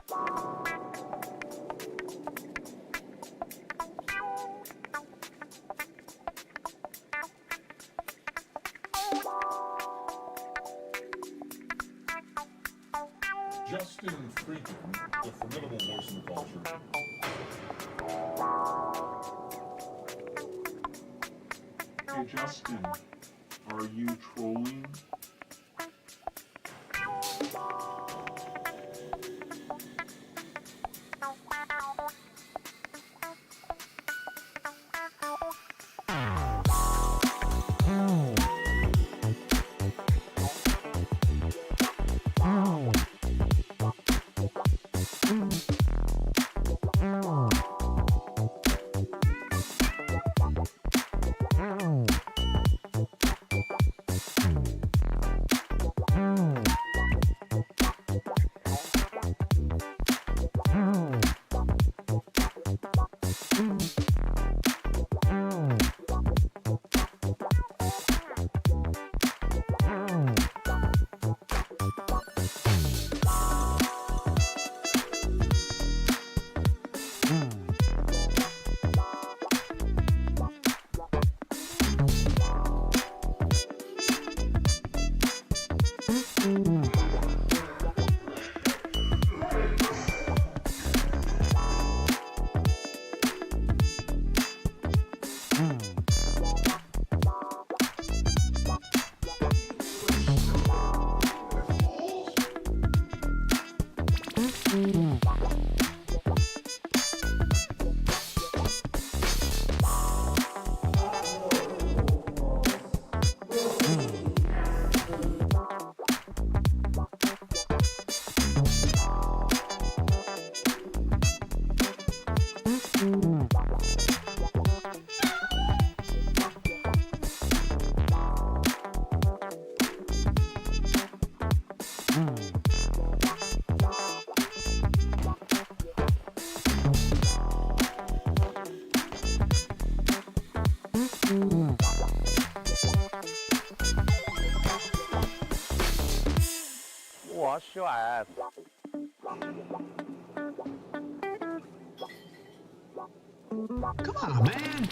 JustinFREAKIN, the formidable voice in the culture. Hey Justin, are you trolling? Come on, man.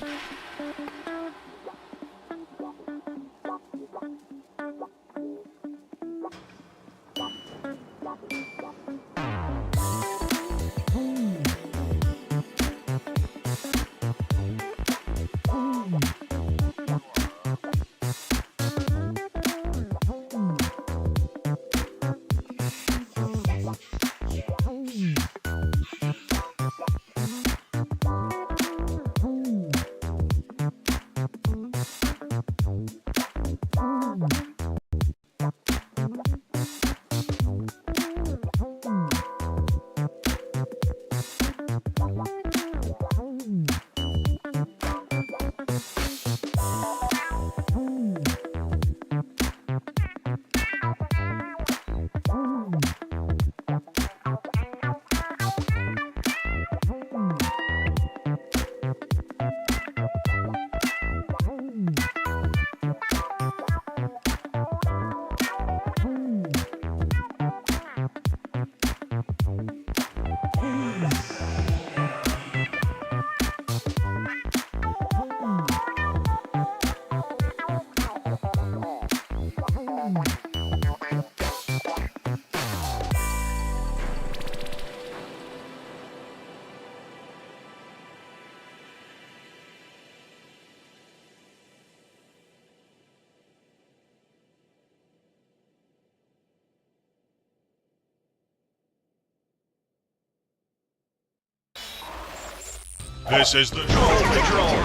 This is the Troll Patrol,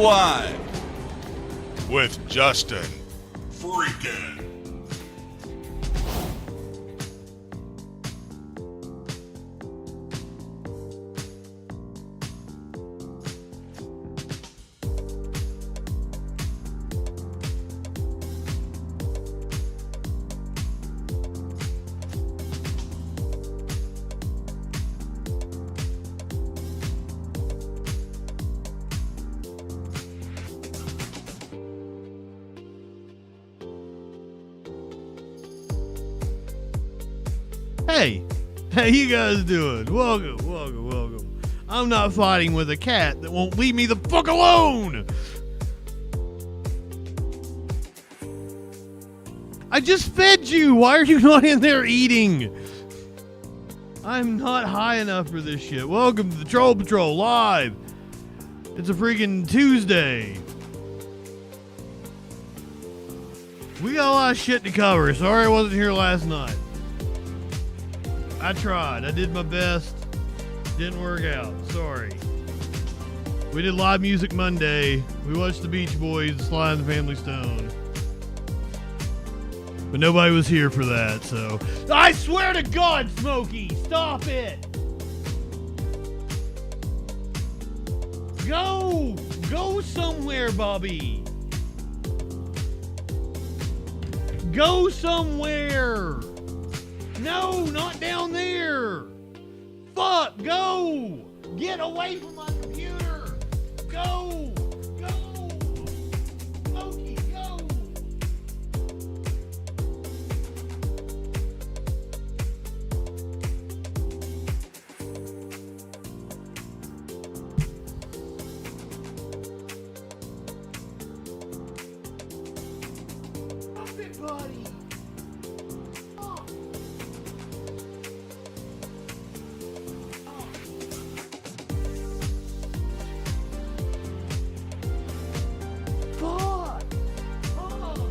live with JustinFREAKIN. How you guys doing? Welcome, welcome, welcome. I'm not fighting with a cat that won't leave me the fuck alone. I just fed you. Why are you not in there eating? I'm not high enough for this shit. Welcome to the Troll Patrol live. It's a freaking Tuesday. We got a lot of shit to cover. Sorry I wasn't here last night. I tried. I did my best. Didn't work out. Sorry. We did live music Monday. We watched the Beach Boys, Sly and the Family Stone. But nobody was here for that, so. I swear to God, Smokey, stop it! Go! Go somewhere, Bobby! Go somewhere! No, not down there! Fuck, go! Get away from my computer! Go! Go! Smokey, go! Stop it, buddy! Stop! Fuck! Oh.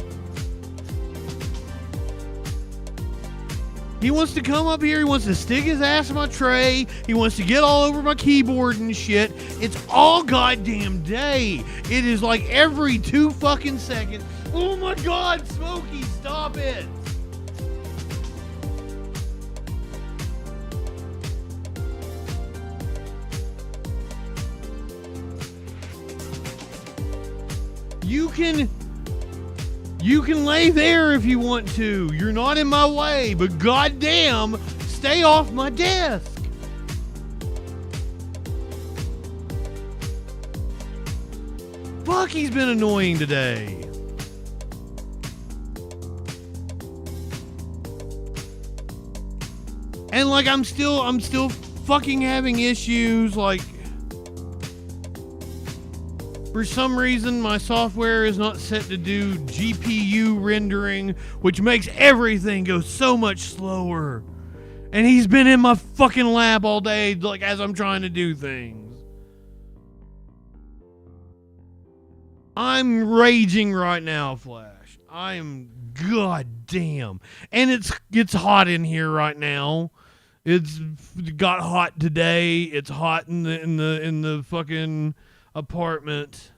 He wants to come up here. He wants to stick his ass in my tray. He wants to get all over my keyboard and shit. It's all goddamn day. It is like every 2 fucking seconds. Oh my God, Smokey, stop it. You can lay there if you want to. You're not in my way, but goddamn, stay off my desk. Fuck, he's been annoying today. And like I'm still fucking having issues. Like, for some reason, my software is not set to do GPU rendering, which makes everything go so much slower. And he's been in my fucking lab all day, like, as I'm trying to do things. I'm raging right now, Flash. I am goddamn. And it's hot in here right now. It's got hot today. It's hot in the fucking apartment.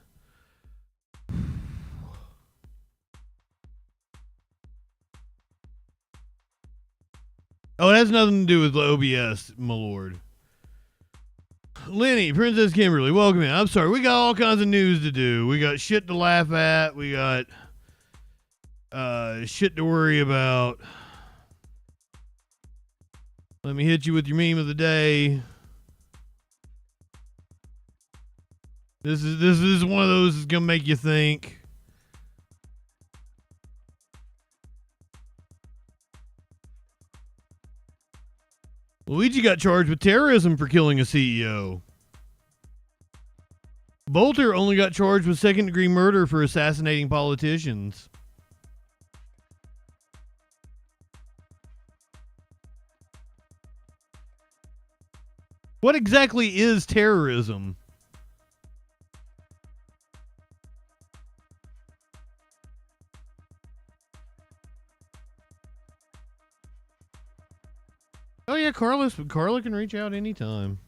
Oh, it has nothing to do with OBS, my lord. Lenny, Princess Kimberly, welcome in. I'm sorry, we got all kinds of news to do. We got shit to laugh at. We got shit to worry about. Let me hit you with your meme of the day. This is one of those that's gonna make you think. Luigi got charged with terrorism for killing a CEO. Bolter only got charged with second-degree murder for assassinating politicians. What exactly is terrorism? Oh yeah, Carla can reach out anytime.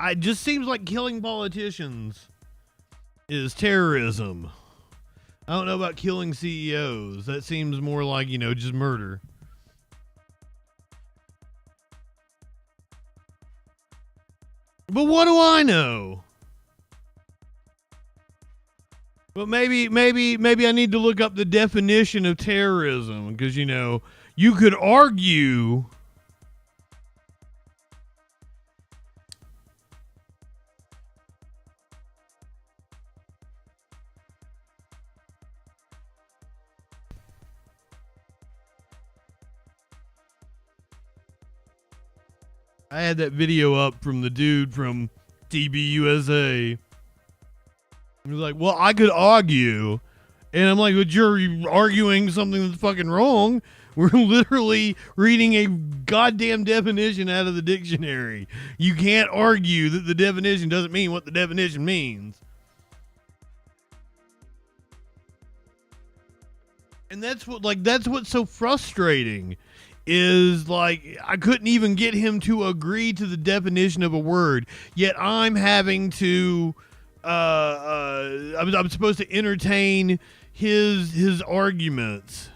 It just seems like killing politicians is terrorism. I don't know about killing CEOs. That seems more like, just murder. But what do I know? Well, maybe I need to look up the definition of terrorism, because, you could argue I had that video up from the dude from TBUSA. He was like, well, I could argue. And I'm like, but you're arguing something that's fucking wrong. We're literally reading a goddamn definition out of the dictionary. You can't argue that the definition doesn't mean what the definition means. And that's what's so frustrating is like I couldn't even get him to agree to the definition of a word, yet I'm having to I'm supposed to entertain his arguments.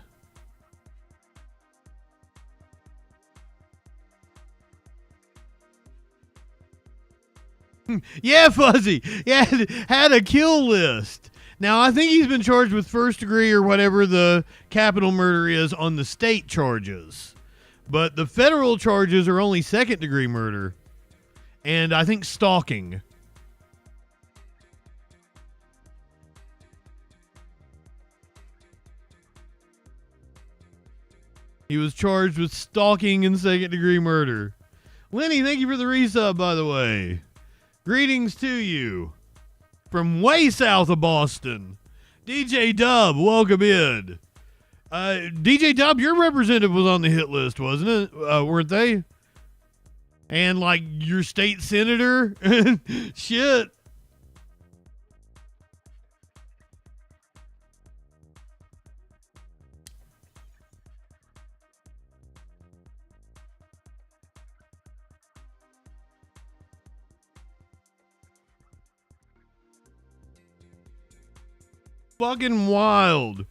Yeah, Fuzzy. Yeah, had a kill list. Now, I think he's been charged with first degree or whatever the capital murder is on the state charges. But the federal charges are only second degree murder. And I think stalking. He was charged with stalking and second degree murder. Lenny, thank you for the resub, by the way. Greetings to you from way south of Boston. DJ Dub, welcome in. DJ Dub, your representative was on the hit list, wasn't it? Weren't they? And like your state senator? Shit. Fucking wild.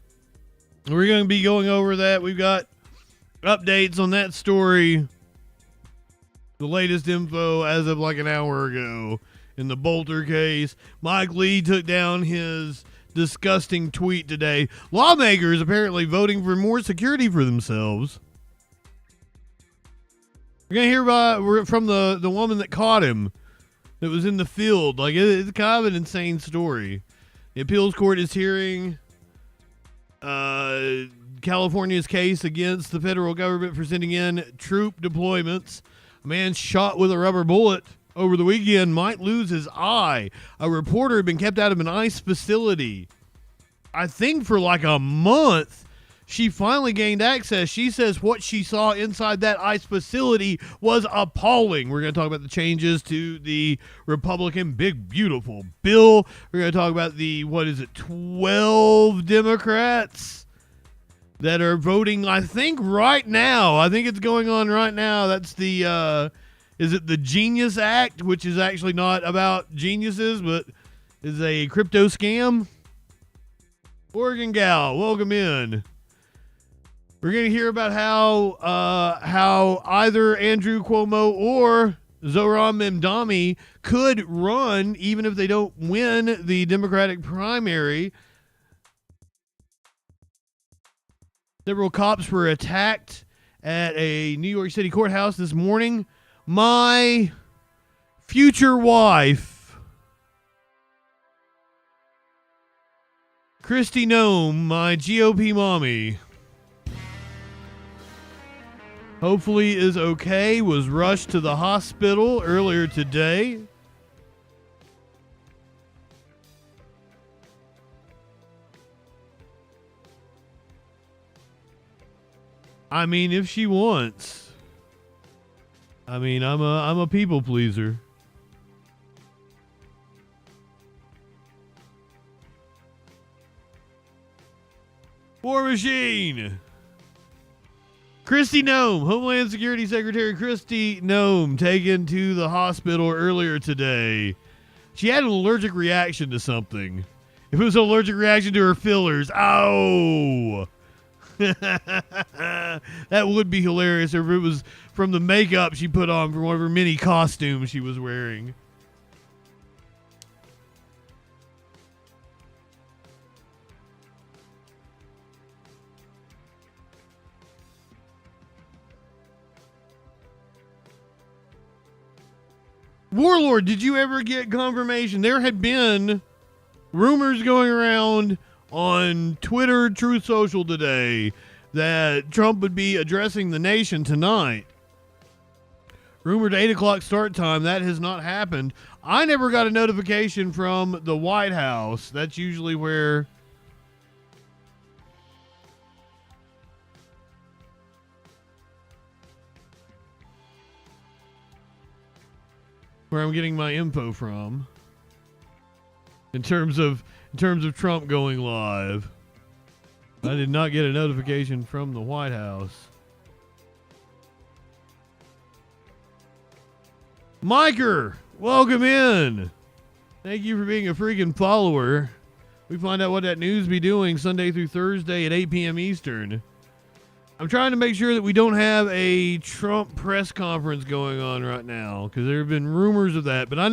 We're going to be going over that. We've got updates on that story. The latest info as of like an hour ago in the Bolter case. Mike Lee took down his disgusting tweet today. Lawmakers apparently voting for more security for themselves. We're going to hear from the woman that caught him that was in the field. Like, it's kind of an insane story. The appeals court is hearing California's case against the federal government for sending in troop deployments. A man shot with a rubber bullet over the weekend might lose his eye. A reporter had been kept out of an ICE facility, I think for like a month. She finally gained access. She says what she saw inside that ICE facility was appalling. We're going to talk about the changes to the Republican Big Beautiful Bill. We're going to talk about the, 12 Democrats that are voting, I think, right now. I think it's going on right now. That's the, is it the Genius Act, which is actually not about geniuses, but is a crypto scam? Oregon Gal, welcome in. We're going to hear about how either Andrew Cuomo or Zohran Mamdani could run even if they don't win the Democratic primary. Several cops were attacked at a New York City courthouse this morning. My future wife, Kristi Noem, my GOP mommy, hopefully is okay, was rushed to the hospital earlier today. I mean, if she wants. I mean, I'm a people pleaser. War Machine. Kristi Noem, Homeland Security Secretary Kristi Noem, taken to the hospital earlier today. She had an allergic reaction to something. If it was an allergic reaction to her fillers, ow! That would be hilarious if it was from the makeup she put on from one of her many costumes she was wearing. Warlord, did you ever get confirmation? There had been rumors going around on Twitter, Truth Social today, that Trump would be addressing the nation tonight. Rumored 8 o'clock start time. That has not happened. I never got a notification from the White House. That's usually where I'm getting my info from. In terms of Trump going live. I did not get a notification from the White House. Miker, welcome in. Thank you for being a freaking follower. We find out what that news be doing Sunday through Thursday at 8 p.m. Eastern. I'm trying to make sure that we don't have a Trump press conference going on right now, because there have been rumors of that, but I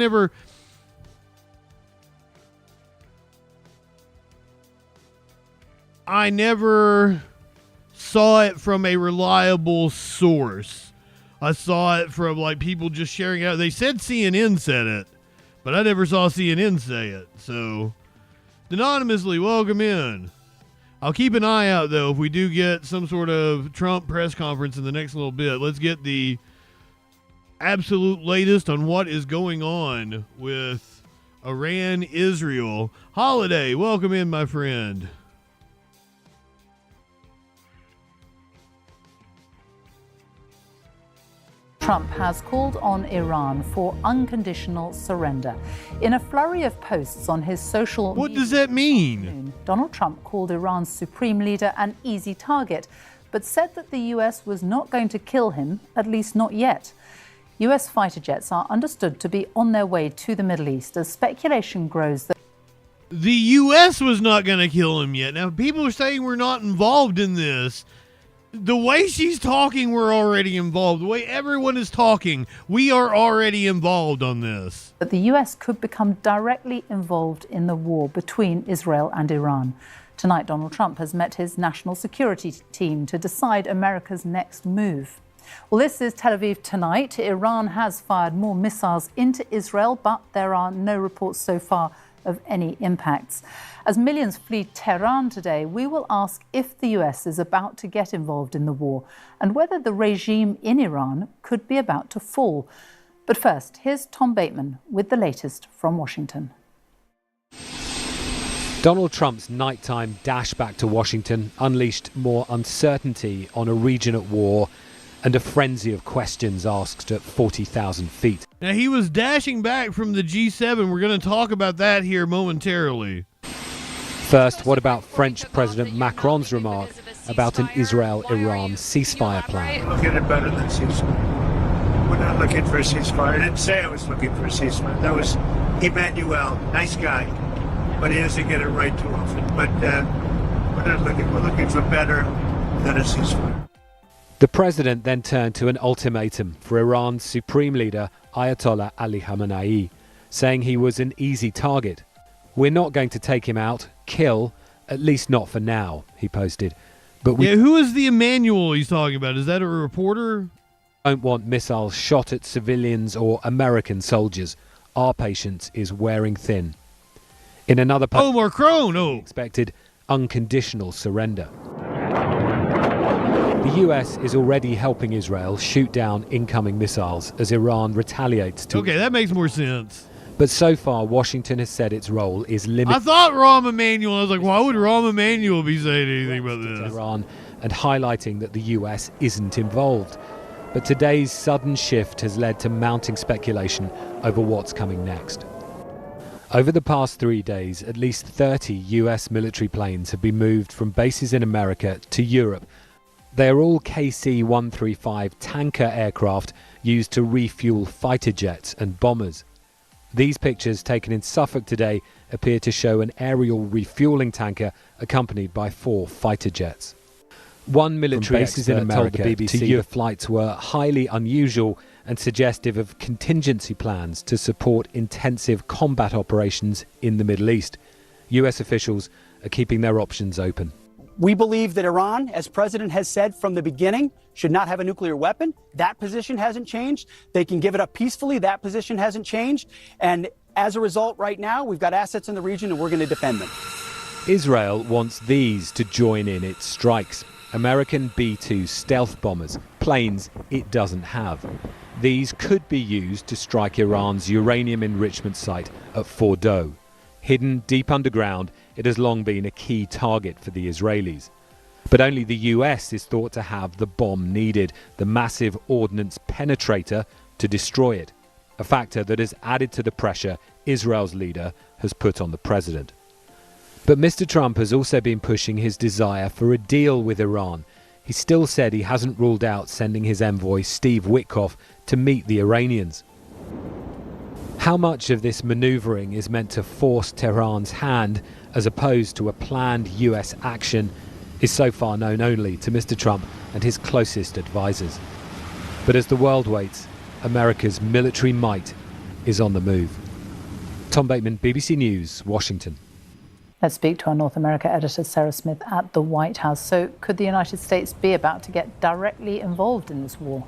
never saw it from a reliable source. I saw it from like people just sharing it out. They said CNN said it, but I never saw CNN say it. So, anonymously, welcome in. I'll keep an eye out, though, if we do get some sort of Trump press conference in the next little bit. Let's get the absolute latest on what is going on with Iran, Israel. Holiday, welcome in, my friend. Trump has called on Iran for unconditional surrender. In a flurry of posts on his social What does that mean? Donald Trump called Iran's supreme leader an easy target, but said that the US was not going to kill him, at least not yet. US fighter jets are understood to be on their way to the Middle East as speculation grows that the US was not going to kill him yet. Now, people are saying we're not involved in this. The way she's talking, we're already involved. The way everyone is talking, we are already involved on this. That the US could become directly involved in the war between Israel and Iran. Tonight, Donald Trump has met his national security team to decide America's next move. Well, this is Tel Aviv tonight. Iran has fired more missiles into Israel, but there are no reports so far of any impacts. As millions flee Tehran today, we will ask if the US is about to get involved in the war and whether the regime in Iran could be about to fall. But first, here's Tom Bateman with the latest from Washington. Donald Trump's nighttime dash back to Washington unleashed more uncertainty on a region at war and a frenzy of questions asked at 40,000 feet. Now, he was dashing back from the G7. We're going to talk about that here momentarily. First, what about French President Macron's remark about an Israel-Iran ceasefire plan? Look at it better than ceasefire. We're not looking for a ceasefire. I didn't say I was looking for a ceasefire. That was Emmanuel, nice guy, but he doesn't get it right too often. But we're looking for better than a ceasefire. The president then turned to an ultimatum for Iran's supreme leader, Ayatollah Ali Khamenei, saying he was an easy target. "We're not going to take him out, kill, at least not for now," he posted. "But we who is the Emmanuel he's talking about? Is that a reporter? Don't want missiles shot at civilians or American soldiers. Our patience is wearing thin." In another post, Macron, expected unconditional surrender. The US is already helping Israel shoot down incoming missiles as Iran retaliates to Okay, that makes more sense. But so far, Washington has said its role is limited. I thought Rahm Emanuel, I was like, why would Rahm Emanuel be saying anything about this? Iran and highlighting that the US isn't involved. But today's sudden shift has led to mounting speculation over what's coming next. Over the past 3 days, at least 30 US military planes have been moved from bases in America to Europe. They are all KC-135 tanker aircraft used to refuel fighter jets and bombers. These pictures taken in Suffolk today appear to show an aerial refueling tanker accompanied by 4 fighter jets. One military expert in America told the BBC the flights were highly unusual and suggestive of contingency plans to support intensive combat operations in the Middle East. US officials are keeping their options open. We believe that Iran, as President has said from the beginning, should not have a nuclear weapon. That position hasn't changed. They can give it up peacefully. That position hasn't changed. And as a result, right now, we've got assets in the region and we're going to defend them. Israel wants these to join in its strikes. American B-2 stealth bombers, planes it doesn't have. These could be used to strike Iran's uranium enrichment site at Fordow. Hidden deep underground, it has long been a key target for the Israelis. But only the US is thought to have the bomb needed, the massive ordnance penetrator, to destroy it, a factor that has added to the pressure Israel's leader has put on the president. But Mr. Trump has also been pushing his desire for a deal with Iran. He still said he hasn't ruled out sending his envoy Steve Witkoff to meet the Iranians. How much of this manoeuvring is meant to force Tehran's hand as opposed to a planned US action is so far known only to Mr. Trump and his closest advisors. But as the world waits, America's military might is on the move. Tom Bateman, BBC News, Washington. Let's speak to our North America editor, Sarah Smith, at the White House. So could the United States be about to get directly involved in this war?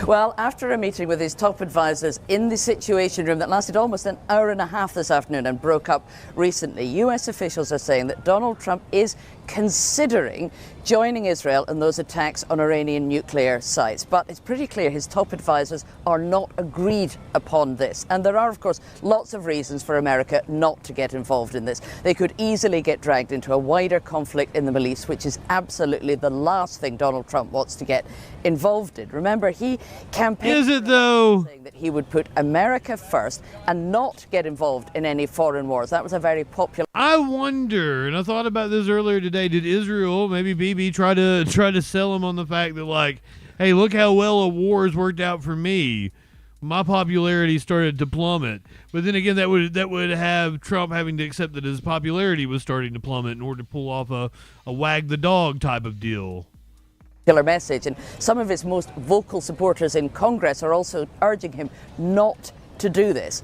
Well, after a meeting with his top advisors in the Situation Room that lasted almost an hour and a half this afternoon and broke up recently, US officials are saying that Donald Trump is considering joining Israel in those attacks on Iranian nuclear sites. But it's pretty clear his top advisors are not agreed upon this. And there are, of course, lots of reasons for America not to get involved in this. They could easily get dragged into a wider conflict in the Middle East, which is absolutely the last thing Donald Trump wants to get involved in. Remember, he campaigned Is it though? saying that he would put America first and not get involved in any foreign wars. That was a very popular. I wonder, and I thought about this earlier today, did Israel, maybe Bibi, try to sell him on the fact that, like, hey, look how well a war has worked out for me. My popularity started to plummet. But then again, that would have Trump having to accept that his popularity was starting to plummet in order to pull off a wag the dog type of deal. Message, and some of his most vocal supporters in Congress are also urging him not to do this.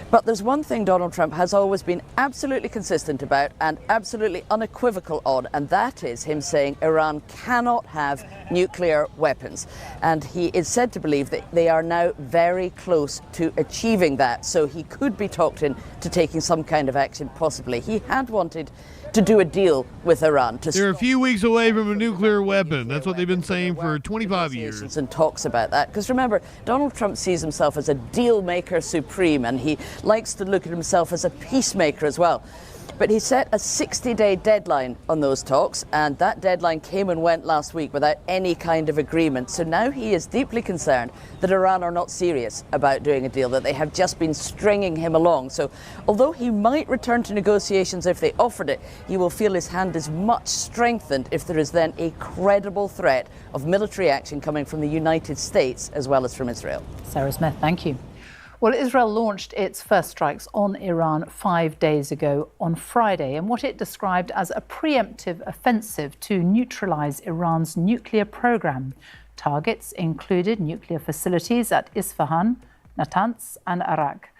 But there's one thing Donald Trump has always been absolutely consistent about and absolutely unequivocal on, and that is him saying Iran cannot have nuclear weapons. And he is said to believe that they are now very close to achieving that, so he could be talked into taking some kind of action, possibly. He had wanted to do a deal with Iran. They're a few weeks away from a nuclear weapon. That's what they've been saying for 25 years. And talks about that. Because remember, Donald Trump sees himself as a deal maker supreme, and he likes to look at himself as a peacemaker as well. But he set a 60-day deadline on those talks, and that deadline came and went last week without any kind of agreement. So now he is deeply concerned that Iran are not serious about doing a deal, that they have just been stringing him along. So although he might return to negotiations if they offered it, he will feel his hand is much strengthened if there is then a credible threat of military action coming from the United States as well as from Israel. Sarah Smith, thank you. Well, Israel launched its first strikes on Iran 5 days ago on Friday in what it described as a preemptive offensive to neutralize Iran's nuclear program. Targets included nuclear facilities at Isfahan, Natanz and Arak.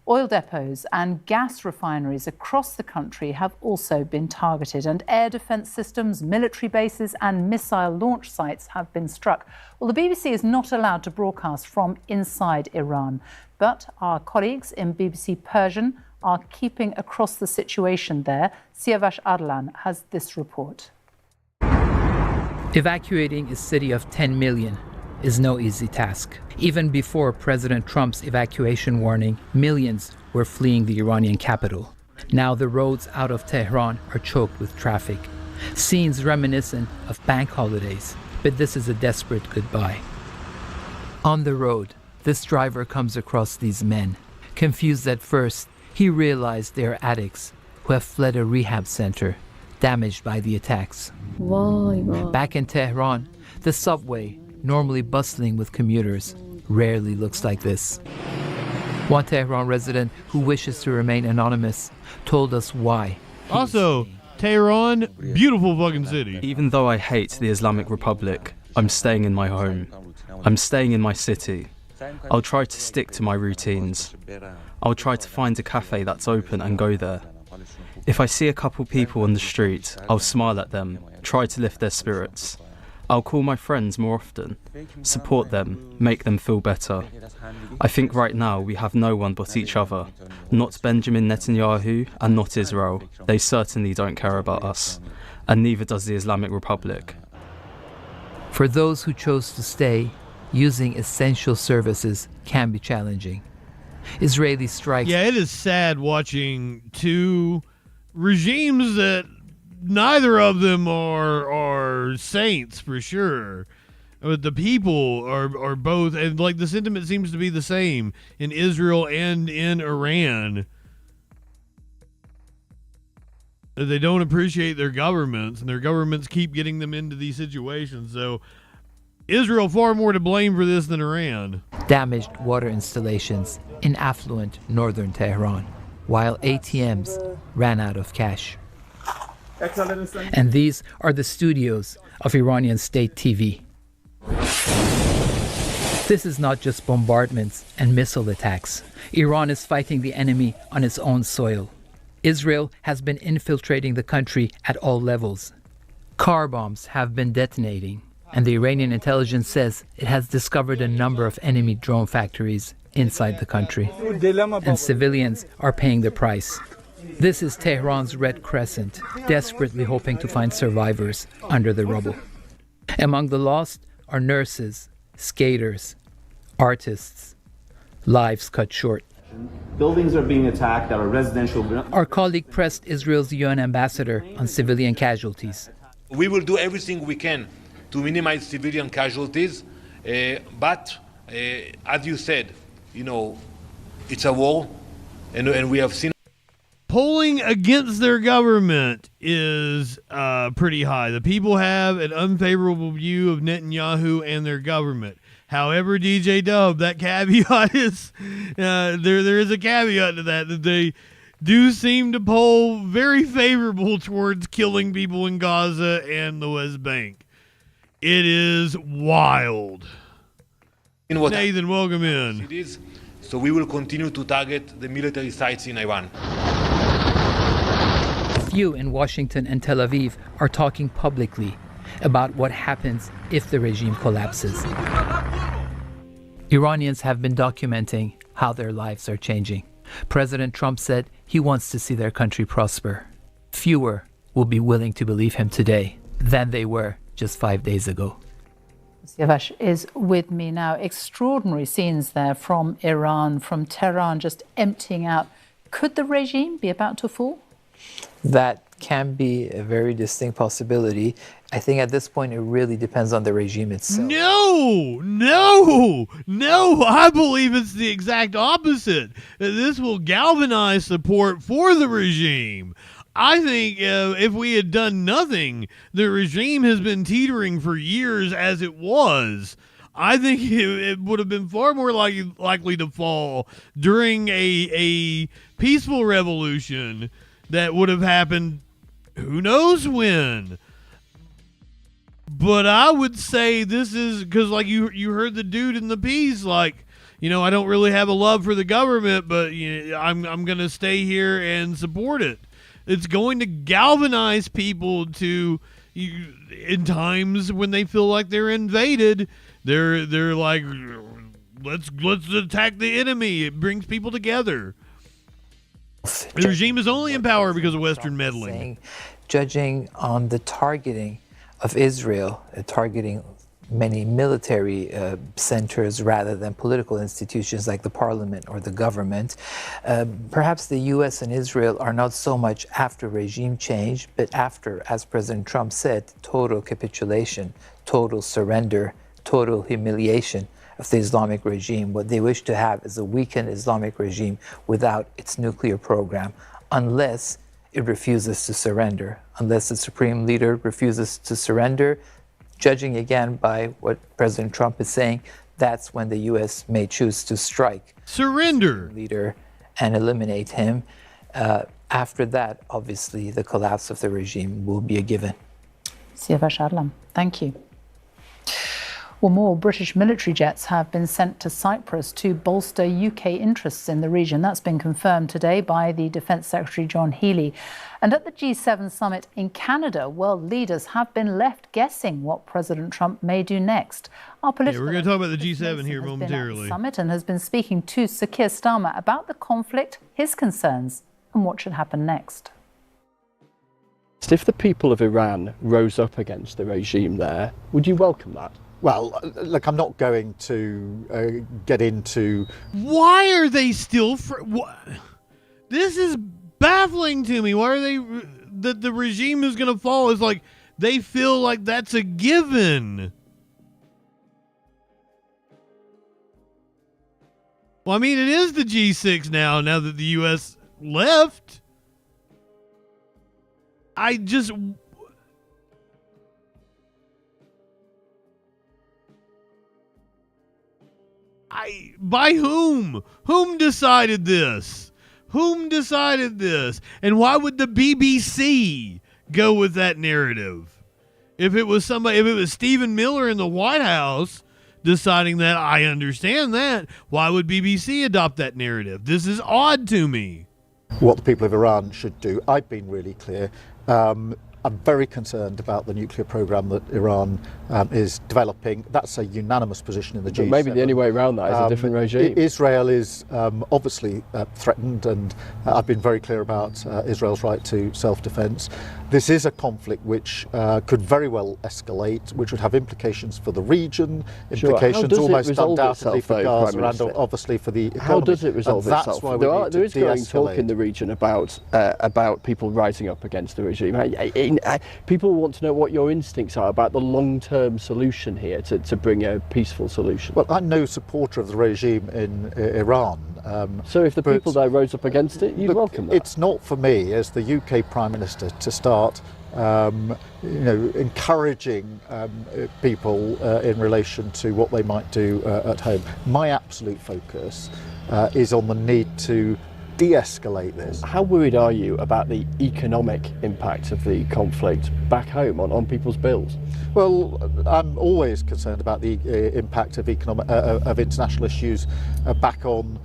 Oil depots and gas refineries across the country have also been targeted, and air defence systems, military bases and missile launch sites have been struck. Well, the BBC is not allowed to broadcast from inside Iran, but our colleagues in BBC Persian are keeping across the situation there. Siavash Adlan has this report. Evacuating a city of 10 million is no easy task. Even before President Trump's evacuation warning, millions were fleeing the Iranian capital. Now the roads out of Tehran are choked with traffic. Scenes reminiscent of bank holidays, but this is a desperate goodbye. On the road, this driver comes across these men. Confused at first, he realized they are addicts who have fled a rehab center, damaged by the attacks. Back in Tehran, the subway, normally bustling with commuters, rarely looks like this. One Tehran resident who wishes to remain anonymous told us why. Also, Tehran, beautiful fucking city. Even though I hate the Islamic Republic, I'm staying in my home. I'm staying in my city. I'll try to stick to my routines. I'll try to find a cafe that's open and go there. If I see a couple people on the street, I'll smile at them, try to lift their spirits. I'll call my friends more often, support them, make them feel better. I think right now we have no one but each other, not Benjamin Netanyahu and not Israel. They certainly don't care about us, and neither does the Islamic Republic. For those who chose to stay, using essential services can be challenging. Israeli strikes. Yeah, it is sad watching two regimes that neither of them are saints for sure. But the people are both, and like the sentiment seems to be the same in Israel and in Iran. They don't appreciate their governments, and their governments keep getting them into these situations. So Israel far more to blame for this than Iran. Damaged water installations in affluent northern Tehran, while ATMs ran out of cash. And these are the studios of Iranian state TV. This is not just bombardments and missile attacks. Iran is fighting the enemy on its own soil. Israel has been infiltrating the country at all levels. Car bombs have been detonating, and the Iranian intelligence says it has discovered a number of enemy drone factories inside the country. And civilians are paying the price. This is Tehran's Red Crescent, desperately hoping to find survivors under the rubble. Among the lost are nurses, skaters, artists, lives cut short. Buildings are being attacked that are residential. Our colleague pressed Israel's UN ambassador on civilian casualties. We will do everything we can to minimize civilian casualties, but as you said, it's a war, and we have seen. Polling against their government is pretty high. The people have an unfavorable view of Netanyahu and their government. However, DJ Dub, that caveat is there is a caveat to that they do seem to poll very favorable towards killing people in Gaza and the West Bank. It is wild. Nathan, welcome in. It is. So we will continue to target the military sites in Iran. Few in Washington and Tel Aviv are talking publicly about what happens if the regime collapses. Iranians have been documenting how their lives are changing. President Trump said he wants to see their country prosper. Fewer will be willing to believe him today than they were just 5 days ago. Siavash is with me now. Extraordinary scenes there from Iran, from Tehran just emptying out. Could the regime be about to fall? That can be a very distinct possibility. I think at this point it really depends on the regime itself. No, I believe it's the exact opposite. This will galvanize support for the regime. I think if we had done nothing, the regime has been teetering for years as it was. I think it would have been far more likely to fall during a peaceful revolution that would have happened who knows when. But I would say this is because, like, you heard the dude in the piece, like, I don't really have a love for the government, but I'm going to stay here and support it. It's going to galvanize people to, in times when they feel like they're invaded, they're like, let's attack the enemy. It brings people together. The regime is only in power because of Western meddling. Judging on the targeting of Israel, targeting many military centers rather than political institutions like the parliament or the government. Perhaps the U.S. and Israel are not so much after regime change, but after, as President Trump said, total capitulation, total surrender, total humiliation of the Islamic regime. What they wish to have is a weakened Islamic regime without its nuclear program, unless it refuses to surrender, unless the supreme leader refuses to surrender. Judging again by what President Trump is saying, that's when the U.S. may choose to strike. Surrender. Leader and eliminate him. After that, obviously, the collapse of the regime will be a given. Siavash Adlam, thank you. Well, more British military jets have been sent to Cyprus to bolster UK interests in the region. That's been confirmed today by the Defence Secretary John Healey. And at the G7 summit in Canada, world leaders have been left guessing what President Trump may do next. Our political we're going to talk about the G7 here momentarily. At the summit and has been speaking to Sir Keir Starmer about the conflict, his concerns, and what should happen next. If the people of Iran rose up against the regime there, would you welcome that? Well, look, I'm not going to get into... Why are they still... This is baffling to me. Why are they... That the regime is going to fall is like... They feel like that's a given. Well, I mean, it is the G6 now that the U.S. left. By whom? Whom decided this? Whom decided this? And why would the BBC go with that narrative? If it was Stephen Miller in the White House deciding that, I understand that. Why would BBC adopt that narrative? This is odd to me. What the people of Iran should do, I've been really clear. I'm very concerned about the nuclear program that Iran is developing. That's a unanimous position in the G7. But maybe the only way around that is a different regime. Israel is obviously threatened, and I've been very clear about Israel's right to self-defense. This is a conflict which could very well escalate, which would have implications for the region, implications almost undoubtedly for Gaza, and obviously for the economy. How does it resolve itself? That's why there is growing talk in the region about people rising up against the regime. People want to know what your instincts are about the long-term solution here to bring a peaceful solution. Well, I'm no supporter of the regime in Iran. So if the people there rose up against it, you'd welcome that? It's not for me, as the UK Prime Minister, to start encouraging people in relation to what they might do at home. My absolute focus is on the need to de-escalate this. How worried are you about the economic impact of the conflict back home on people's bills? Well, I'm always concerned about the impact of international issues back on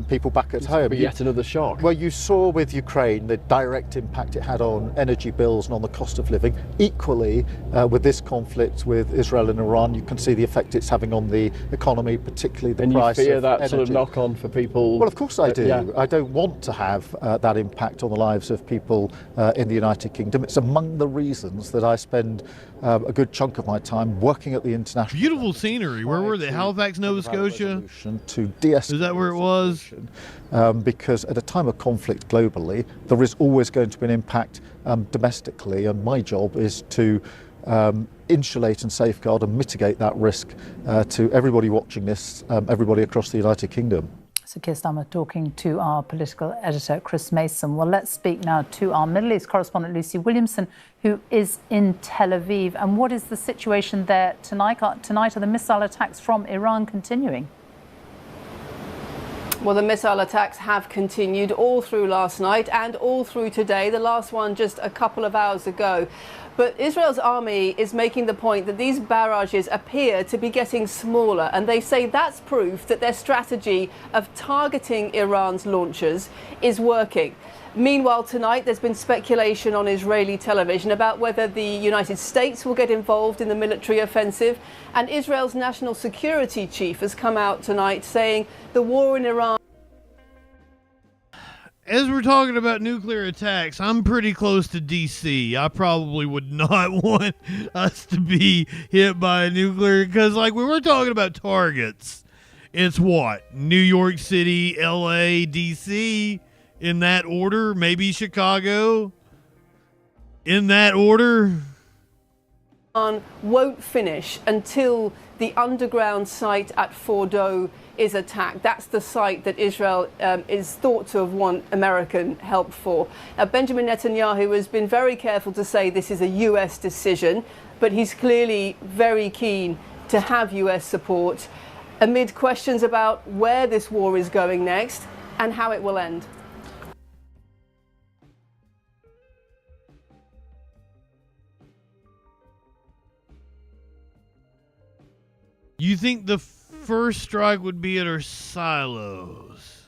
people back at home. Yet another shock. Well, you saw with Ukraine the direct impact it had on energy bills and on the cost of living. Equally, with this conflict with Israel and Iran, you can see the effect it's having on the economy, particularly the price of energy. And you fear that sort of knock-on for people? Well, of course I do. Yeah. I don't want to have that impact on the lives of people in the United Kingdom. It's among the reasons that I spend a good chunk of my time working at the international... Beautiful scenery. Where were they? Halifax, Nova Scotia? To de-escalate. Is that where it was? Because at a time of conflict globally, there is always going to be an impact domestically, and my job is to insulate and safeguard and mitigate that risk to everybody watching this, everybody across the United Kingdom. So Keir Starmer talking to our political editor, Chris Mason. Well, let's speak now to our Middle East correspondent, Lucy Williamson, who is in Tel Aviv. And what is the situation there tonight? Tonight, are the missile attacks from Iran continuing? Well, the missile attacks have continued all through last night and all through today, the last one just a couple of hours ago. But Israel's army is making the point that these barrages appear to be getting smaller, and they say that's proof that their strategy of targeting Iran's launchers is working. Meanwhile, tonight there's been speculation on Israeli television about whether the United States will get involved in the military offensive, and Israel's national security chief has come out tonight saying the war in Iran... As we're talking about nuclear attacks, I'm pretty close to D.C. I probably would not want us to be hit by a nuclear, because like when we're talking about targets, it's what? New York City, L.A., D.C., in that order, maybe Chicago, in that order. Won't finish until the underground site at Fordo is attacked. That's the site that Israel is thought to have won American help for. Benjamin Netanyahu has been very careful to say this is a US decision, but he's clearly very keen to have US support amid questions about where this war is going next and how it will end. You think the first strike would be at our silos?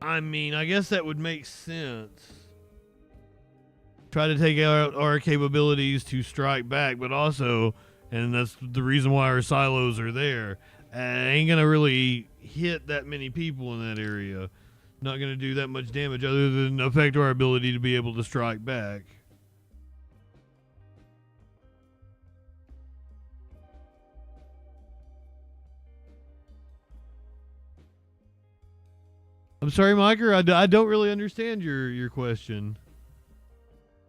I mean, I guess that would make sense. Try to take out our capabilities to strike back, but also, and that's the reason why our silos are there, ain't gonna really hit that many people in that area. Not gonna do that much damage other than affect our ability to be able to strike back. I'm sorry, Miker. I don't really understand your question.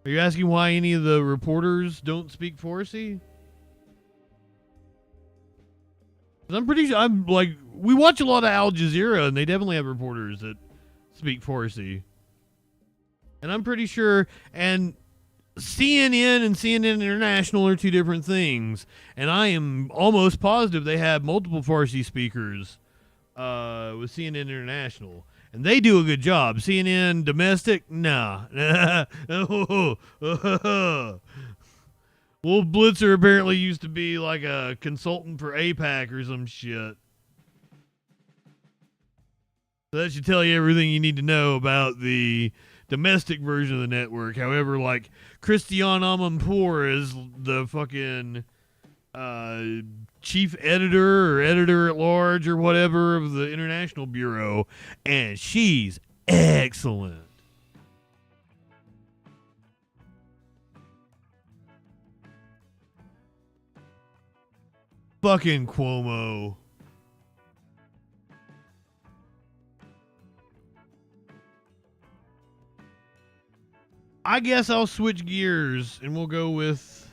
Are you asking why any of the reporters don't speak Farsi? I'm pretty sure we watch a lot of Al Jazeera, and they definitely have reporters that speak Farsi. And I'm pretty sure, and CNN and CNN International are two different things. And I am almost positive they have multiple Farsi speakers with CNN International. And they do a good job. CNN domestic? Nah. Wolf Blitzer apparently used to be like a consultant for APAC or some shit. So that should tell you everything you need to know about the domestic version of the network. However, like Christian Amanpour is the fucking chief editor or editor at large or whatever of the International Bureau, and she's excellent. Fucking Cuomo. I guess I'll switch gears and we'll go with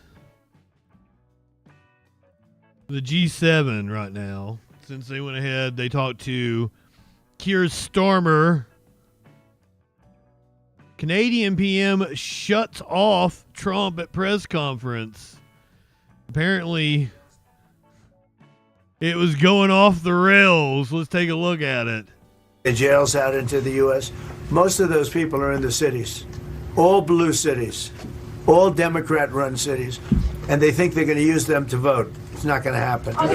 the G7 right now. Since they went ahead, they talked to Keir Starmer. Canadian PM shuts off Trump at press conference. Apparently, it was going off the rails. Let's take a look at it. The jails out into the U.S. Most of those people are in the cities, all blue cities, all Democrat-run cities, and they think they're going to use them to vote. It's not going to happen. Thank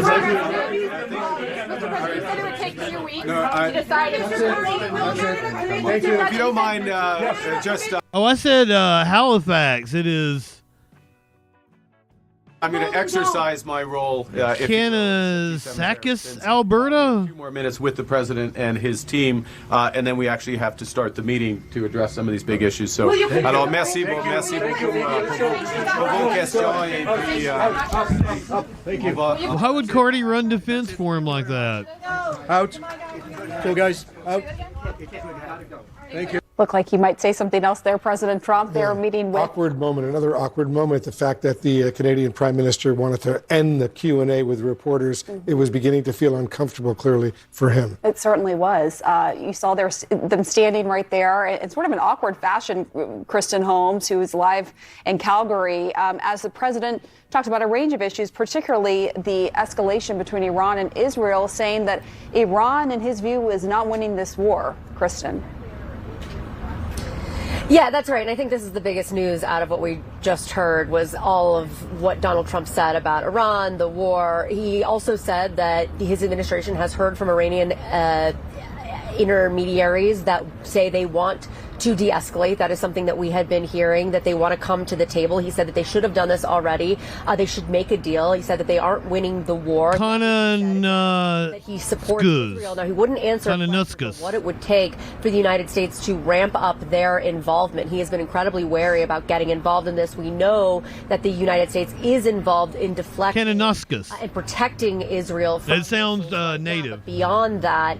you. If you don't mind, just... Oh, I said Halifax. It is... I'm going to exercise my role. Kansas, Alberta? A few more minutes with the president and his team, and then we actually have to start the meeting to address some of these big issues. So, alors, merci beaucoup pour vos questions. Thank you. Why would Cardi run defense for him like that? Out. Cool, guys. Out. Thank you. Look like you might say something else there, President Trump. They're meeting with... Awkward moment, another awkward moment. The fact that the Canadian Prime Minister wanted to end the Q&A with reporters, it was beginning to feel uncomfortable, clearly, for him. It certainly was. You saw them standing right there in sort of an awkward fashion. Kristen Holmes, who is live in Calgary, as the president talked about a range of issues, particularly the escalation between Iran and Israel, saying that Iran, in his view, is not winning this war. Kristen. Yeah, that's right. And I think this is the biggest news out of what we just heard was all of what Donald Trump said about Iran, the war. He also said that his administration has heard from Iranian intermediaries that say they want to de-escalate. That is something that we had been hearing, that they want to come to the table. He said that they should have done this already. They should make a deal. He said that they aren't winning the war. That he supports Israel. Now, he wouldn't answer what it would take for the United States to ramp up their involvement. He has been incredibly wary about getting involved in this. We know that the United States is involved in deflecting and protecting Israel from... That sounds native. Beyond that,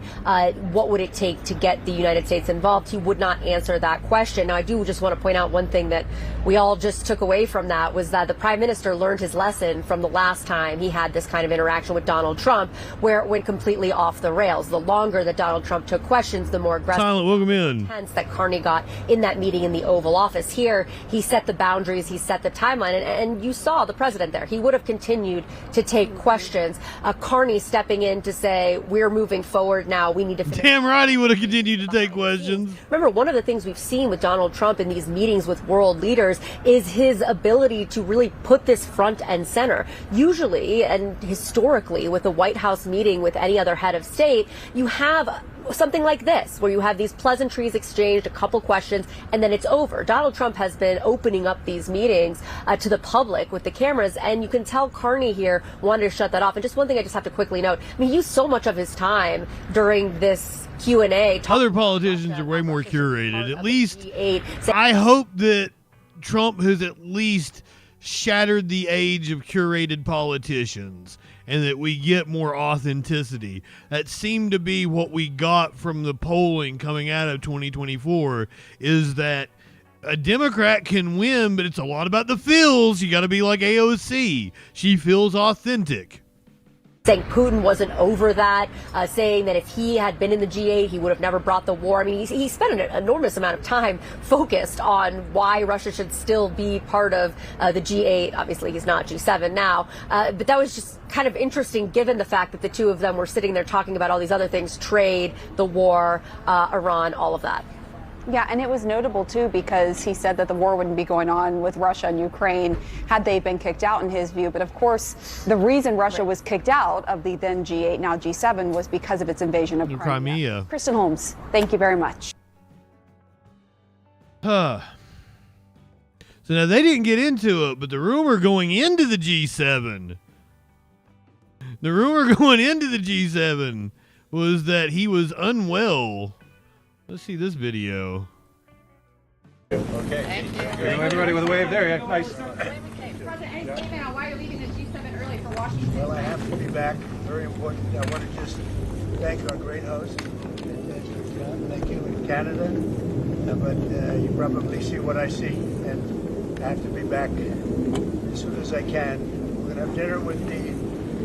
what would it take to get the United States involved? He would not answer that question. Now, I do just want to point out one thing that we all just took away from that was that the Prime Minister learned his lesson from the last time he had this kind of interaction with Donald Trump, where it went completely off the rails. The longer that Donald Trump took questions, the more aggressive intense that Carney got in that meeting in the Oval Office. Here, he set the boundaries, he set the timeline, and you saw the president there. He would have continued to take questions. Carney stepping in to say, we're moving forward now, we need to... Damn right he would have continued to take questions. Remember, one of the things we've seen with Donald Trump in these meetings with world leaders is his ability to really put this front and center. Usually and historically with a White House meeting with any other head of state, you have something like this, where you have these pleasantries exchanged, a couple questions, and then it's over. Donald Trump has been opening up these meetings to the public with the cameras, and you can tell Carney here wanted to shut that off. And just one thing I just have to quickly note, I mean, he used so much of his time during this Q&A. Other politicians are way more curated. At least, I hope that Trump has at least shattered the age of curated politicians and that we get more authenticity. That seemed to be what we got from the polling coming out of 2024, is that a Democrat can win, but it's a lot about the feels. You got to be like AOC. She feels authentic. Saying Putin wasn't over that, saying that if he had been in the G8, he would have never brought the war. I mean, he spent an enormous amount of time focused on why Russia should still be part of the G8. Obviously, he's not G7 now. But that was just kind of interesting, given the fact that the two of them were sitting there talking about all these other things, trade, the war, Iran, all of that. Yeah, and it was notable, too, because he said that the war wouldn't be going on with Russia and Ukraine had they been kicked out, in his view. But, of course, the reason Russia was kicked out of the then G8, now G7, was because of its invasion of Crimea. Kristen Holmes, thank you very much. So now they didn't get into it, but the rumor going into the G7, was that he was unwell. Let's see this video. Okay. Everybody with a wave there. Yeah, nice. President, why are you leaving the G7 early for Washington? Well, I have to be back. Very important. I want to just thank our great host. Fantastic job. Thank you in Canada. But you probably see what I see. And I have to be back as soon as I can. We're going to have dinner with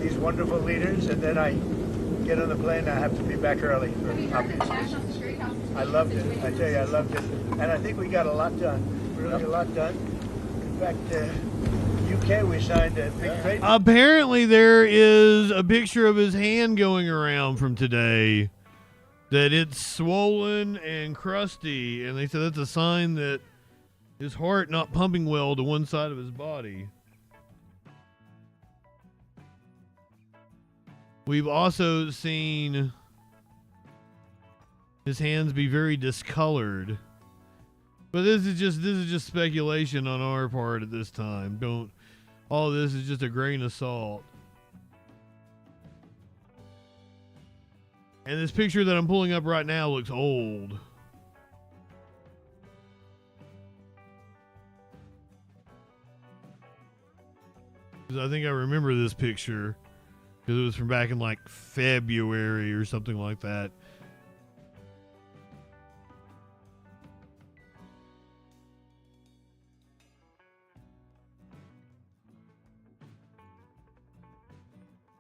these wonderful leaders, and then I get on the plane. I have to be back early. Obviously. I loved it. I tell you, I loved it. And I think we got a lot done. Really a lot done. In fact, UK, we signed a big trade. Apparently, there is a picture of his hand going around from today, that it's swollen and crusty, and they said that's a sign that his heart not pumping well to one side of his body. We've also seen his hands be very discolored. But this is just speculation on our part at this time. All this is just a grain of salt. And this picture that I'm pulling up right now looks old. I think I remember this picture because it was from back in like February or something like that.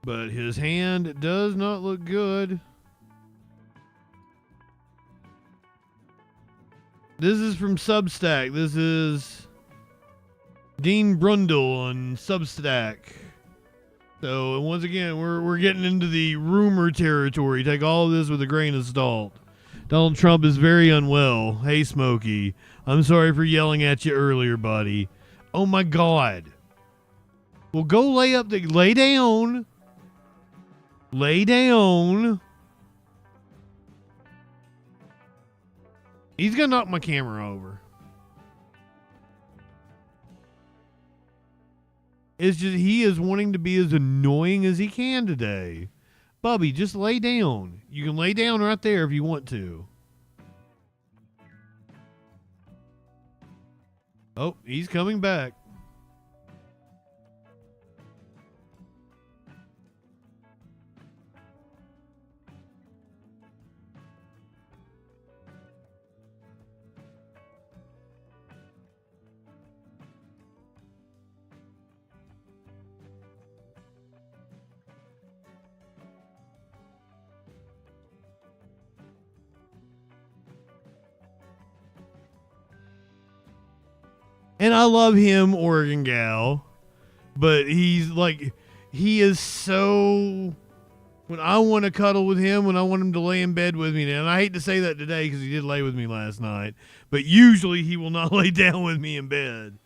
But his hand does not look good. This is from Substack. This is Dean Brundle on Substack. So, and once again, we're getting into the rumor territory. Take all of this with a grain of salt. Donald Trump is very unwell. Hey, Smokey. I'm sorry for yelling at you earlier, buddy. Oh, my God. Well, go lay down. Lay down. He's going to knock my camera over. It's just he is wanting to be as annoying as he can today. Bubby, just lay down. You can lay down right there if you want to. Oh, he's coming back. And I love him, Oregon gal, but he is so, when I want to cuddle with him, when I want him to lay in bed with me, and I hate to say that today because he did lay with me last night, but usually he will not lay down with me in bed.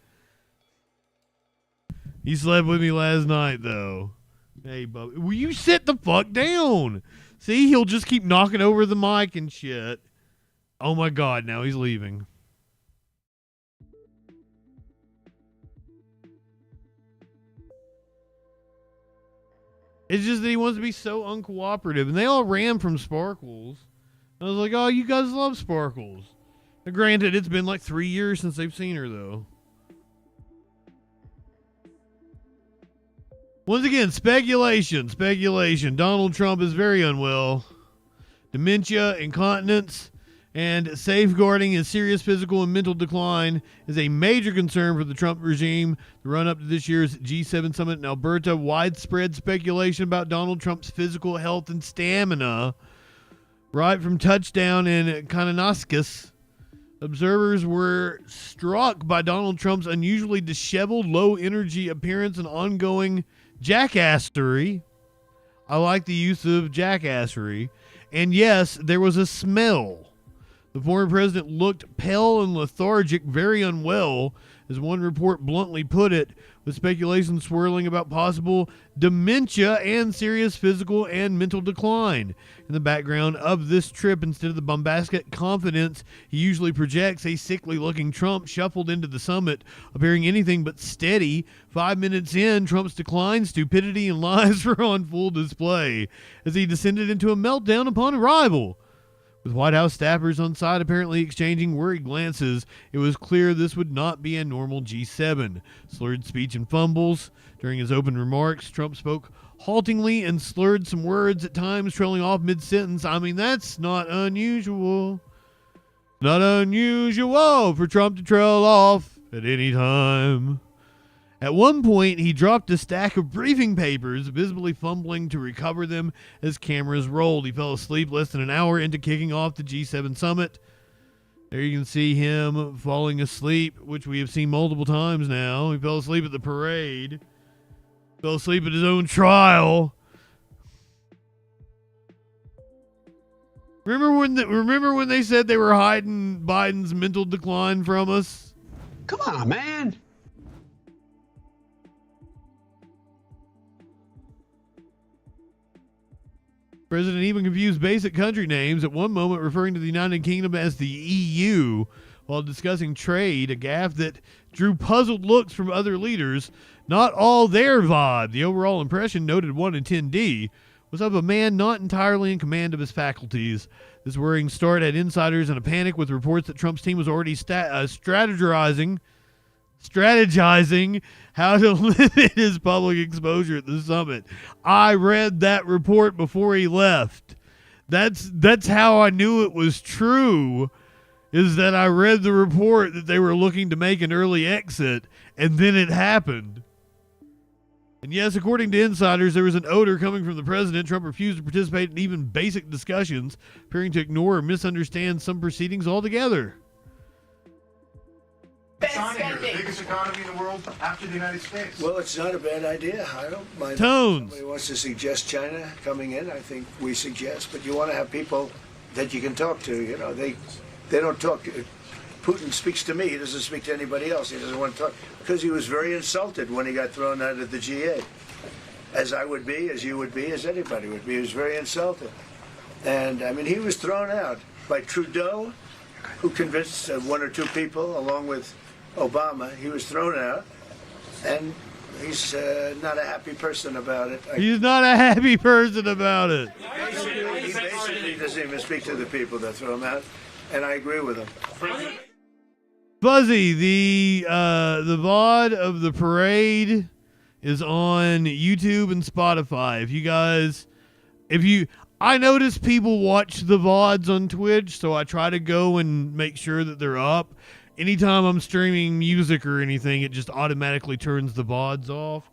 He slept with me last night, though. Hey, Bubby, will you sit the fuck down? See, he'll just keep knocking over the mic and shit. Oh my God, now he's leaving. It's just that he wants to be so uncooperative. And they all ran from Sparkles. I was like, oh, you guys love Sparkles. Now, granted, it's been like 3 years since they've seen her, though. Once again, speculation. Donald Trump is very unwell. Dementia, incontinence, and safeguarding his serious physical and mental decline is a major concern for the Trump regime. The run-up to this year's G7 summit in Alberta, widespread speculation about Donald Trump's physical health and stamina. Right from touchdown in Kananaskis, observers were struck by Donald Trump's unusually disheveled, low-energy appearance and ongoing jackassery. I like the use of jackassery. And yes, there was a smell. The former president looked pale and lethargic, very unwell, as one report bluntly put it, with speculation swirling about possible dementia and serious physical and mental decline. In the background of this trip, instead of the bombastic confidence he usually projects, a sickly-looking Trump shuffled into the summit, appearing anything but steady. 5 minutes in, Trump's decline, stupidity, and lies were on full display as he descended into a meltdown upon arrival. With White House staffers on site apparently exchanging worried glances, it was clear this would not be a normal G7. Slurred speech and fumbles. During his open remarks, Trump spoke haltingly and slurred some words, at times trailing off mid-sentence. I mean, that's not unusual. Not unusual for Trump to trail off at any time. At one point, he dropped a stack of briefing papers, visibly fumbling to recover them as cameras rolled. He fell asleep less than an hour into kicking off the G7 summit. There you can see him falling asleep, which we have seen multiple times now. He fell asleep at the parade. Fell asleep at his own trial. Remember when they said they were hiding Biden's mental decline from us? Come on, man. President even confused basic country names, at one moment referring to the United Kingdom as the EU while discussing trade, a gaffe that drew puzzled looks from other leaders. Not all their vibe. The overall impression, noted 1 in 10D, was of a man not entirely in command of his faculties. This worrying start had insiders in a panic, with reports that Trump's team was already strategizing how to limit his public exposure at the summit. I read that report before he left. That's how I knew it was true, is that I read the report that they were looking to make an early exit, and then it happened. And yes, according to insiders, there was an odor coming from the president. Trump refused to participate in even basic discussions, appearing to ignore or misunderstand some proceedings altogether. China here, the biggest economy in the world after the United States. Well, it's not a bad idea. I don't mind. Tones. If somebody wants to suggest China coming in, I think we suggest. But you want to have people that you can talk to. You know, they don't talk. Putin speaks to me. He doesn't speak to anybody else. He doesn't want to talk because he was very insulted when he got thrown out of the G8, as I would be, as you would be, as anybody would be. He was very insulted, and I mean, he was thrown out by Trudeau, who convinced 1 or 2 people, along with Obama. He was thrown out, and he's not a happy person about it. He's not a happy person about it. He basically doesn't even speak to the people that throw him out, and I agree with him. Fuzzy, the VOD of the parade is on YouTube and Spotify. I notice people watch the VODs on Twitch, so I try to go and make sure that they're up. Anytime I'm streaming music or anything, it just automatically turns the VODs off.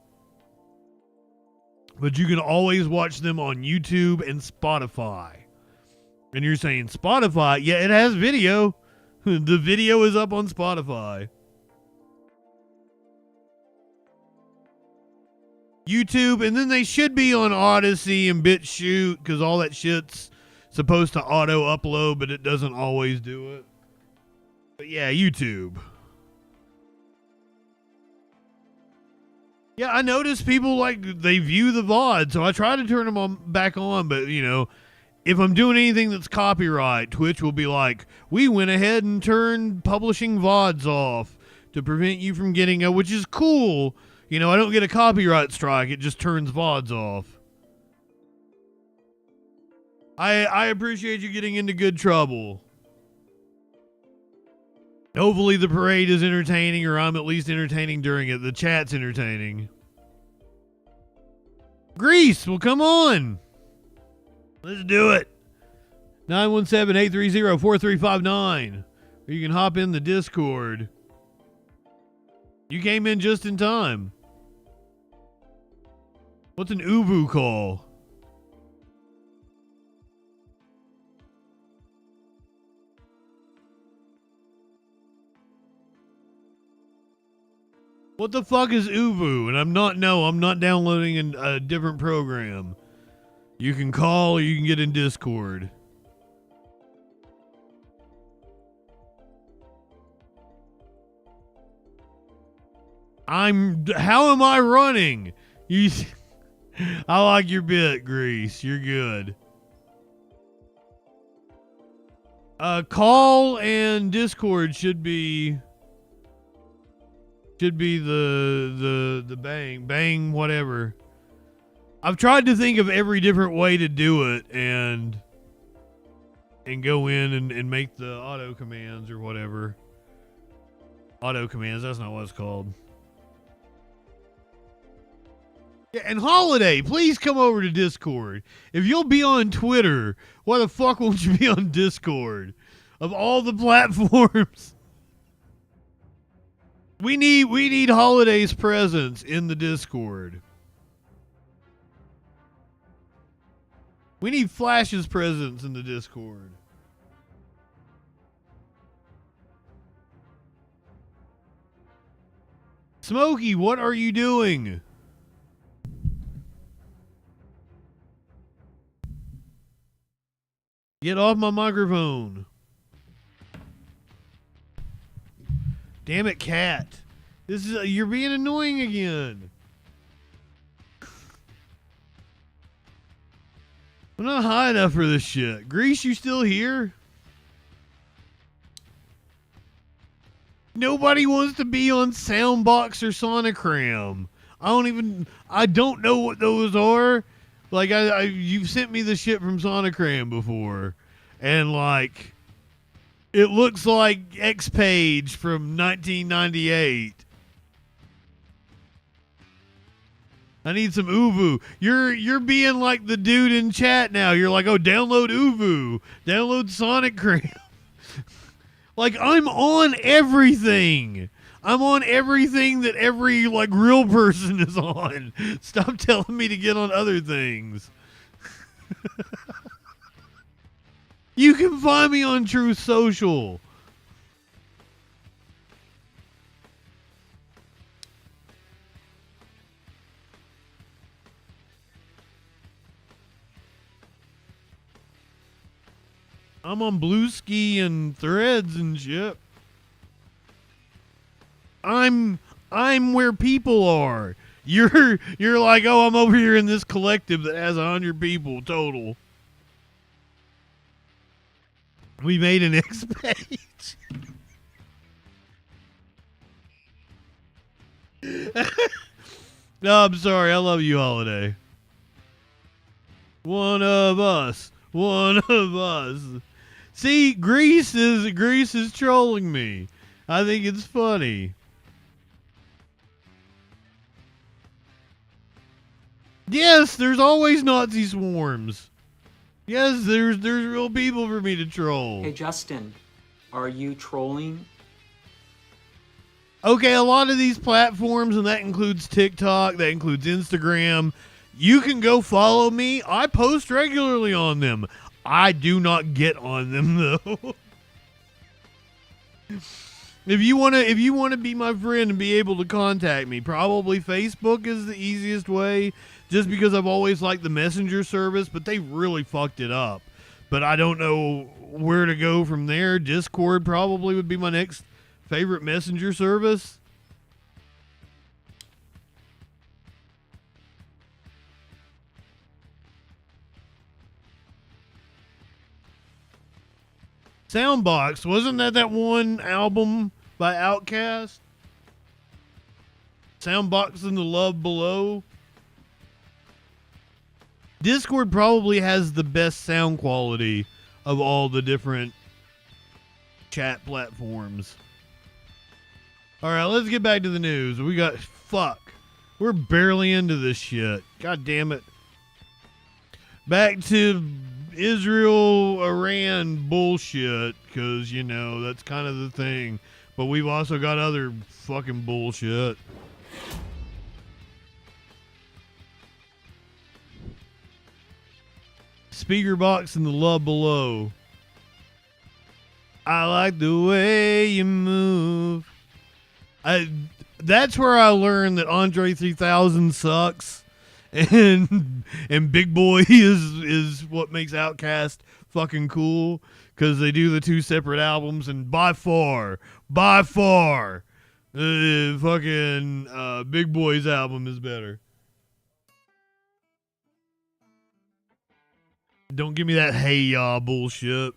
But you can always watch them on YouTube and Spotify. And you're saying Spotify? Yeah, it has video. The video is up on Spotify. YouTube, and then they should be on Odyssey and BitChute, because all that shit's supposed to auto-upload, but it doesn't always do it. But yeah, YouTube. Yeah, I notice people, they view the VOD, so I try to turn them back on, but, if I'm doing anything that's copyright, Twitch will be like, we went ahead and turned publishing VODs off to prevent you from getting which is cool. I don't get a copyright strike. It just turns VODs off. I appreciate you getting into good trouble. Hopefully the parade is entertaining, or I'm at least entertaining during it. The chat's entertaining. Greece, well, come on. Let's do it. 917-830-4359. Or you can hop in the Discord. You came in just in time. What's an Uvu call? What the fuck is Uvu? And I'm not downloading a different program. You can call or you can get in Discord. How am I running? I like your bit, Grease. You're good. Call and Discord should be the bang whatever. I've tried to think of every different way to do it and go in and make the auto commands or whatever. Auto commands, that's not what it's called. Yeah, and Holiday, please come over to Discord. If you'll be on Twitter, why the fuck won't you be on Discord? Of all the platforms. We need Holiday's presence in the Discord. We need Flash's presence in the Discord. Smokey, what are you doing? Get off my microphone. Damn it, Cat. This is you're being annoying again. I'm not high enough for this shit. Grease, you still here? Nobody wants to be on Soundbox or Sonogram. I don't know what those are. Like you've sent me the shit from Sonogram before, and like, it looks like X Page from 1998. I need some Uvu. You're being like the dude in chat now. You're like, oh, download Uvu, download Sonogram. Like, I'm on everything. I'm on everything that every, like, real person is on. Stop telling me to get on other things. You can find me on Truth Social. I'm on Blueski and Threads and shit. I'm where people are. You're like, oh, I'm over here in this collective that has 100 people total. We made an X page. No, I'm sorry. I love you, Holiday. One of us. One of us. See, Grease is trolling me. I think it's funny. Yes, there's always Nazi swarms. Yes, there's real people for me to troll. Hey, Justin, are you trolling? Okay, a lot of these platforms, and that includes TikTok, that includes Instagram, you can go follow me. I post regularly on them. I do not get on them, though. If you wanna be my friend and be able to contact me, probably Facebook is the easiest way, just because I've always liked the messenger service, but they really fucked it up. But I don't know where to go from there. Discord probably would be my next favorite messenger service. Soundbox, wasn't that one album by Outkast? Soundbox and the Love Below. Discord probably has the best sound quality of all the different chat platforms. All right, let's get back to the news. We're We're barely into this shit. God damn it. Back to Israel-Iran bullshit, because, you know, that's kind of the thing. But we've also got other fucking bullshit. Speaker box in the love below. I like the way you move. That's where I learned that Andre 3000 sucks, and Big Boy is what makes Outkast fucking cool, because they do the two separate albums, and by far, fucking Big Boy's album is better. Don't give me that hey ya bullshit.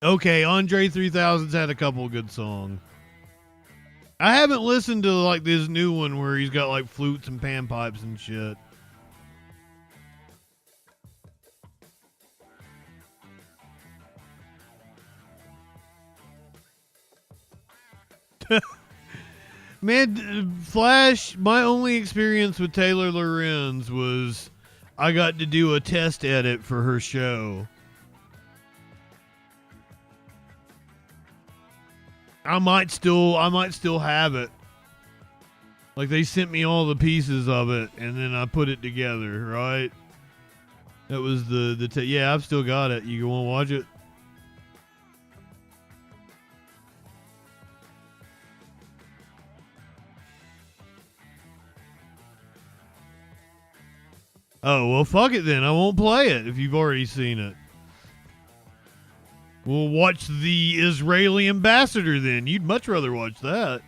Okay, Andre 3000's had a couple of good songs. I haven't listened to like this new one where he's got like flutes and panpipes and shit. Man, Flash, my only experience with Taylor Lorenz was I got to do a test edit for her show. I might still have it. Like, they sent me all the pieces of it, and then I put it together, right? That was yeah, I've still got it. You want to watch it? Oh, well, fuck it then. I won't play it if you've already seen it. We'll watch the Israeli ambassador then. You'd much rather watch that.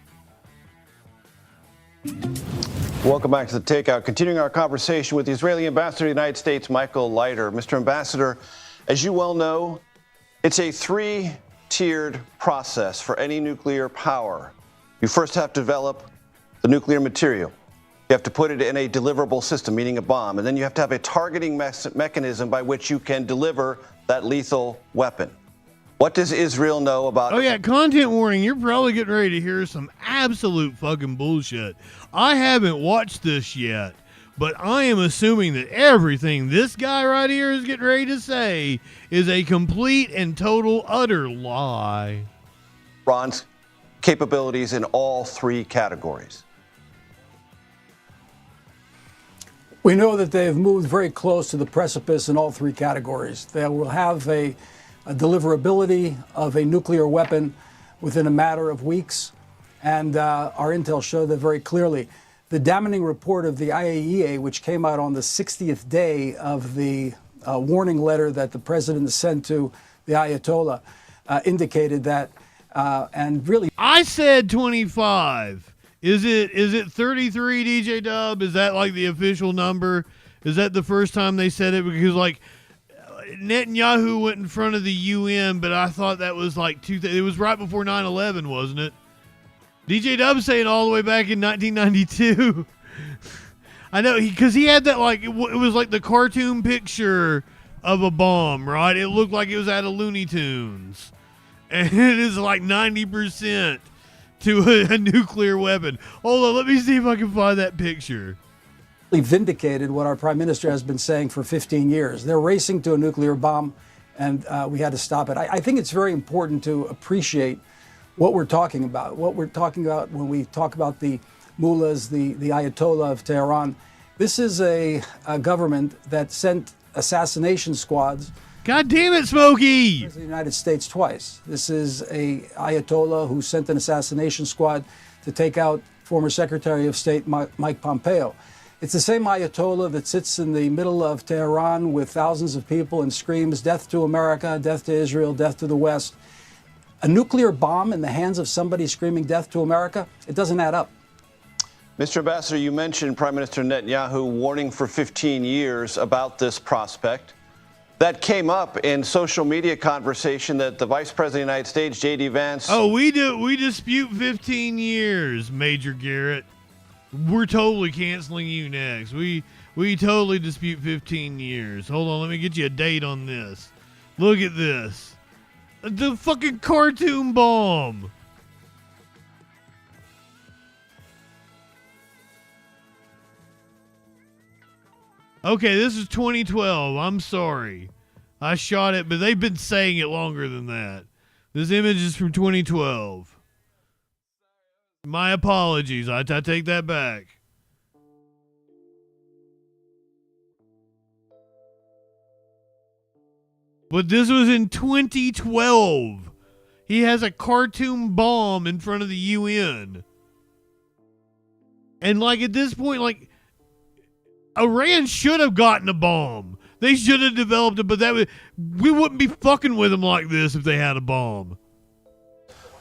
Welcome back to The Takeout. Continuing our conversation with the Israeli ambassador to the United States, Michael Leiter. Mr. Ambassador, as you well know, it's a three-tiered process for any nuclear power. You first have to develop the nuclear material. You have to put it in a deliverable system, meaning a bomb. And then you have to have a targeting mechanism by which you can deliver that lethal weapon. What does Israel know about... Oh, yeah, content warning. You're probably getting ready to hear some absolute fucking bullshit. I haven't watched this yet, but I am assuming that everything this guy right here is getting ready to say is a complete and total utter lie. Iran's capabilities in all three categories. We know that they have moved very close to the precipice in all three categories. They will have a deliverability of a nuclear weapon within a matter of weeks, and our intel showed that very clearly. The damning report of the IAEA, which came out on the 60th day of the warning letter that the president sent to the Ayatollah, indicated that, and really... I said 25. Is it 33, DJ Dub? Is that like the official number? Is that the first time they said it? Because like Netanyahu went in front of the UN, but I thought that was like it was right before 9/11, wasn't it? DJ Dub saying all the way back in 1992. I know, because he had that like it was like the cartoon picture of a bomb, right? It looked like it was out of Looney Tunes, and it is like 90% to a nuclear weapon. Hold on, let me see if I can find that picture. Vindicated what our prime minister has been saying for 15 years. They're racing to a nuclear bomb, and we had to stop it. I think it's very important to appreciate what we're talking about. What we're talking about when we talk about the mullahs, the Ayatollah of Tehran. This is a government that sent assassination squads. God damn it, Smokey! The United States twice. This is a Ayatollah who sent an assassination squad to take out former Secretary of State Mike Pompeo. It's the same Ayatollah that sits in the middle of Tehran with thousands of people and screams, "Death to America, death to Israel, death to the West." A nuclear bomb in the hands of somebody screaming death to America, it doesn't add up. Mr. Ambassador, you mentioned Prime Minister Netanyahu warning for 15 years about this prospect. That came up in social media conversation that the Vice President of the United States, J.D. Vance... Oh, we dispute 15 years, Major Garrett. We're totally canceling you next. We totally dispute 15 years. Hold on, let me get you a date on this. Look at this. The fucking cartoon bomb. Okay, this is 2012. I'm sorry. I shot it, but they've been saying it longer than that. This image is from 2012. My apologies. I take that back. But this was in 2012. He has a cartoon bomb in front of the UN. And like at this point, like Iran should have gotten a bomb. They should have developed it, but we wouldn't be fucking with them like this if they had a bomb.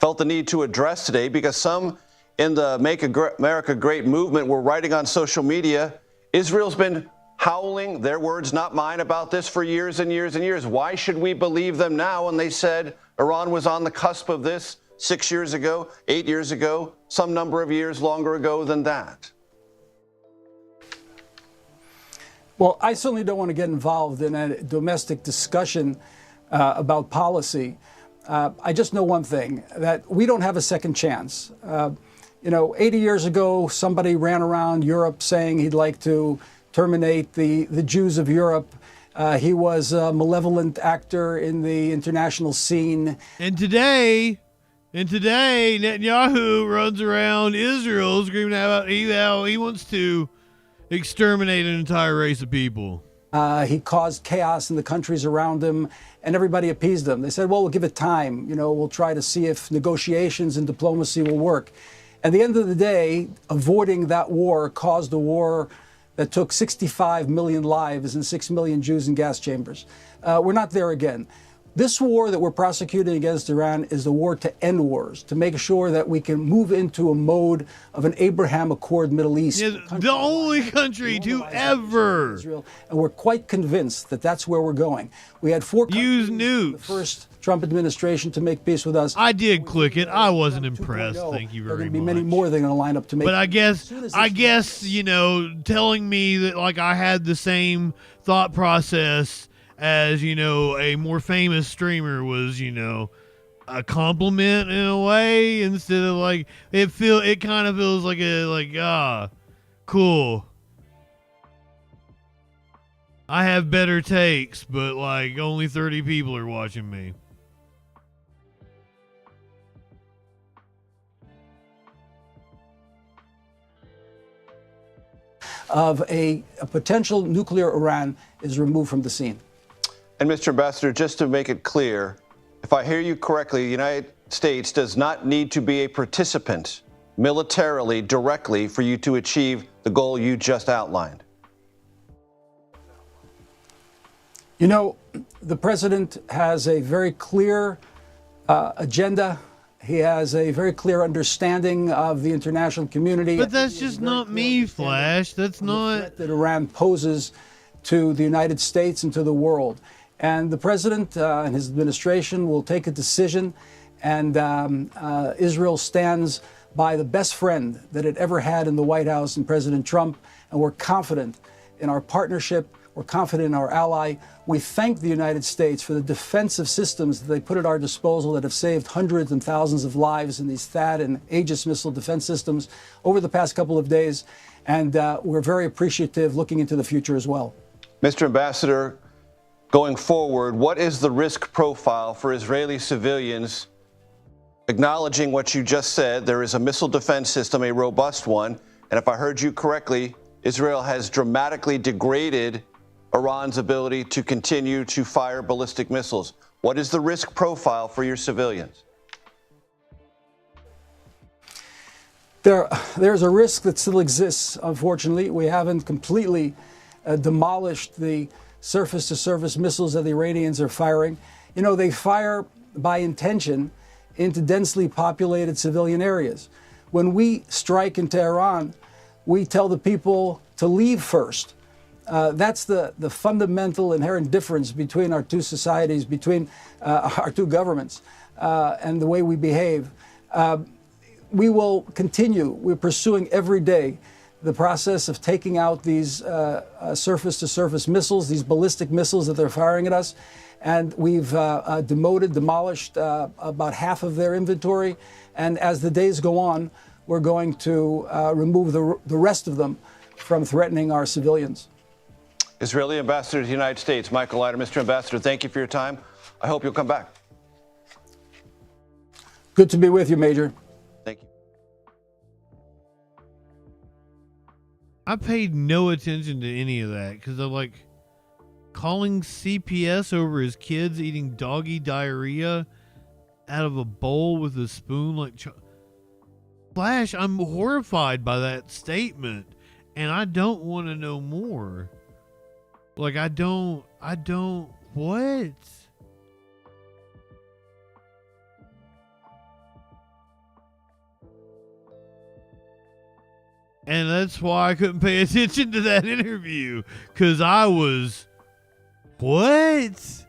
Felt the need to address today because some in the Make America Great movement were writing on social media, Israel's been howling, their words not mine, about this for years and years and years. Why should we believe them now when they said Iran was on the cusp of this 6 years ago, 8 years ago, some number of years longer ago than that? Well, I certainly don't want to get involved in a domestic discussion about policy. I just know one thing, that we don't have a second chance. 80 years ago, somebody ran around Europe saying he'd like to terminate the Jews of Europe. He was a malevolent actor in the international scene. And today, Netanyahu runs around Israel screaming about how he wants to exterminate an entire race of people. He caused chaos in the countries around him, and everybody appeased him. They said, well, we'll give it time. We'll try to see if negotiations and diplomacy will work. At the end of the day, avoiding that war caused a war that took 65 million lives and 6 million Jews in gas chambers. We're not there again. This war that we're prosecuting against Iran is the war to end wars, to make sure that we can move into a mode of an Abraham Accord Middle East. Yeah, the only country to ever. Israel, and we're quite convinced that that's where we're going. We had 4 countries in the first Trump administration to make peace with us. I did click it. I wasn't impressed. Thank you very much. There are going to be many more that are going to line up to make. But I guess, telling me that like I had the same thought process as, a more famous streamer was, a compliment in a way, instead of like, it kind of feels like cool. I have better takes, but like only 30 people are watching me. Of a potential nuclear Iran is removed from the scene. And Mr. Ambassador, just to make it clear, if I hear you correctly, the United States does not need to be a participant militarily directly for you to achieve the goal you just outlined. The president has a very clear agenda. He has a very clear understanding of the international community. But that's just not me, Flash. That's not the threat that Iran poses to the United States and to the world. And the president and his administration will take a decision, and Israel stands by the best friend that it ever had in the White House and President Trump, and we're confident in our partnership. We're confident in our ally. We thank the United States for the defensive systems that they put at our disposal that have saved hundreds and thousands of lives in these THAAD and Aegis missile defense systems over the past couple of days, and we're very appreciative looking into the future as well. Mr. Ambassador, going forward, what is the risk profile for Israeli civilians? Acknowledging what you just said, there is a missile defense system, a robust one, and if I heard you correctly, Israel has dramatically degraded Iran's ability to continue to fire ballistic missiles. What is the risk profile for your civilians? There's a risk that still exists, unfortunately. We haven't completely demolished the surface-to-surface missiles that the Iranians are firing. They fire by intention into densely populated civilian areas. When we strike into Iran, we tell the people to leave first. That's the fundamental inherent difference between our two societies, between our two governments, and the way we behave. We will continue. We're pursuing every day the process of taking out these surface-to-surface missiles, these ballistic missiles that they're firing at us. And we've demolished about half of their inventory. And as the days go on, we're going to remove the rest of them from threatening our civilians. Israeli Ambassador to the United States, Michael Leiter. Mr. Ambassador, thank you for your time. I hope you'll come back. Good to be with you, Major. Thank you. I paid no attention to any of that because I'm like calling CPS over his kids eating doggy diarrhea out of a bowl with a spoon. Like, Flash, I'm horrified by that statement, and I don't want to know more. Like, I don't, what? And that's why I couldn't pay attention to that interview, because I was, what?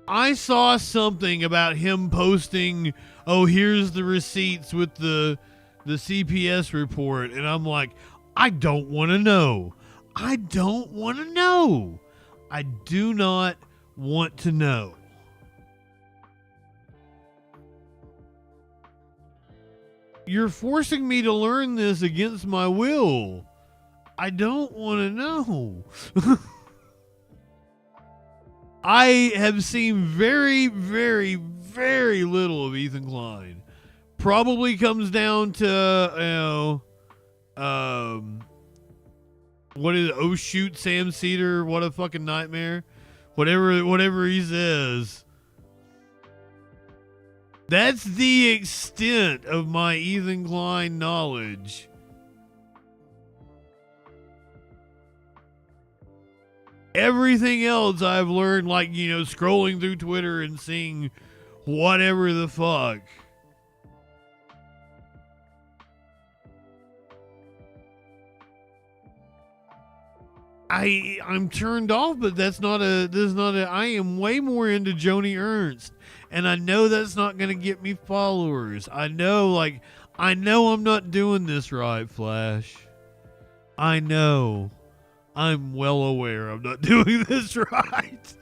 I saw something about him posting, oh, here's the receipts with the CPS report, and I'm like, I don't want to know. I don't want to know. I do not want to know. You're forcing me to learn this against my will. I don't want to know. I have seen very, very, very little of Ethan Klein. Probably comes down to, what is it? Oh shoot, Sam Cedar, what a fucking nightmare. Whatever he says. That's the extent of my Ethan Klein knowledge. Everything else I've learned, like, scrolling through Twitter and seeing whatever the fuck. I'm turned off, but I am way more into Joni Ernst, and I know that's not going to get me followers. I know I'm not doing this right, Flash. I know. I'm well aware I'm not doing this right.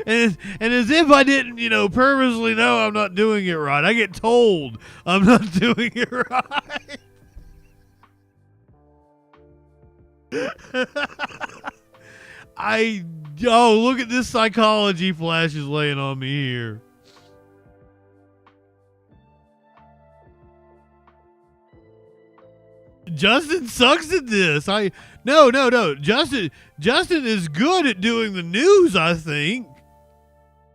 And as if I didn't, purposely know I'm not doing it right. I get told I'm not doing it right. Look at this psychology Flash is laying on me here. Justin sucks at this. No. Justin is good at doing the news, I think.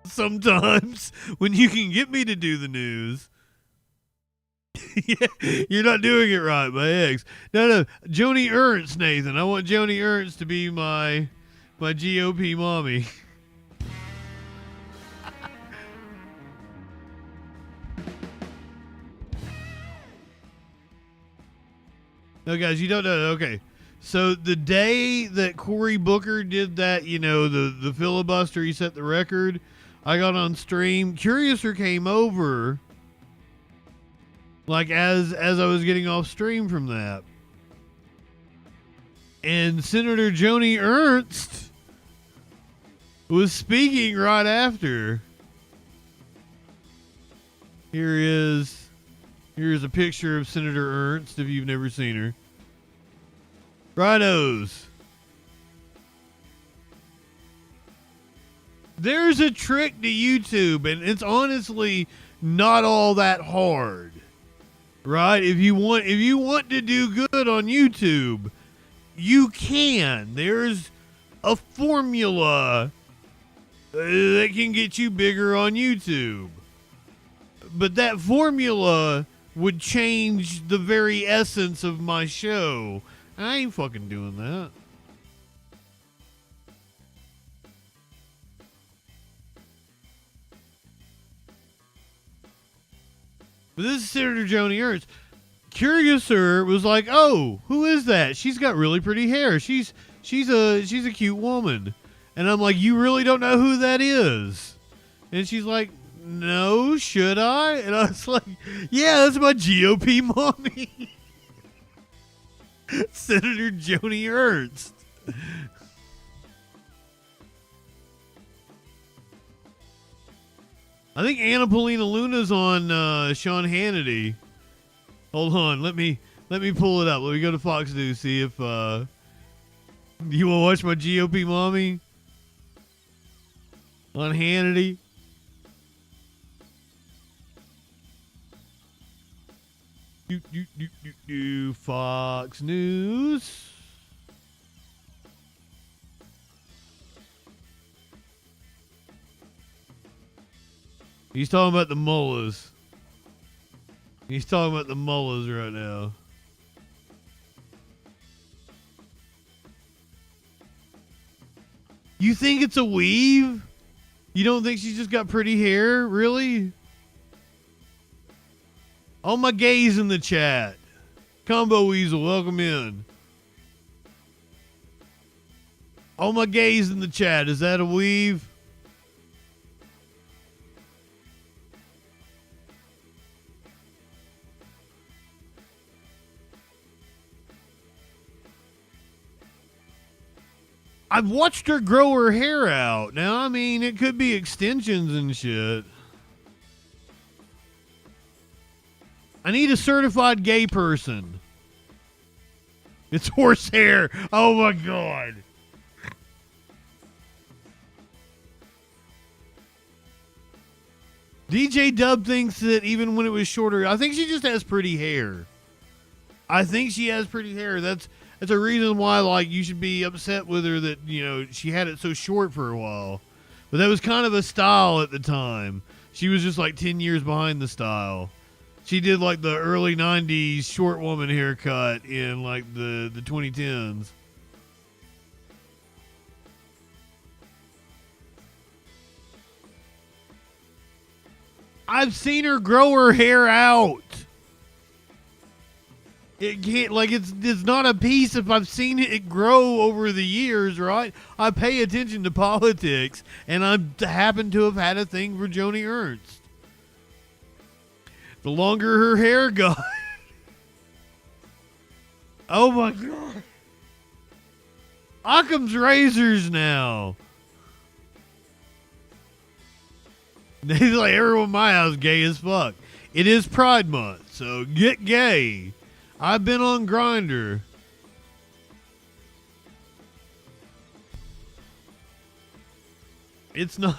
Sometimes when you can get me to do the news. Yeah, you're not doing it right, my ex. No. Joni Ernst, Nathan. I want Joni Ernst to be my GOP mommy. No, guys, you don't know. Okay. So the day that Cory Booker did that, the filibuster, he set the record, I got on stream. Curiouser came over, like, as I was getting off stream from that. And Senator Joni Ernst was speaking right after. Here's a picture of Senator Ernst if you've never seen her. Rhinos. There's a trick to YouTube, and it's honestly not all that hard. Right? If you want to do good on YouTube, you can. There's a formula that can get you bigger on YouTube. But that formula would change the very essence of my show. I ain't fucking doing that. But this is Senator Joni Ernst. Curiouser was like, "Oh, who is that? She's got really pretty hair. She's a cute woman." And I'm like, "You really don't know who that is?" And she's like, "No, should I?" And I was like, "Yeah, that's my GOP mommy." Senator Joni Ernst. I think Anna Paulina Luna's on Sean Hannity. Hold on, let me Let me pull it up. Let me go to Fox News, see if you want to watch my GOP mommy on Hannity. Fox News. He's talking about the mullahs. He's talking about the mullahs right now. You think it's a weave? You don't think she's just got pretty hair? Really? All my gays in the chat. Combo Weasel, welcome in. All my gays in the chat. Is that a weave? I've watched her grow her hair out. Now, I mean, it could be extensions and shit. I need a certified gay person. It's horsehair. Oh my God. DJ Dub thinks that even when it was shorter, I think she just has pretty hair. I think she has pretty hair. That's a reason why, like, you should be upset with her that, you know, she had it so short for a while. But that was kind of a style at the time. She was just like 10 years behind the style. She did like the early 90s short woman haircut in like the 2010s. I've seen her grow her hair out. It can't, like, it's not a piece. If I've seen it grow over the years, right? I pay attention to politics, and I happen to have had a thing for Joni Ernst. The longer her hair got. Oh my God. Occam's razors now. He's like, everyone in my house gay as fuck. It is Pride Month, so get gay. I've been on Grindr. It's not,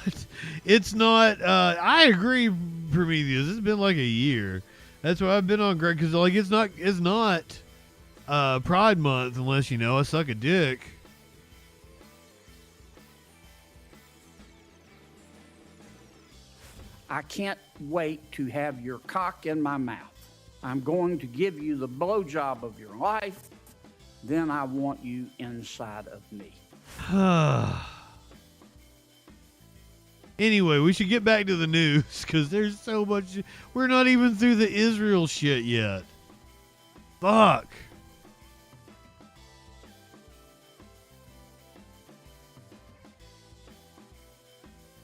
I agree, Prometheus. It's been like a year. That's why I've been on Grindr, because, like, it's not Pride Month unless, you know, I suck a dick. I can't wait to have your cock in my mouth. I'm going to give you the blowjob of your life. Then I want you inside of me. Anyway, we should get back to the news because there's so much. We're not even through the Israel shit yet. Fuck.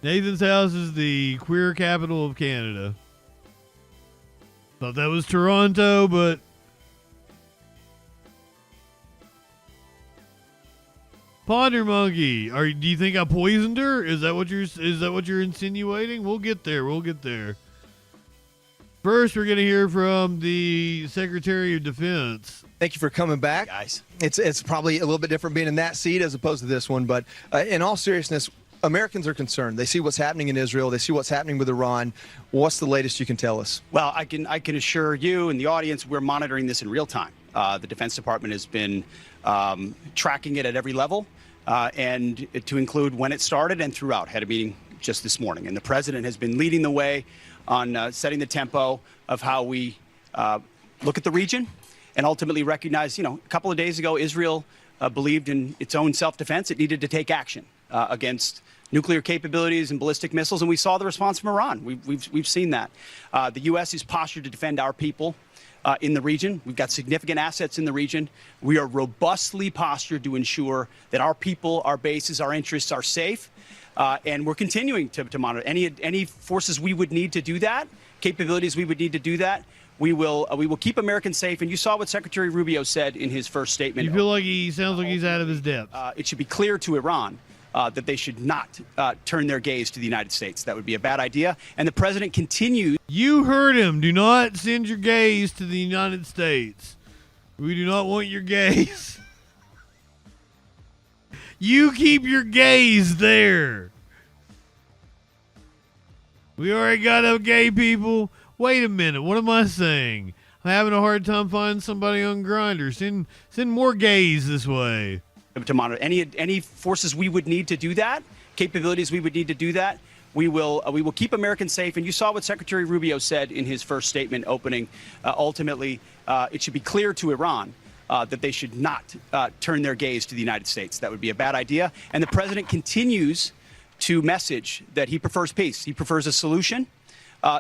Nathan's house is the queer capital of Canada. Thought that was Toronto, but Ponder Monkey, do you think I poisoned her? Is that what you're insinuating? We'll get there. First, we're going to hear from the Secretary of Defense. Thank you for coming back, guys. It's probably a little bit different being in that seat as opposed to this one, but in all seriousness, Americans are concerned. They see what's happening in Israel. They see what's happening with Iran. What's the latest you can tell us? Well, I can assure you and the audience we're monitoring this in real time. The Defense Department has been tracking it at every level, and to include when it started and throughout. Had a meeting just this morning, and the president has been leading the way on setting the tempo of how we look at the region and ultimately recognize, you know, a couple of days ago, Israel believed in its own self-defense. It needed to take action against nuclear capabilities and ballistic missiles, and we saw the response from Iran. We've seen that. The U.S. is postured to defend our people in the region. We've got significant assets in the region. We are robustly postured to ensure that our people, our bases, our interests are safe, and we're continuing to monitor any forces we would need to do that, capabilities we would need to do that. We will keep Americans safe, and you saw what Secretary Rubio said in his first statement. You feel like he sounds like he's out of his depth. It should be clear to Iran that they should not turn their gaze to the United States. That would be a bad idea. And the president continues. You heard him. Do not send your gaze to the United States. We do not want your gays. You keep your gays there. We already got enough gay people. Wait a minute. What am I saying? I'm having a hard time finding somebody on Grindr. Send more gays this way. To monitor any forces we would need to do that, capabilities we would need to do that. We will keep Americans safe. And you saw what Secretary Rubio said in his first statement opening. Ultimately, it should be clear to Iran that they should not turn their gaze to the United States. That would be a bad idea. And the president continues to message that he prefers peace. He prefers a solution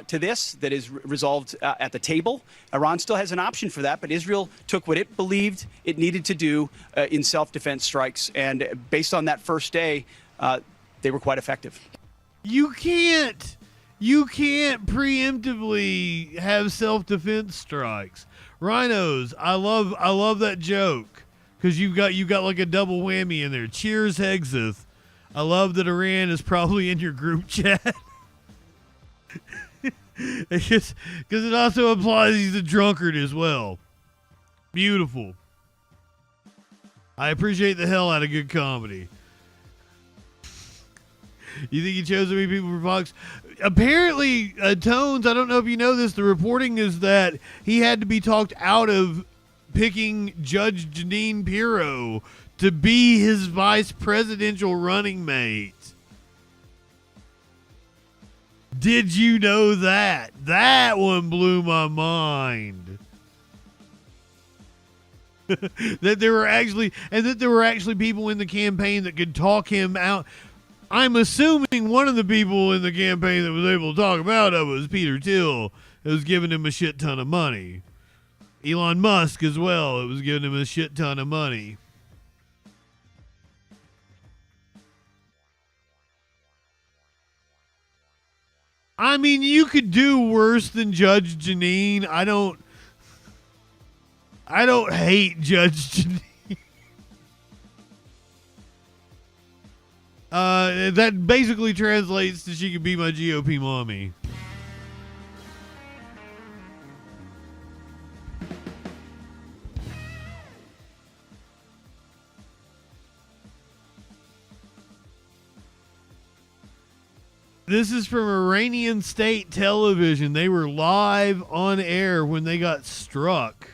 to this that is resolved at the table. Iran still has an option for that, but Israel took what it believed it needed to do in self-defense strikes. And based on that first day, they were quite effective. You can't preemptively have self-defense strikes. Rhinos, I love that joke because you've got like a double whammy in there. Cheers, Hexeth. I love that Iran is probably in your group chat. It's just because it also implies he's a drunkard as well. Beautiful. I appreciate the hell out of good comedy. You think he chose so many people for Fox? Apparently, Tones, I don't know if you know this, the reporting is that he had to be talked out of picking Judge Jeanine Pirro to be his vice presidential running mate. Did you know that? That one blew my mind. that there were actually people in the campaign that could talk him out. I'm assuming one of the people in the campaign that was able to talk him out of it was Peter Thiel. It was giving him a shit ton of money. Elon Musk as well. It was giving him a shit ton of money. I mean, you could do worse than Judge Jeanine. I don't hate Judge Jeanine. That basically translates to she could be my GOP mommy. This is from Iranian state television. They were live on air when they got struck.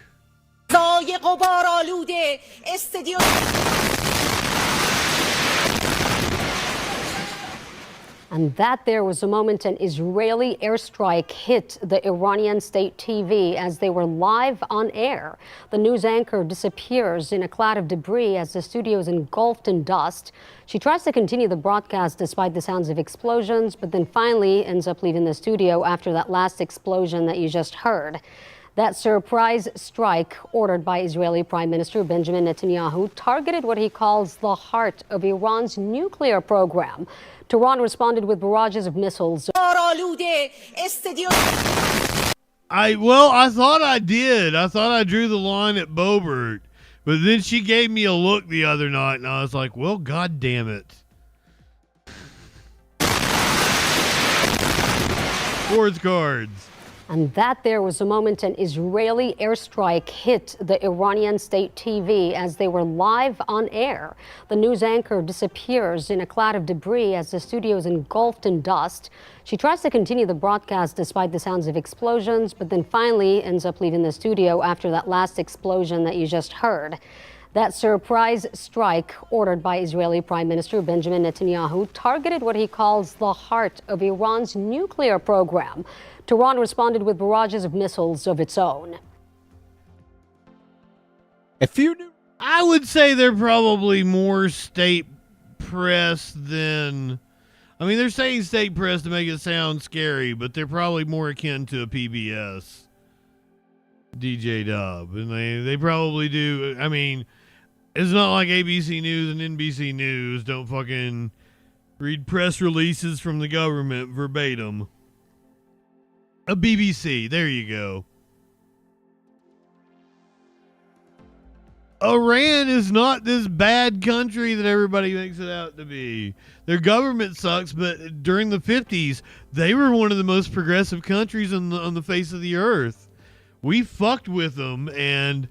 And that there was a moment an Israeli airstrike hit the Iranian state TV as they were live on air. The news anchor disappears in a cloud of debris as the studio is engulfed in dust. She tries to continue the broadcast despite the sounds of explosions, but then finally ends up leaving the studio after that last explosion that you just heard. That surprise strike ordered by Israeli Prime Minister Benjamin Netanyahu targeted what he calls the heart of Iran's nuclear program. Tehran responded with barrages of missiles. I thought I did. I thought I drew the line at Bobert. But then she gave me a look the other night, and I was like, well, God damn it. Fourth cards. And that there was a moment an Israeli airstrike hit the Iranian state TV as they were live on air. The news anchor disappears in a cloud of debris as the studio is engulfed in dust. She tries to continue the broadcast despite the sounds of explosions, but then finally ends up leaving the studio after that last explosion that you just heard. That surprise strike ordered by Israeli Prime Minister Benjamin Netanyahu targeted what he calls the heart of Iran's nuclear program. Tehran responded with barrages of missiles of its own. I would say they're probably more state press than... I mean, they're saying state press to make it sound scary, but they're probably more akin to a PBS. DJ Dub. And they probably do... I mean, it's not like ABC News and NBC News don't fucking read press releases from the government verbatim. A BBC, there you go. Iran is not this bad country that everybody makes it out to be. Their government sucks, but during the 50s, they were one of the most progressive countries on the face of the earth. We fucked with them, and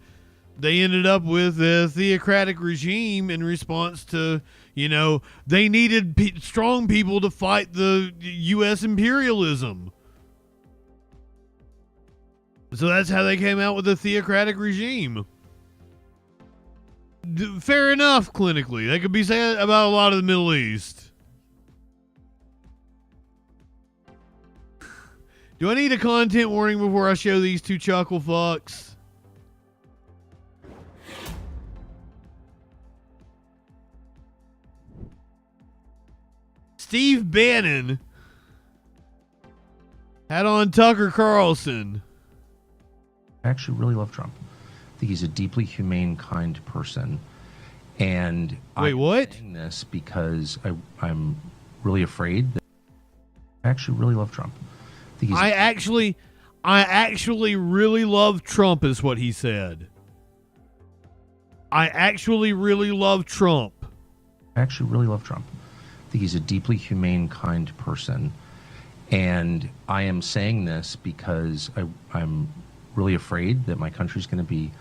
they ended up with a theocratic regime in response to, they needed strong people to fight the U.S. imperialism. So that's how they came out with a theocratic regime. Fair enough, clinically. That could be said about a lot of the Middle East. Do I need a content warning before I show these two chuckle fucks? Steve Bannon had on Tucker Carlson. I actually really love Trump. I think he's a deeply humane, kind person. And wait, what? I'm saying this because I'm really afraid that I actually really love Trump. I actually really love Trump is what he said. I actually really love Trump. I actually really love Trump. I think he's a deeply humane, kind person. And I am saying this because I'm really afraid that my country's going to be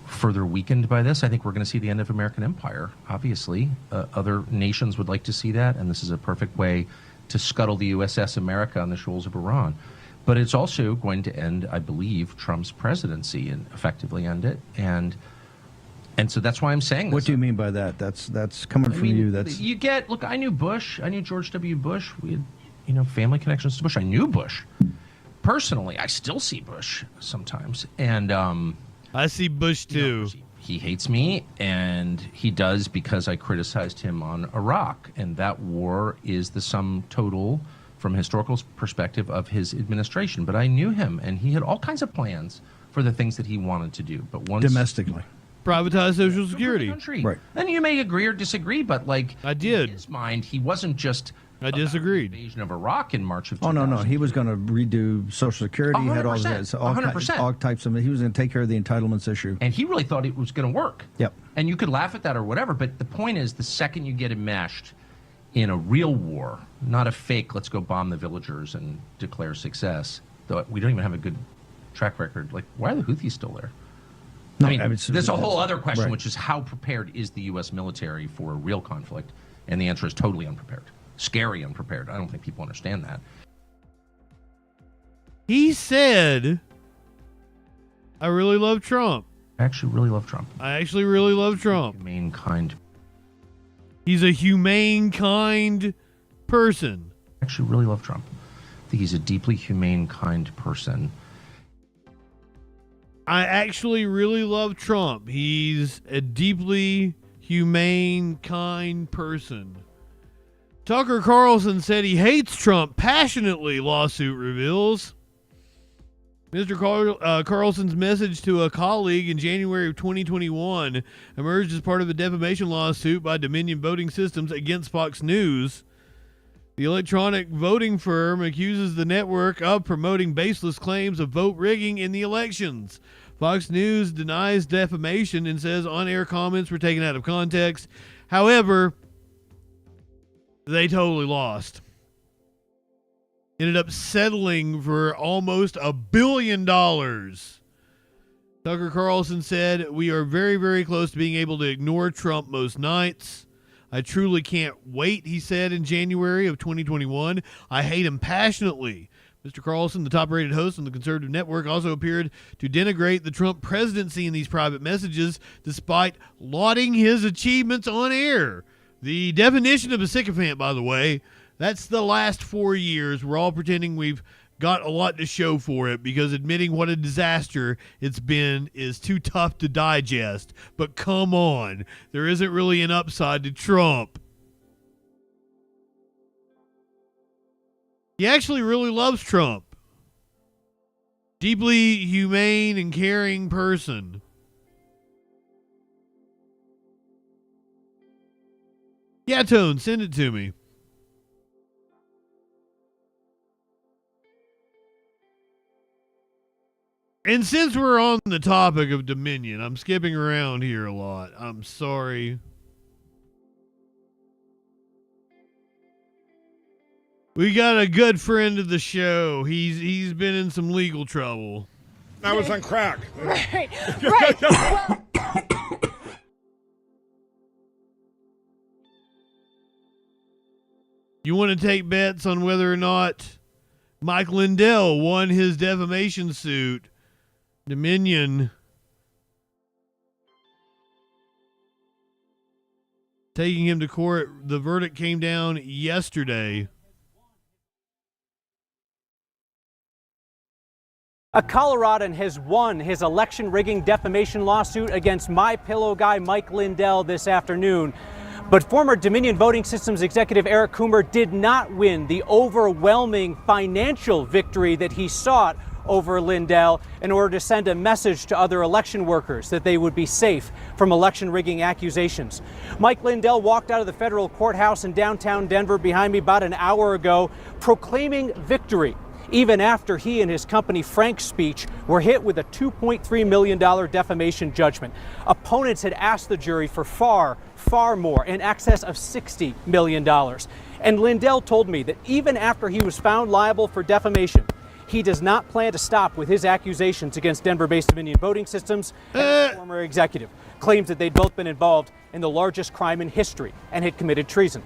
further weakened by this. I think we're going to see the end of American empire, obviously. Other nations would like to see that, and this is a perfect way to scuttle the USS America on the shoals of Iran. But it's also going to end, I believe, Trump's presidency and effectively end it. And so that's why I'm saying this. What do you mean by that? That's coming from you. That's you get. Look, I knew Bush. I knew George W. Bush. We had, family connections to Bush. I knew Bush personally. I still see Bush sometimes, and I see Bush too. He hates me, and he does because I criticized him on Iraq, and that war is the sum total, from a historical perspective, of his administration. But I knew him, and he had all kinds of plans for the things that he wanted to do. But once domestically. Privatize Social Security. Right. And you may agree or disagree, but I did. In his mind, he wasn't just I disagreed. Invasion of Iraq in March of 2000. Oh, no. He was going to redo Social Security. He had all that. 100%. All types of. He was going to take care of the entitlements issue. And he really thought it was going to work. Yep. And you could laugh at that or whatever, but the point is, the second you get enmeshed in a real war, not a fake, let's go bomb the villagers and declare success, though we don't even have a good track record. Like, why are the Houthis still there? No, I mean, there's a whole other question, right. which is how prepared is the U.S. military for a real conflict? And the answer is totally unprepared. Scary unprepared. I don't think people understand that. He said, I really love Trump. I actually really love Trump. I actually really love Trump. Humane, kind. He's a humane, kind person. I actually really love Trump. I think he's a deeply humane, kind person. I actually really love Trump. He's a deeply humane, kind person. Tucker Carlson said he hates Trump passionately, lawsuit reveals. Mr. Carlson's message to a colleague in January of 2021 emerged as part of a defamation lawsuit by Dominion Voting Systems against Fox News. The electronic voting firm accuses the network of promoting baseless claims of vote rigging in the elections. Fox News denies defamation and says on-air comments were taken out of context. However, they totally lost. Ended up settling for almost $1 billion. Tucker Carlson said, "We are very, very close to being able to ignore Trump most nights. I truly can't wait," he said in January of 2021. "I hate him passionately." Mr. Carlson, the top-rated host on the conservative network, also appeared to denigrate the Trump presidency in these private messages, despite lauding his achievements on air. The definition of a sycophant, by the way, that's the last 4 years. We're all pretending we've got a lot to show for it because admitting what a disaster it's been is too tough to digest. But come on, there isn't really an upside to Trump. He actually really loves Trump. Deeply humane and caring person. Yeah, Tone, send it to me. And since we're on the topic of Dominion, I'm skipping around here a lot. I'm sorry. We got a good friend of the show. He's been in some legal trouble. I was on crack. Right. Well, You want to take bets on whether or not Mike Lindell won his defamation suit? Dominion taking him to court. The verdict came down yesterday. A Coloradan has won his election rigging defamation lawsuit against MyPillow guy Mike Lindell this afternoon. But former Dominion Voting Systems executive Eric Coomer did not win the overwhelming financial victory that he sought over Lindell in order to send a message to other election workers that they would be safe from election rigging accusations. Mike Lindell walked out of the federal courthouse in downtown Denver behind me about an hour ago, proclaiming victory, even after he and his company Frank Speech were hit with a $2.3 million defamation judgment. Opponents had asked the jury for far more, in excess of $60 million. And Lindell told me that even after he was found liable for defamation, he does not plan to stop with his accusations against Denver-based Dominion Voting Systems. And the former executive claims that they'd both been involved in the largest crime in history and had committed treason.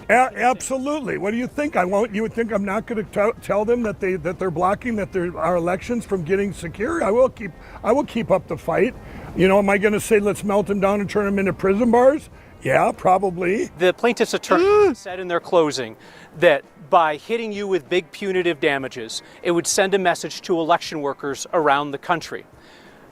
Absolutely. What do you think? You would think I'm not going to tell them that they're blocking our elections from getting secure? I will keep up the fight. You know, am I going to say let's melt them down and turn them into prison bars? Yeah, probably. The plaintiff's attorney said in their closing that by hitting you with big punitive damages, it would send a message to election workers around the country.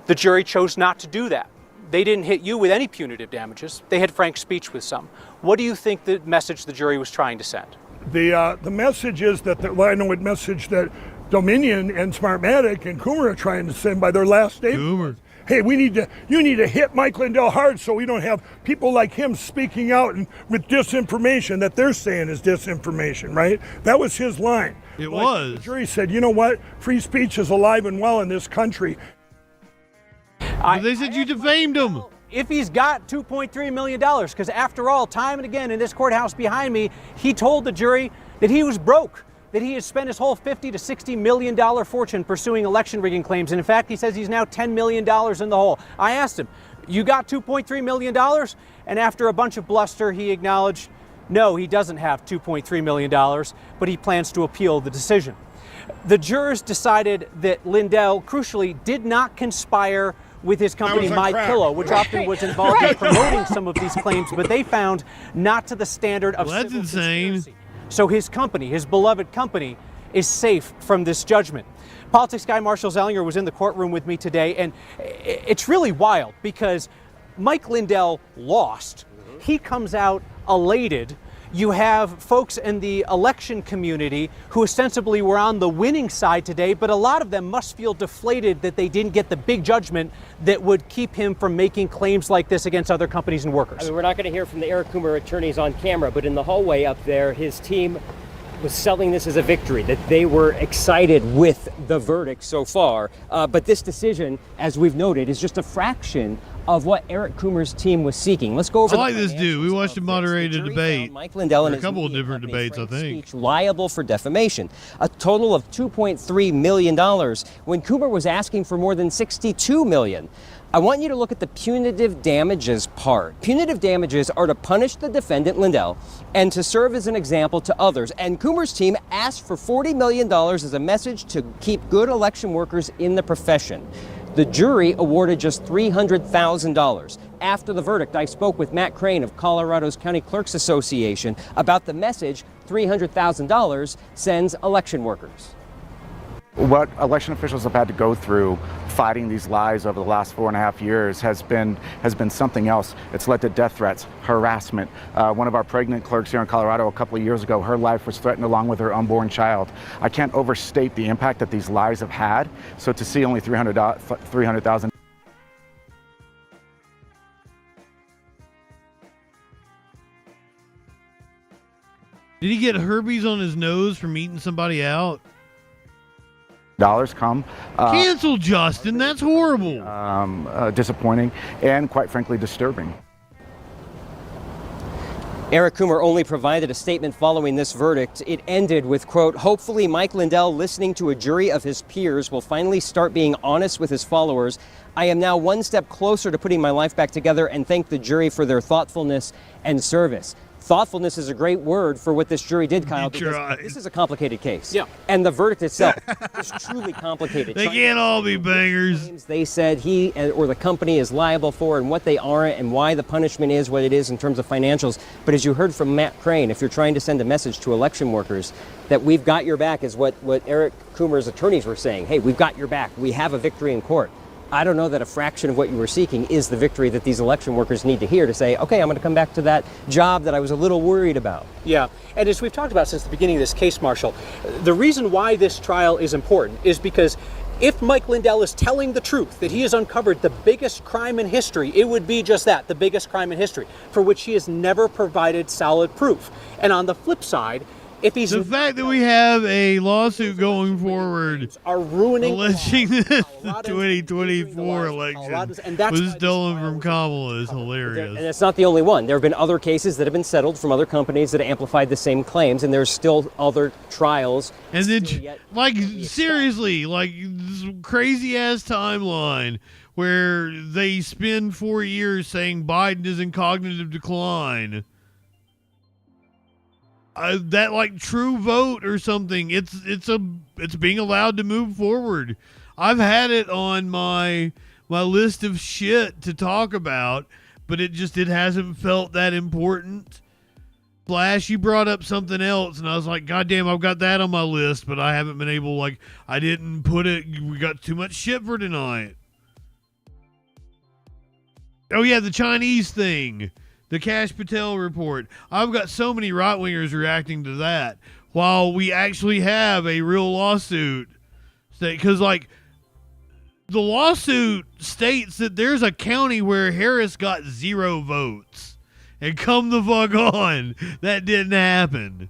The jury chose not to do that. They didn't hit you with any punitive damages. They hit Frank Speech with some. What do you think the message the jury was trying to send? The message is that I know what message that Dominion and Smartmatic and Coomer are trying to send by their last statement. Hey, you need to hit Mike Lindell hard so we don't have people like him speaking out and with disinformation that they're saying is disinformation, right? That was his line. It was. The jury said, you know what? Free speech is alive and well in this country. They said you defamed him. If he's got $2.3 million, because after all, time and again in this courthouse behind me, he told the jury that he was broke, that he has spent his whole $50 to $60 million fortune pursuing election rigging claims. And in fact, he says he's now $10 million in the hole. I asked him, you got $2.3 million? And after a bunch of bluster, he acknowledged, no, he doesn't have $2.3 million, but he plans to appeal the decision. The jurors decided that Lindell, crucially, did not conspire with his company MyPillow, which often was involved in promoting some of these claims, but they found not to the standard of that's insane. Conspiracy. So his company, his beloved company, is safe from this judgment. Politics guy Marshall Zellinger was in the courtroom with me today, and it's really wild because Mike Lindell lost. He comes out elated. You have folks in the election community who ostensibly were on the winning side today, but a lot of them must feel deflated that they didn't get the big judgment that would keep him from making claims like this against other companies and workers. I mean, we're not going to hear from the Eric Coomer attorneys on camera, but in the hallway up there, his team was selling this as a victory, that they were excited with the verdict so far. But this decision, as we've noted, is just a fraction of what Eric Coomer's team was seeking. Let's go over. I like this dude. We watched him moderate a debate. Mike Lindell and a couple of different debates, I think. Liable for defamation, a total of $2.3 million when Coomer was asking for more than $62 million. I want you to look at the punitive damages part. Punitive damages are to punish the defendant, Lindell, and to serve as an example to others. And Coomer's team asked for $40 million as a message to keep good election workers in the profession. The jury awarded just $300,000. After the verdict, I spoke with Matt Crane of Colorado's County Clerks Association about the message $300,000 sends election workers. What election officials have had to go through fighting these lies over the last 4.5 years has been something else. It's led to death threats, harassment. One of our pregnant clerks here in Colorado a couple of years ago, her life was threatened along with her unborn child. I can't overstate the impact that these lies have had. So to see only $300,000. Did he get herpes on his nose from eating somebody out? Dollars come. Cancel, Justin. That's horrible. Disappointing and, quite frankly, disturbing. Eric Coomer only provided a statement following this verdict. It ended with, quote, "Hopefully Mike Lindell, listening to a jury of his peers, will finally start being honest with his followers. I am now one step closer to putting my life back together and thank the jury for their thoughtfulness and service." Thoughtfulness is a great word for what this jury did, Kyle, because this is a complicated case. Yeah. And the verdict itself is truly complicated. They can't all be bangers. They said he or the company is liable for and what they aren't and why the punishment is what it is in terms of financials. But as you heard from Matt Crane, if you're trying to send a message to election workers that we've got your back is what Eric Coomer's attorneys were saying. Hey, we've got your back. We have a victory in court. I don't know that a fraction of what you were seeking is the victory that these election workers need to hear to say, okay, I'm going to come back to that job that I was a little worried about. Yeah, and as we've talked about since the beginning of this case, Marshall, the reason why this trial is important is because if Mike Lindell is telling the truth, that he has uncovered the biggest crime in history, it would be just that, the biggest crime in history, for which he has never provided solid proof. And on the flip side, if he's the fact that we have a lawsuit going forward are ruining alleging that the 2024 election was stolen from Kamala is hilarious. And it's not the only one. There have been other cases that have been settled from other companies that amplified the same claims, and there's still other trials. And then, like, seriously, like this crazy ass timeline where they spend 4 years saying Biden is in cognitive decline. That like true vote or something. It's being allowed to move forward. I've had it on my list of shit to talk about, but it hasn't felt that important. Flash, you brought up something else, and I was like, God damn, I've got that on my list, but I haven't been able, like, I didn't put it. We got too much shit for tonight. Oh yeah, the Chinese thing. The Kash Patel report. I've got so many right-wingers reacting to that while we actually have a real lawsuit. Because, like, the lawsuit states that there's a county where Harris got 0 votes. And come the fuck on. That didn't happen.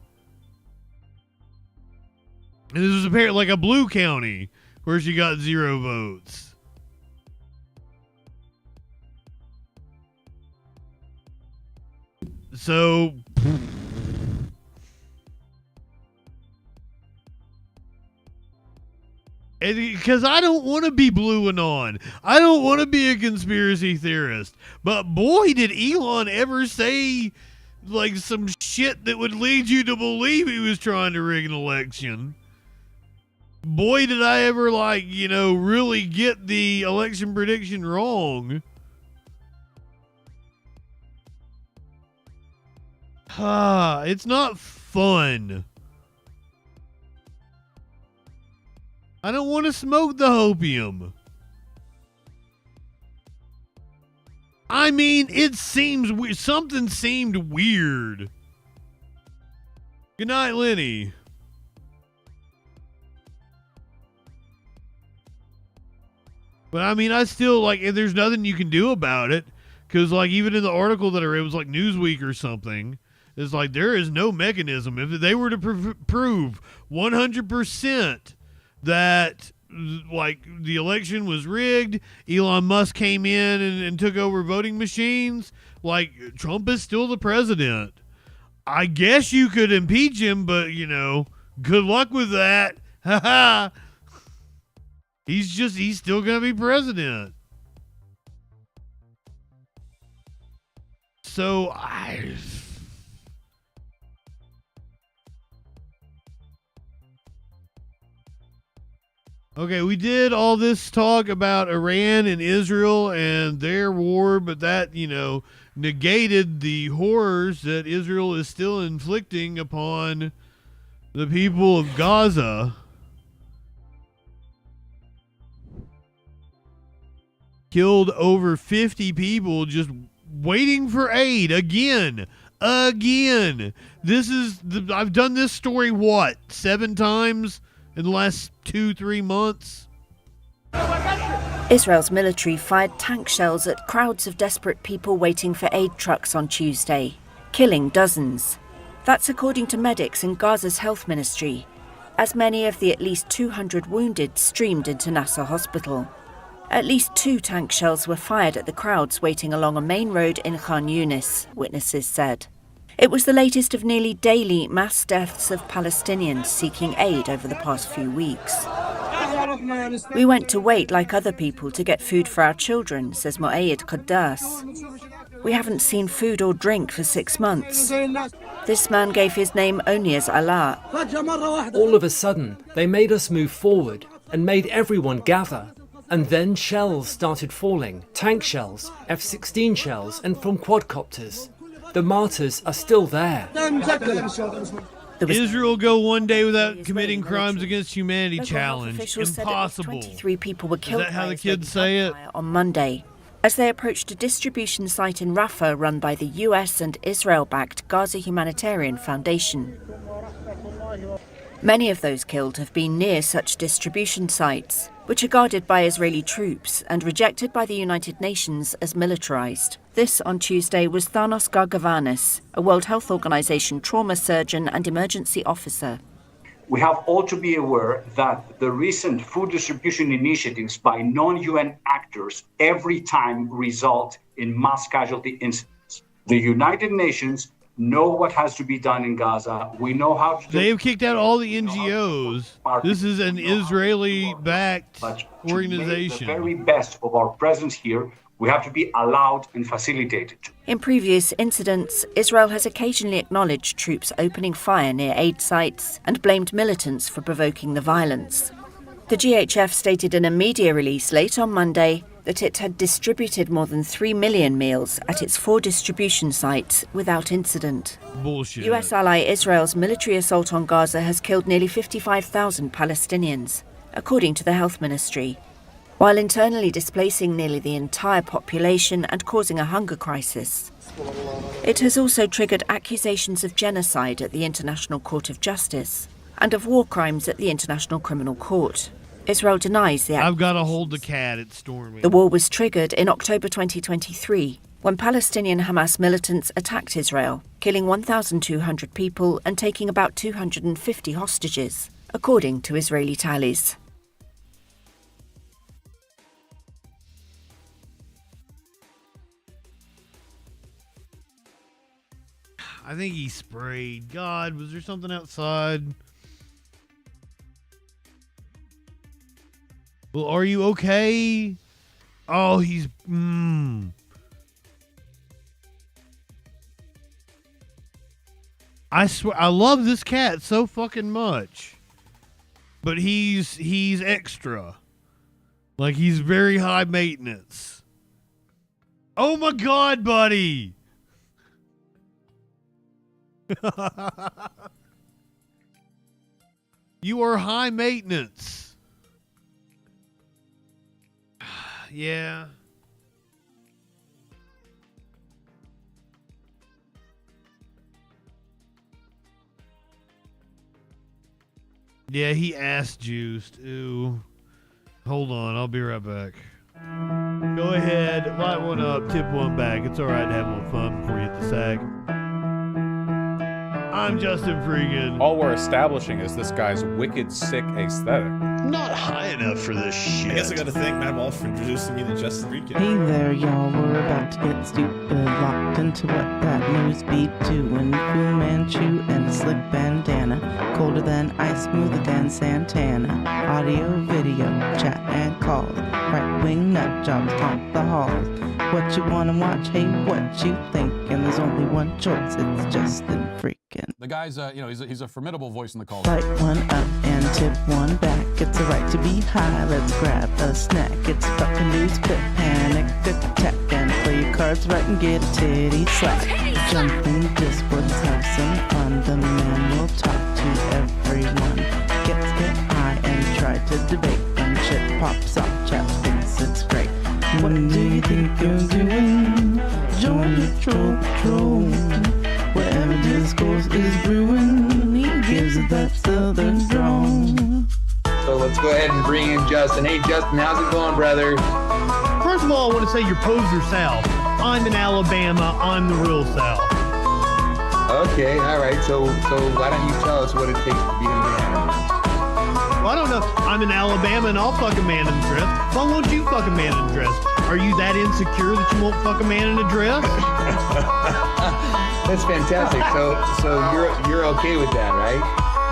And this was apparently like a blue county where she got 0 votes. So, because I don't want to be blue and on. I don't want to be a conspiracy theorist. But boy, did Elon ever say like some shit that would lead you to believe he was trying to rig an election. Boy, did I ever really get the election prediction wrong. It's not fun. I don't want to smoke the opium. I mean, it seems weird. Something seemed weird. Good night, Lenny. But I mean, I still there's nothing you can do about it. Because even in the article that I read, it was like Newsweek or something. It's like there is no mechanism. If they were to prove 100% that the election was rigged, Elon Musk came in and took over voting machines, Trump is still the president. I guess you could impeach him, but good luck with that. Ha he's still gonna be president. So okay, we did all this talk about Iran and Israel and their war, but that, negated the horrors that Israel is still inflicting upon the people of Gaza. Killed over 50 people just waiting for aid again. I've done this story 7 times in the last 2-3 months. Israel's military fired tank shells at crowds of desperate people waiting for aid trucks on Tuesday, killing dozens. That's according to medics in Gaza's health ministry, as many of the at least 200 wounded streamed into Nasser Hospital. At least 2 tank shells were fired at the crowds waiting along a main road in Khan Yunis, witnesses said. It was the latest of nearly daily mass deaths of Palestinians seeking aid over the past few weeks. We went to wait like other people to get food for our children, says Mo'ayed Qaddas. We haven't seen food or drink for 6 months. This man gave his name only as Allah. All of a sudden, they made us move forward and made everyone gather. And then shells started falling, tank shells, F-16 shells, and from quadcopters. The martyrs are still there. Israel go one day without committing crimes against humanity challenge. Impossible. 23 people were killed. Is that how the kids say it? On Monday, as they approached a distribution site in Rafah run by the US and Israel-backed Gaza Humanitarian Foundation. Many of those killed have been near such distribution sites, which are guarded by Israeli troops and rejected by the United Nations as militarized. This on Tuesday was Thanos Gargavanis, a World Health Organization trauma surgeon and emergency officer. We have all to be aware that the recent food distribution initiatives by non-UN actors every time result in mass casualty incidents. The United Nations know what has to be done in Gaza. We know how to do. They have kicked out all the NGOs. This is an Israeli-backed organization. The very best of our presence here, we have to be allowed and facilitated. In previous incidents, Israel has occasionally acknowledged troops opening fire near aid sites and blamed militants for provoking the violence. The GHF stated in a media release late on Monday that it had distributed more than 3 million meals at its 4 distribution sites without incident. Bullshit. US ally Israel's military assault on Gaza has killed nearly 55,000 Palestinians, according to the health ministry, while internally displacing nearly the entire population and causing a hunger crisis. It has also triggered accusations of genocide at the International Court of Justice and of war crimes at the International Criminal Court. Israel denies the I've got to hold the cat, it's storming. The war was triggered in October 2023 when Palestinian Hamas militants attacked Israel, killing 1,200 people and taking about 250 hostages, according to Israeli tallies. I think he sprayed. God, was there something outside? Well, are you okay? Oh, he's... I swear, I love this cat so fucking much. But he's extra. Like, he's very high maintenance. Oh my God, buddy! You are high maintenance. Yeah. Yeah, he ass juiced. Ooh. Hold on, I'll be right back. Go ahead, light one up, tip one back. It's alright to have a little fun before you hit the sack. I'm JustinFREAKIN. All we're establishing is this guy's wicked sick aesthetic. Not high enough for this shit. I guess I gotta thank Matt Ball for introducing me to JustinFREAKIN. Hey there, y'all. We're about to get stupid, locked into what that news be doing. Fu Manchu and a slick bandana, colder than ice, smoother than Santana. Audio, video, chat and calls. Right-wing nut jobs haunt the halls. What you wanna watch? Hey, what you think? And there's only one choice. It's JustinFREAKIN. The guy's, he's a formidable voice in the call. Light one up and tip one back. It's a right to be high. Let's grab a snack. It's fucking news, quit panic, attack, and play your cards right and get a titty slap. Jump in Discords, have some fun. The man will talk to everyone. Get high and try to debate. When shit pops off, chat thinks it's great. What do you think you're doing? Join the troll patrol. Wherever discourse is brewing, he gives it that southern drawl. So let's go ahead and bring in Justin. Hey Justin, how's it going, brother? First of all, I want to say you're poser South. I'm in Alabama. I'm the real South. Okay, all right. So why don't you tell us what it takes to be a man? Well, I don't know. I'm in Alabama and I'll fuck a man in the dress. Why won't you fuck a man in the dress? Are you that insecure that you won't fuck a man in a dress? That's fantastic. So you're okay with that, right?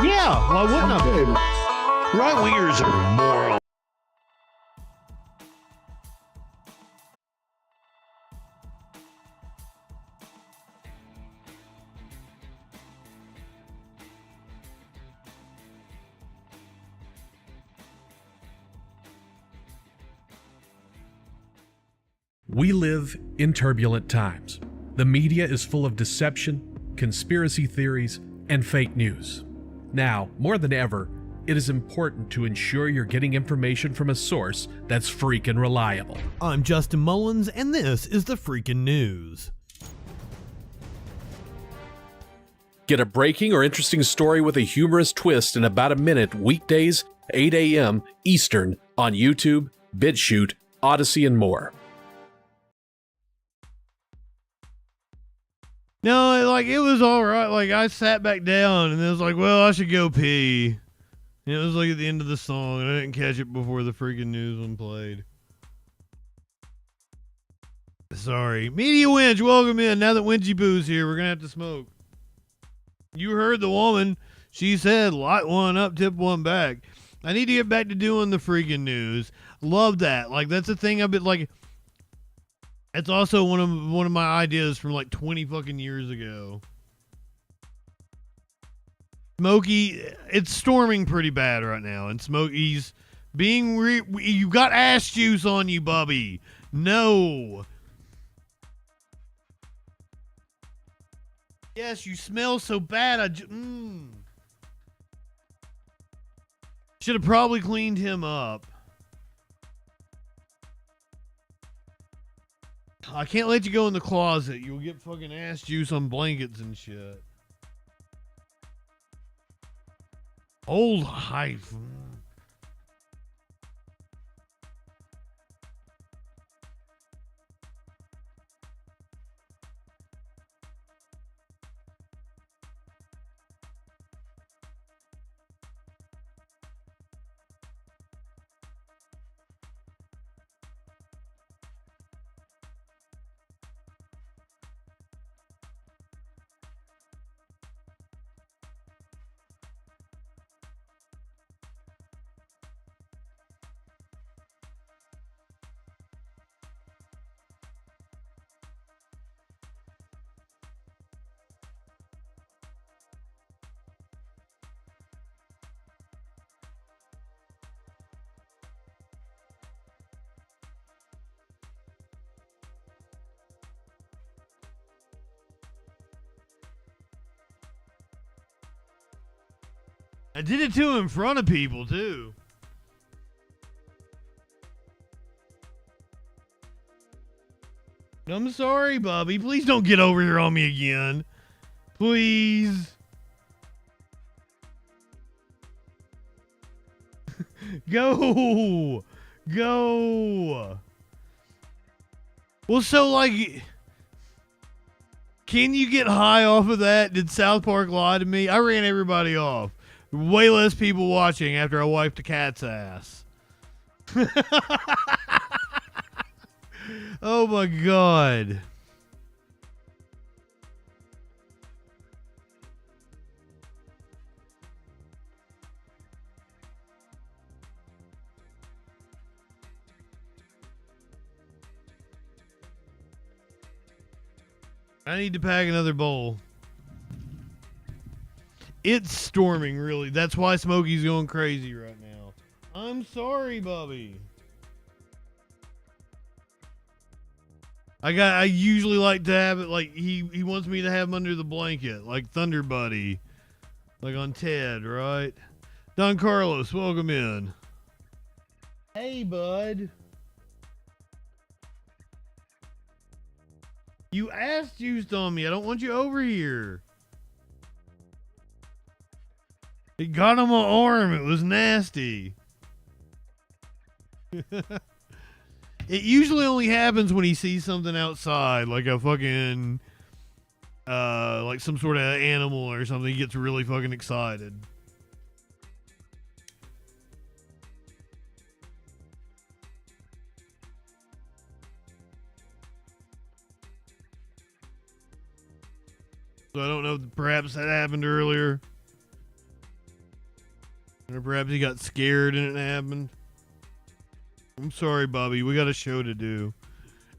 Yeah, why wouldn't I? Good. Right-wingers are moral. We live in turbulent times. The media is full of deception, conspiracy theories, and fake news. Now, more than ever, it is important to ensure you're getting information from a source that's freaking reliable. I'm Justin Mullins, and this is the Freakin' News. Get a breaking or interesting story with a humorous twist in about a minute weekdays, 8 a.m. Eastern on YouTube, BitChute, Odyssey, and more. No, like, it was all right. Like, I sat back down, and it was like, well, I should go pee. And it was like at the end of the song, and I didn't catch it before the freaking news one played. Sorry. Media Winch, welcome in. Now that Winchy Boo's here, we're going to have to smoke. You heard the woman. She said, light one up, tip one back. I need to get back to doing the freaking news. Love that. Like, that's a thing I've been, like... It's also one of my ideas from like 20 fucking years ago. Smokey, it's storming pretty bad right now, and Smokey's being you got ass juice on you, Bubby. No. Yes, you smell so bad. Should have probably cleaned him up. I can't let you go in the closet. You'll get fucking ass juice on blankets and shit. Old hype. I did it too in front of people too. I'm sorry, Bobby. Please don't get over here on me again. Please. Go. Go. Well, so, like, can you get high off of that? Did South Park lie to me? I ran everybody off. Way less people watching after I wiped the cat's ass. Oh my God. I need to pack another bowl. It's storming, really. That's why Smokey's going crazy right now. I'm sorry, Bubby. I usually like to have it like he wants me to have him under the blanket, like Thunder Buddy. Like on Ted, right? Don Carlos, welcome in. Hey, bud. You ass juiced on me. I don't want you over here. It got on my arm. It was nasty. It usually only happens when he sees something outside, like a fucking, like some sort of animal or something. He gets really fucking excited. So I don't know if perhaps that happened earlier. Or perhaps he got scared and it happened. I'm sorry, Bobby. We got a show to do.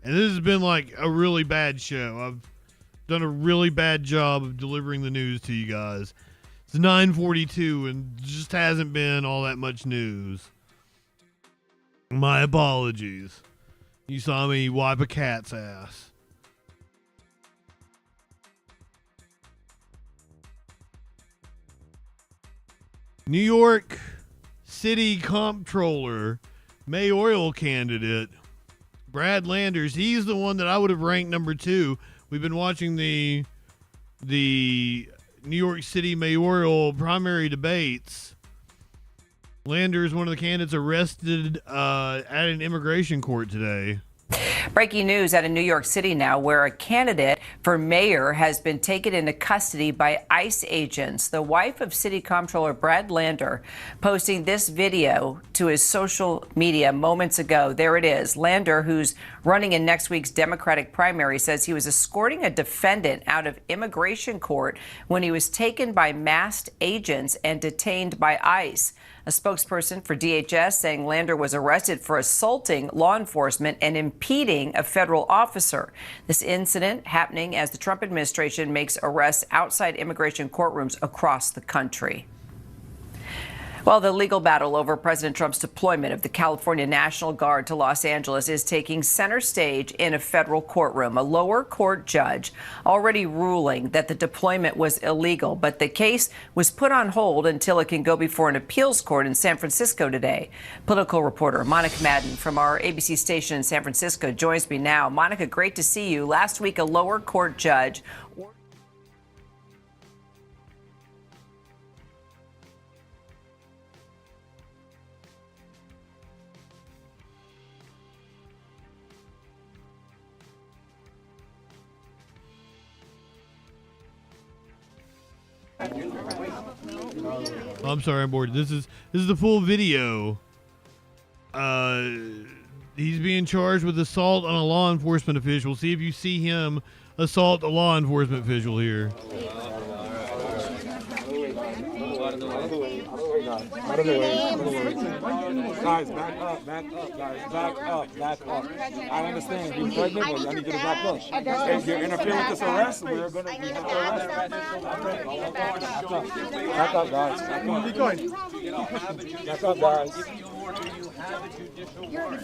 And this has been like a really bad show. I've done a really bad job of delivering the news to you guys. It's 9:42 and just hasn't been all that much news. My apologies. You saw me wipe a cat's ass. New York City Comptroller, mayoral candidate, Brad Landers. He's the one that I would have ranked number 2. We've been watching the New York City mayoral primary debates. Landers, one of the candidates, arrested at an immigration court today. Breaking news out of New York City now, where a candidate for mayor has been taken into custody by ICE agents. The wife of City Comptroller Brad Lander posting this video to his social media moments ago. There it is. Lander, who's running in next week's Democratic primary, says he was escorting a defendant out of immigration court when he was taken by masked agents and detained by ICE. A spokesperson for DHS saying Lander was arrested for assaulting law enforcement and impeding a federal officer. This incident happening as the Trump administration makes arrests outside immigration courtrooms across the country. Well, the legal battle over President Trump's deployment of the California National Guard to Los Angeles is taking center stage in a federal courtroom. A lower court judge already ruling that the deployment was illegal, but the case was put on hold until it can go before an appeals court in San Francisco today. Political reporter Monica Madden from our ABC station in San Francisco joins me now. Monica, great to see you. Last week, a lower court judge I'm sorry, I'm bored. This is the full video. He's being charged with assault on a law enforcement official. See if you see him assault a law enforcement official here. Guys, back up, guys. Back up. I understand. You're pregnant, but I need you to back up. If you're interfering with this arrest, we're going to have to arrest. Back up, guys. Back up, guys.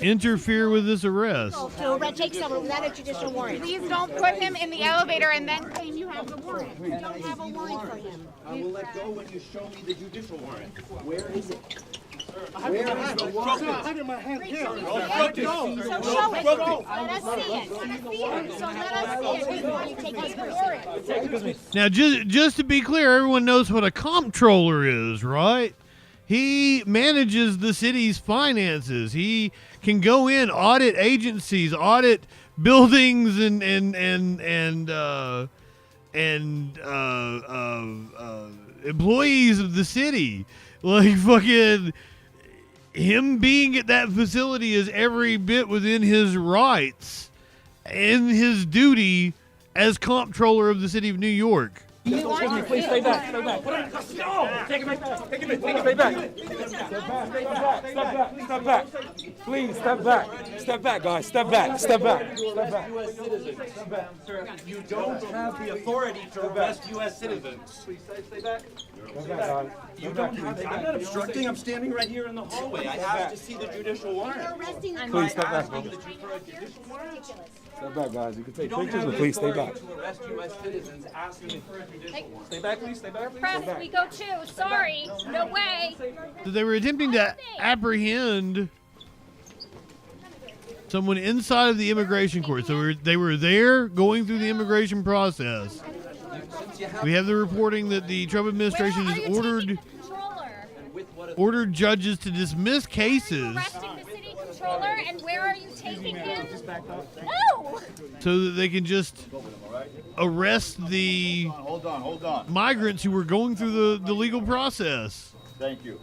Interfere with this arrest. So take someone without a judicial warrant. Please don't put him in the elevator and then claim you have the warrant. You don't have a warrant for him. I will let go when you show me the judicial warrant. Where is it? I have it in my hand here. So show it. Let us see it. So let us see it before you take his warrant. Now, just to be clear, everyone knows what a comptroller is, right? He manages the city's finances. He can go in, audit agencies, audit buildings, and employees of the city. Like fucking him being at that facility is every bit within his rights and his duty as comptroller of the city of New York. Please stay back. Take it back. Step back. Please step back. Step back, guys. Step back. U.S. citizens. You don't have the authority to arrest U.S. citizens. Please stay back. You don't have it. I'm not obstructing. I'm standing right here in the hallway. I have to see the judicial warrant. Please step back. Step back, guys. You can take pictures, but please stay back. Stay back, please. Stay back. Press, we go too. Sorry. No way. So they were attempting to apprehend someone inside of the immigration court. So they were there going through the immigration process. We have the reporting that the Trump administration has ordered judges to dismiss cases And where are you taking him? No! So that they can just arrest the hold on. migrants who were going through the legal process. Thank you.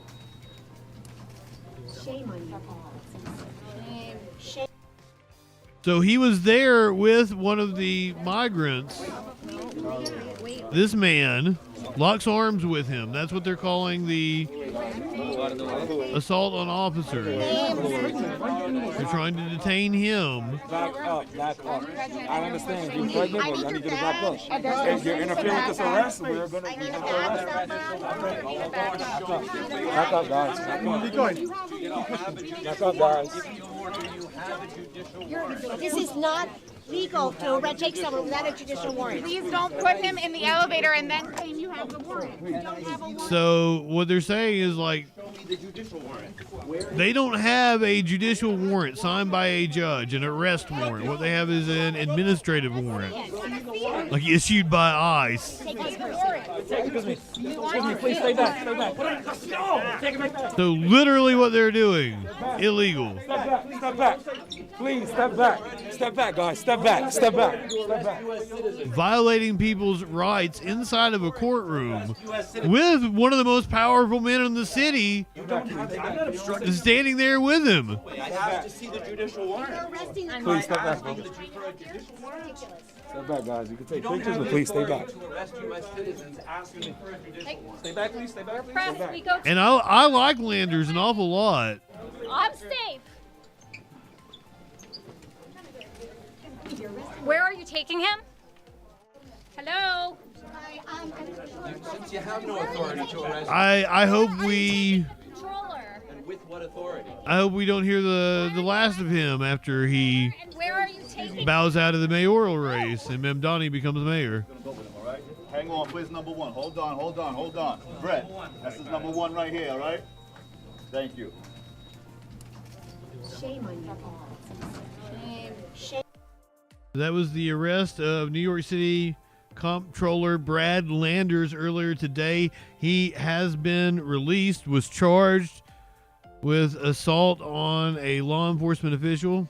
Shame on you. Shame. So he was there with one of the migrants. Wait. This man locks arms with him. That's what they're calling the assault on officers. They're trying to detain him. Back up, back up. I understand you're pregnant, but I need you to back up. If you're interfering with this arrest, we're going to arrest. Back up, guys. Back up, guys. This is not legal to take someone without a judicial warrant. Please don't put him in the elevator and then claim you have the warrant. You don't have a warrant. So what they're saying is like they don't have a judicial warrant signed by a judge, an arrest warrant. What they have is an administrative warrant, like issued by ICE. Excuse me, please stay back, stay back. Take it right back. So literally what they're doing, illegal. Step back. Please, step back. Step back, guys. Step back. Step back. Step back. Violating people's rights inside of a courtroom with one of the most powerful men in the city standing there with him. I have to see the judicial warrant. Please step back. Step back, guys. You can take pictures, but please stay back. Stay back, please. Stay back, please. And I like Landers an awful lot. I'm safe. Where are you taking him? Hello? Since you have no authority to arrest I hope we and with what authority? I hope we don't hear the last of him after he Where are you taking bows out of the mayoral race and Memdani becomes mayor. Hang on, please, number one. Hold on. Brett, that's his number one right here, all right? Thank you. Shame on you. Shame. That was the arrest of New York City Comptroller Brad Landers earlier today. He has been released, was charged with assault on a law enforcement official.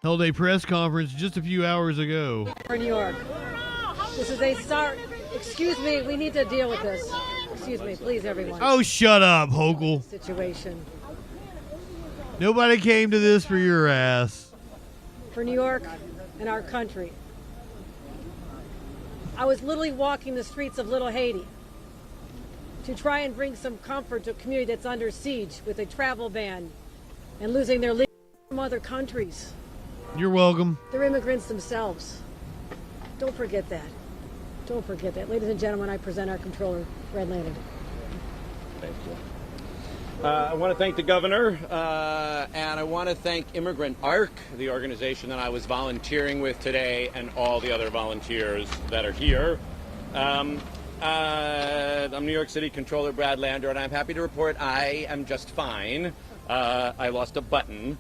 Held a press conference just a few hours ago. For New York. This is a start. Excuse me, we need to deal with this. Excuse me, please, everyone. Oh, shut up, Hochul. Situation. Nobody came to this for your ass. For New York and our country. I was literally walking the streets of Little Haiti to try and bring some comfort to a community that's under siege with a travel ban and losing their legal from other countries. You're welcome. They're immigrants themselves. Don't forget that. Don't forget that. Ladies and gentlemen, I present our controller, Brad Landers. Thank you. I want to thank the governor, and I want to thank Immigrant ARC, the organization that I was volunteering with today, and all the other volunteers that are here. I'm New York City Controller Brad Lander, and I'm happy to report I am just fine. I lost a button.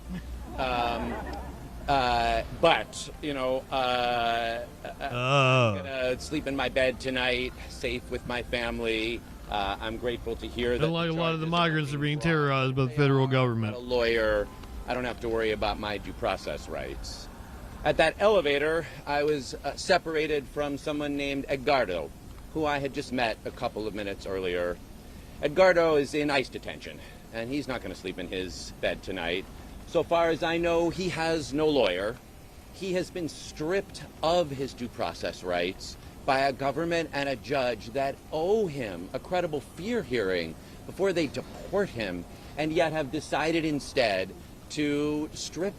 But, you know, I'm gonna sleep in my bed tonight, safe with my family. I'm grateful to hear that. Like a lot of the migrants are being terrorized by the federal government. I'm a lawyer. I don't have to worry about my due process rights. At that elevator, I was separated from someone named Edgardo, who I had just met a couple of minutes earlier. Edgardo is in ICE detention, and he's not going to sleep in his bed tonight. So far as I know, he has no lawyer. He has been stripped of his due process rights by a government and a judge that owe him a credible fear hearing before they deport him, and yet have decided instead to strip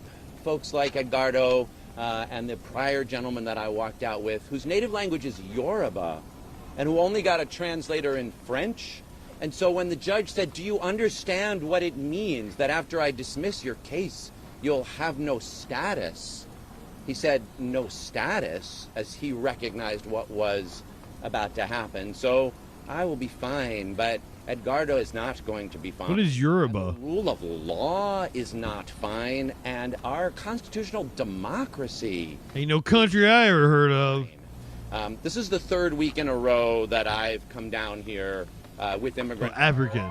folks like Edgardo and the prior gentleman that I walked out with, whose native language is Yoruba, and who only got a translator in French. And so when the judge said, do you understand what it means that after I dismiss your case, you'll have no status? He said no status, as he recognized what was about to happen. So I will be fine, but Edgardo is not going to be fine. What is Yoruba? The rule of law is not fine, and our constitutional democracy. Ain't no country I ever heard of. This is the third week in a row that I've come down here with immigrants. African.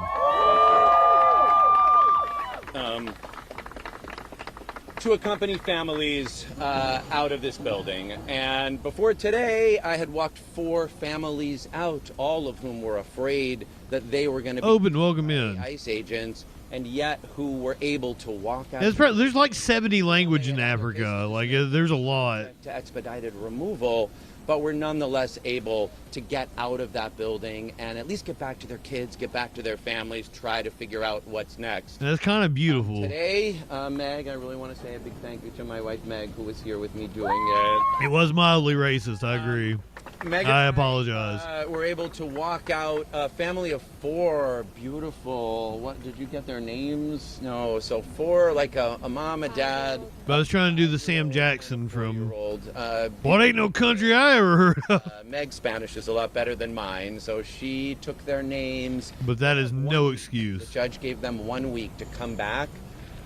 To accompany families out of this building. And before today, I had walked 4 families out, all of whom were afraid that they were going to be open, welcome in. ICE agents and yet who were able to walk out. There's like 70 languages in Africa. Like, there's a lot. To expedited removal, but were nonetheless able to get out of that building and at least get back to their kids, get back to their families, try to figure out what's next. That's kind of beautiful. Today, Meg, I really want to say a big thank you to my wife, Meg, who was here with me doing it. It was mildly racist, I agree. Meg I apologize. We're able to walk out a family of 4, beautiful. What, did you get their names? No, so 4, like a mom, a dad. But I was trying to do the Sam Jackson from What Ain't No Country I Ever Heard of. Meg's Spanish is a lot better than mine, so she took their names. But that is no excuse. The judge gave them 1 week to come back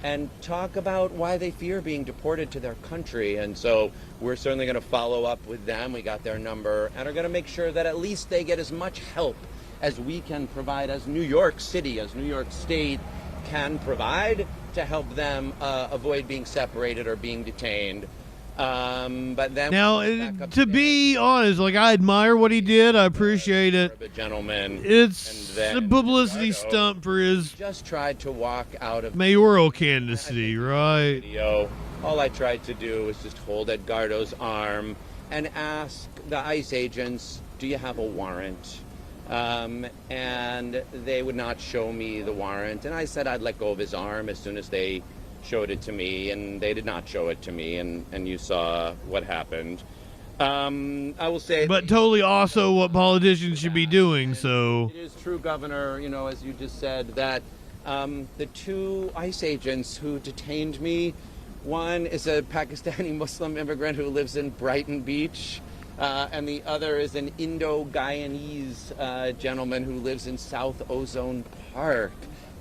and talk about why they fear being deported to their country. And so we're certainly going to follow up with them. We got their number and are going to make sure that at least they get as much help as we can provide, as New York City, as New York State can provide to help them avoid being separated or being detained. But then now, to be honest, like, I admire what he did. I appreciate it. The gentleman. It's a publicity stunt for his just tried to walk out of mayoral candidacy, right? Video. All I tried to do was just hold Edgardo's arm and ask the ICE agents, "Do you have a warrant?" And they would not show me the warrant. And I said I'd let go of his arm as soon as they showed it to me, and they did not show it to me, and you saw what happened. I will say, but totally also what politicians should be doing. So it is true, Governor, you know, as you just said, that the 2 ICE agents who detained me, one is a Pakistani Muslim immigrant who lives in Brighton Beach, and the other is an Indo-Guyanese gentleman who lives in South Ozone Park.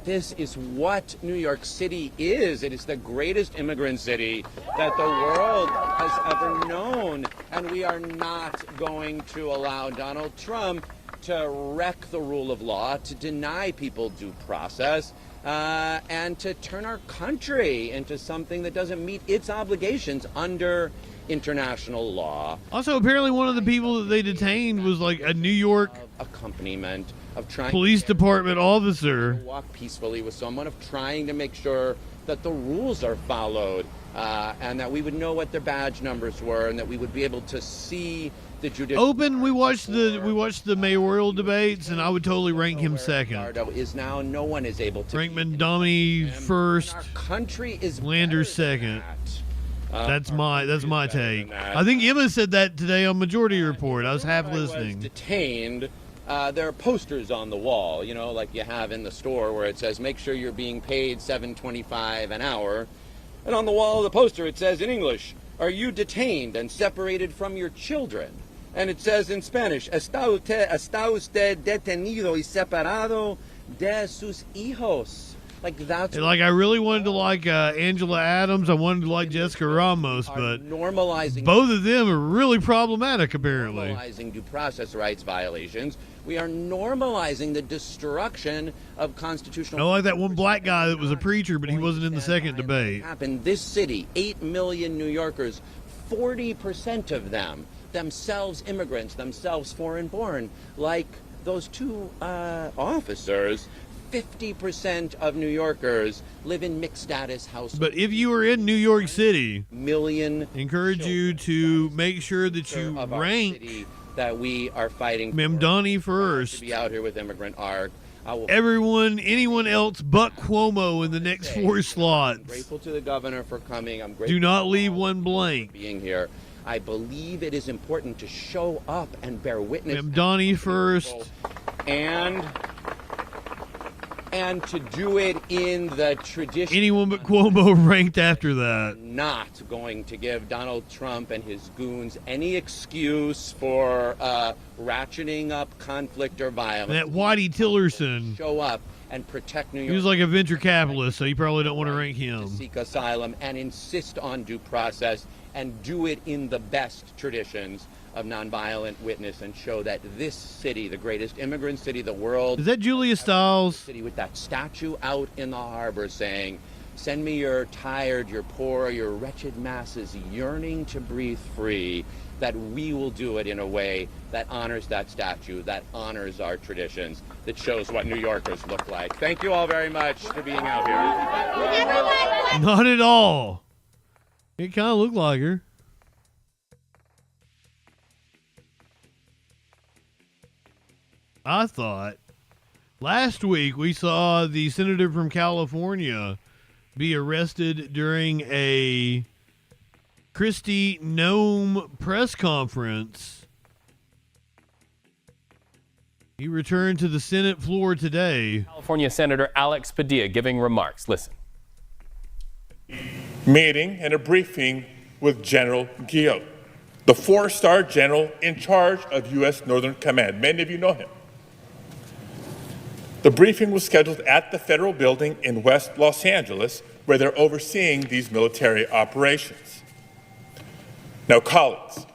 This is what New York City is. It is the greatest immigrant city that the world has ever known. And we are not going to allow Donald Trump to wreck the rule of law, to deny people due process, and to turn our country into something that doesn't meet its obligations under international law. Also, apparently one of the people that they detained was like a New York accompaniment of trying police department officer. Walk peacefully with someone, of trying to make sure that the rules are followed, and that we would know what their badge numbers were, and that we would be able to see the judicial open. We watched the mayoral debates, and I would totally rank him second. Is now no one is able to rank Mamdani first. Our country is Landers second. That's my take. I think Emma said that today on Majority Report. I was half listening. Detained. There are posters on the wall, you know, like you have in the store, where it says, "Make sure you're being paid $7.25 an hour." And on the wall of the poster, it says in English, "Are you detained and separated from your children?" And it says in Spanish, "Está usted detenido y separado de sus hijos." Like, that's like, I really wanted to like Angela Adams. I wanted to like Jessica Ramos, but normalizing both of them are really problematic, apparently. Normalizing due process rights violations. We are normalizing the destruction of constitutional. I like that one black guy that was a preacher, but he wasn't in the second debate. In this city, 8 million New Yorkers, 40% of them themselves immigrants, themselves foreign-born, like those 2 officers. 50% of New Yorkers live in mixed status households. But if you are in New York City, encourage you to make sure that you rank that we are fighting Mamdani first. To be out here with Immigrant ARC. Anyone else but Cuomo in the next 4 slots. I'm grateful to the governor for coming. I'm grateful. Do not leave one blank. Being here. I believe it is important to show up and bear witness. Mamdani first. And to do it in the tradition. Anyone but Cuomo ranked after that. Not going to give Donald Trump and his goons any excuse for ratcheting up conflict or violence. That Whitey Tillerson. Show up and protect New York. He was like a venture capitalist, so you probably don't want to rank him. To seek asylum and insist on due process and do it in the best traditions of nonviolent witness, and show that this city, the greatest immigrant city in the world. Is that Julia Stiles? City with that statue out in the harbor saying, Send me your tired, your poor, your wretched masses yearning to breathe free, that we will do it in a way that honors that statue, that honors our traditions, that shows what New Yorkers look like. Thank you all very much for being out here. Not at all. It kind of looked like her. I thought last week we saw the senator from California be arrested during a Kristi Noem press conference. He returned to the Senate floor today. California Senator Alex Padilla giving remarks. Listen. Meeting and a briefing with General Guillot, the 4-star general in charge of U.S. Northern Command. Many of you know him. The briefing was scheduled at the federal building in West Los Angeles, where they're overseeing these military operations. Now, colleagues,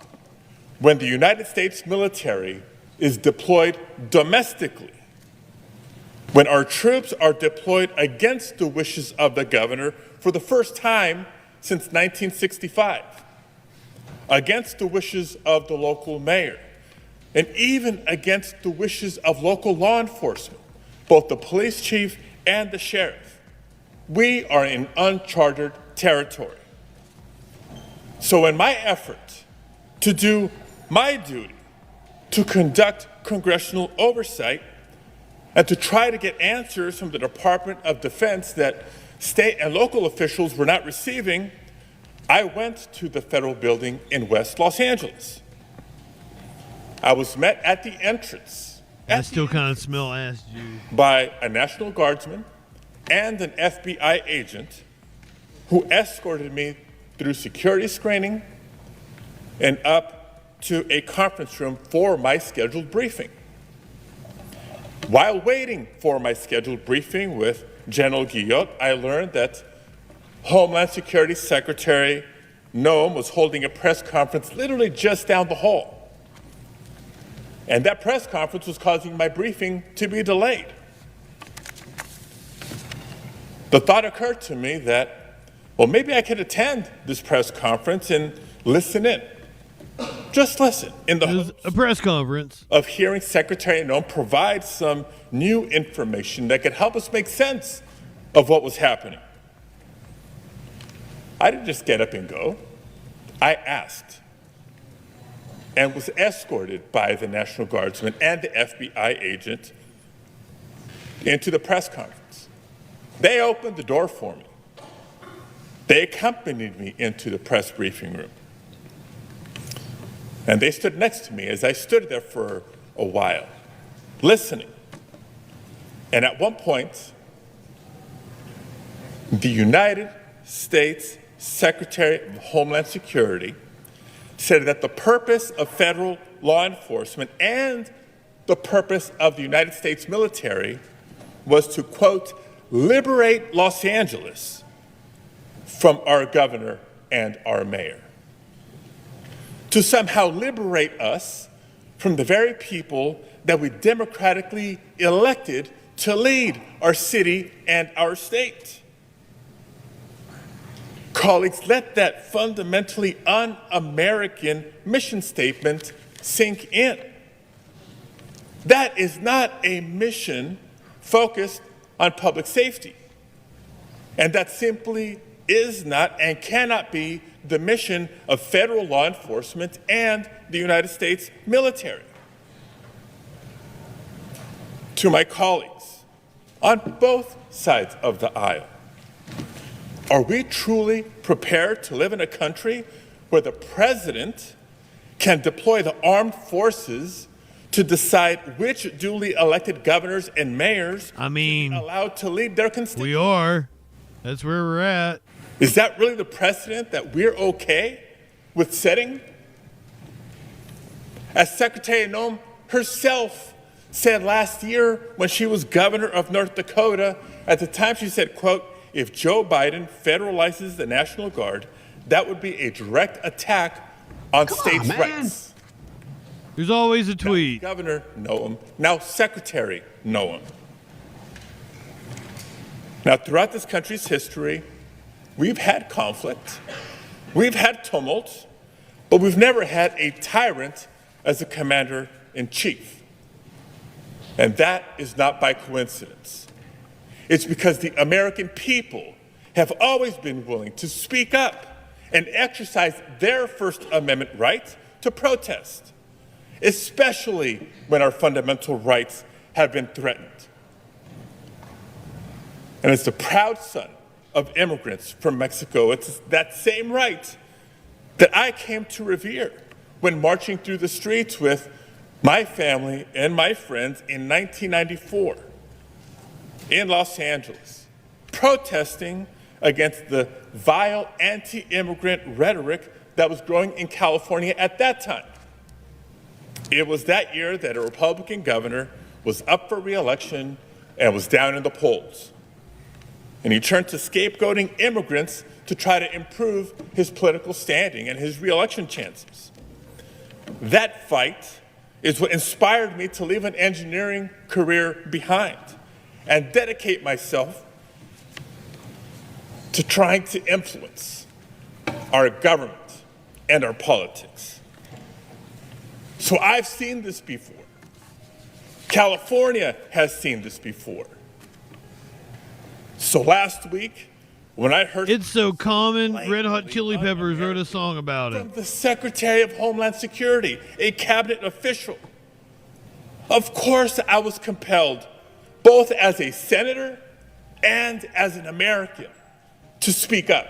when the United States military is deployed domestically, when our troops are deployed against the wishes of the governor for the first time since 1965, against the wishes of the local mayor, and even against the wishes of local law enforcement, both the police chief and the sheriff, we are in uncharted territory. So in my effort to do my duty to conduct congressional oversight and to try to get answers from the Department of Defense that state and local officials were not receiving, I went to the federal building in West Los Angeles. I was met at the entrance. I still kind of smell ass juice. By a National Guardsman and an FBI agent who escorted me through security screening and up to a conference room for my scheduled briefing. While waiting for my scheduled briefing with General Guillot, I learned that Homeland Security Secretary Noem was holding a press conference literally just down the hall. And that press conference was causing my briefing to be delayed. The thought occurred to me that, well, maybe I could attend this press conference and listen in. Just listen. In the hopes a press conference of hearing Secretary Noem provide some new information that could help us make sense of what was happening. I didn't just get up and go. I asked and was escorted by the National Guardsman and the FBI agent into the press conference. They opened the door for me. They accompanied me into the press briefing room. And they stood next to me as I stood there for a while, listening. And at one point, the United States Secretary of Homeland Security said that the purpose of federal law enforcement and the purpose of the United States military was to, quote, liberate Los Angeles from our governor and our mayor. To somehow liberate us from the very people that we democratically elected to lead our city and our state. Colleagues, let that fundamentally un-American mission statement sink in. That is not a mission focused on public safety. And that simply is not and cannot be the mission of federal law enforcement and the United States military. To my colleagues on both sides of the aisle, are we truly prepared to live in a country where the president can deploy the armed forces to decide which duly elected governors and mayors are allowed to lead their constituents? We are. That's where we're at. Is that really the precedent that we're okay with setting? As Secretary Noem herself said last year when she was governor of North Dakota, at the time she said, quote, if Joe Biden federalizes the National Guard, that would be a direct attack on states' rights. There's always a tweet. Now, Governor Noem, now Secretary Noem. Now, throughout this country's history, we've had conflict, we've had tumult, but we've never had a tyrant as a commander-in-chief. And that is not by coincidence. It's because the American people have always been willing to speak up and exercise their First Amendment right to protest, especially when our fundamental rights have been threatened. And as the proud son of immigrants from Mexico, it's that same right that I came to revere when marching through the streets with my family and my friends in 1994 in Los Angeles, protesting against the vile anti-immigrant rhetoric that was growing in California at that time. It was that year that a Republican governor was up for re-election and was down in the polls. And he turned to scapegoating immigrants to try to improve his political standing and his re-election chances. That fight is what inspired me to leave an engineering career behind and dedicate myself to trying to influence our government and our politics. So I've seen this before. California has seen this before. So last week, when I heard It's So Common, Red Hot Chili Peppers wrote a song about it. from the Secretary of Homeland Security, a cabinet official, of course I was compelled, both as a senator and as an American, to speak up.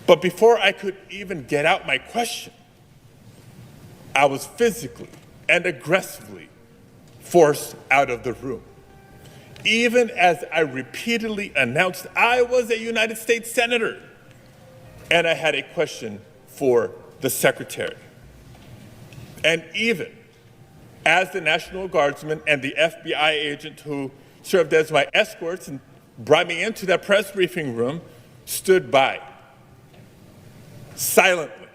But before I could even get out my question, I was physically and aggressively forced out of the room, even as I repeatedly announced I was a United States Senator and I had a question for the Secretary. And even as the National Guardsman and the FBI agent who served as my escorts and brought me into that press briefing room stood by, silently,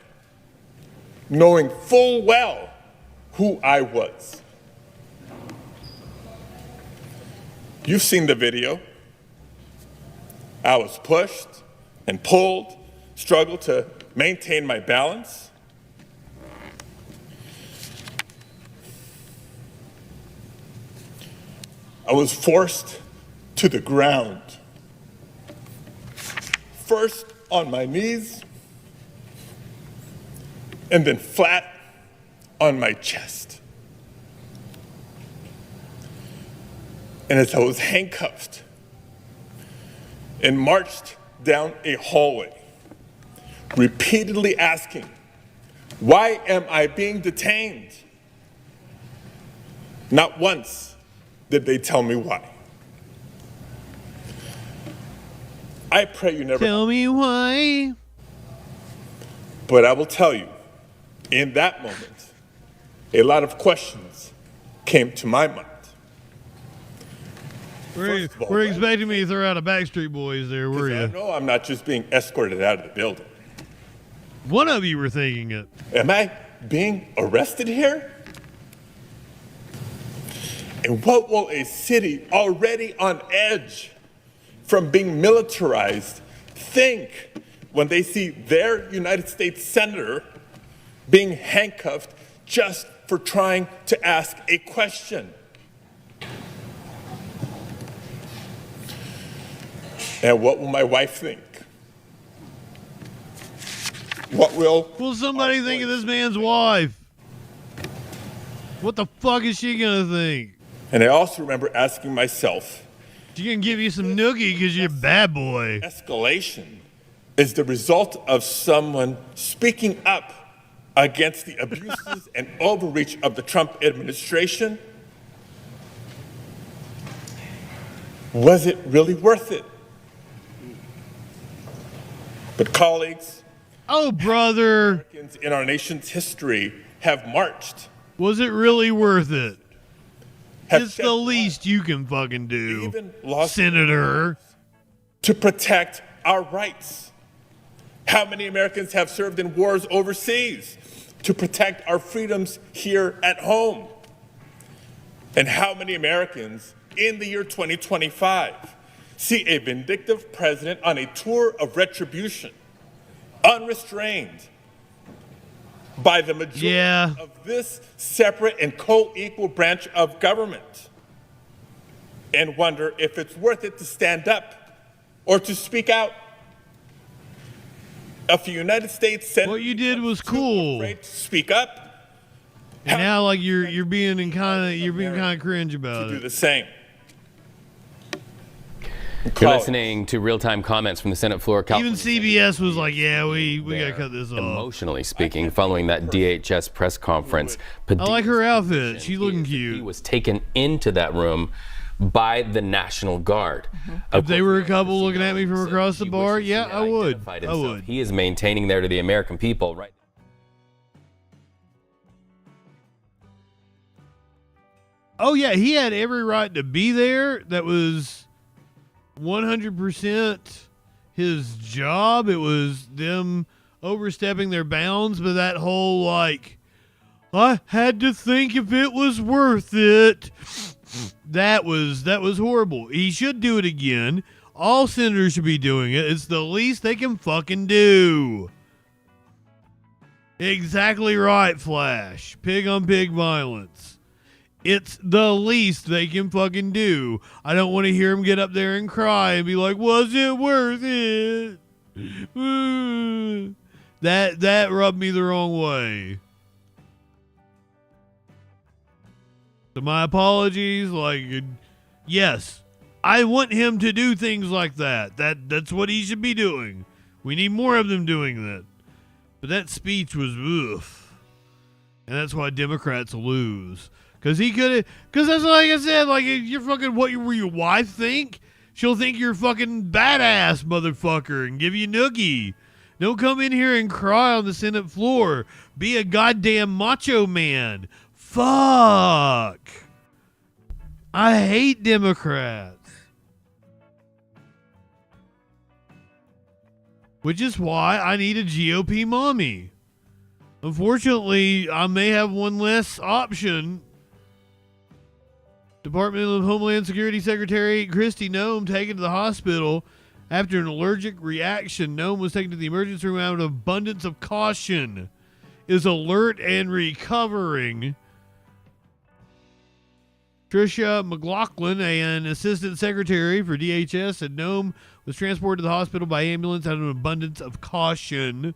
knowing full well who I was. You've seen the video. I was pushed and pulled, struggled to maintain my balance. I was forced to the ground, first on my knees, and then flat on my chest. And as I was handcuffed and marched down a hallway, repeatedly asking, why am I being detained? Not once did they tell me why. I pray you never tell me why. But I will tell you, in that moment, a lot of questions came to my mind. We're expecting me to throw out a Backstreet Boys there, were you? No, I'm not just being escorted out of the building. One of you were thinking it. Am I being arrested here? And what will a city already on edge from being militarized think when they see their United States Senator being handcuffed just for trying to ask a question? And what will my wife think? What will somebody think of this man's wife? What the fuck is she gonna think? And I also remember asking myself, she gonna give you some noogie because you're a bad boy. Escalation is the result of someone speaking up against the abuses and overreach of the Trump administration? Was it really worth it? But colleagues, oh brother, Americans in our nation's history have marched. Was it really worth it? It's the least you can fucking do, Senator. To protect our rights. How many Americans have served in wars overseas to protect our freedoms here at home? And how many Americans in the year 2025 see a vindictive president on a tour of retribution, unrestrained by the majority of this separate and co-equal branch of government, and wonder if it's worth it to stand up or to speak out? If the United States Senate, what you did was cool. Afraid to speak up, and now like you're being kind of cringe about it. Do the same. You're listening to real-time comments from the Senate floor. Even CBS was like, "Yeah, we gotta cut this off." Emotionally speaking, following that DHS press conference, I like her outfit. She's looking cute. He was taken into that room by the National Guard. If they were a couple looking at me from across the bar, yeah, I would. I would. He is maintaining there to the American people, right? Oh yeah, he had every right to be there. That was 100% his job. It was them overstepping their bounds, but that whole like, I had to think if it was worth it. That was horrible. He should do it again. All senators should be doing it. It's the least they can fucking do. Exactly right, Flash. Pig on pig violence. It's the least they can fucking do. I don't want to hear him get up there and cry and be like, was it worth it? That rubbed me the wrong way. So my apologies. Like, yes, I want him to do things like that. That's what he should be doing. We need more of them doing that. But that speech was oof. And that's why Democrats lose. Because that's like I said, like, you're fucking, what will your wife think? She'll think you're fucking badass, motherfucker, and give you noogie. Don't come in here and cry on the Senate floor. Be a goddamn macho man. Fuck. I hate Democrats. Which is why I need a GOP mommy. Unfortunately, I may have one less option. Department of Homeland Security Secretary Kristi Noem taken to the hospital after an allergic reaction. Noem was taken to the emergency room out of abundance of caution. Is alert and recovering. Tricia McLaughlin, an assistant secretary for DHS, said Noem was transported to the hospital by ambulance out of an abundance of caution.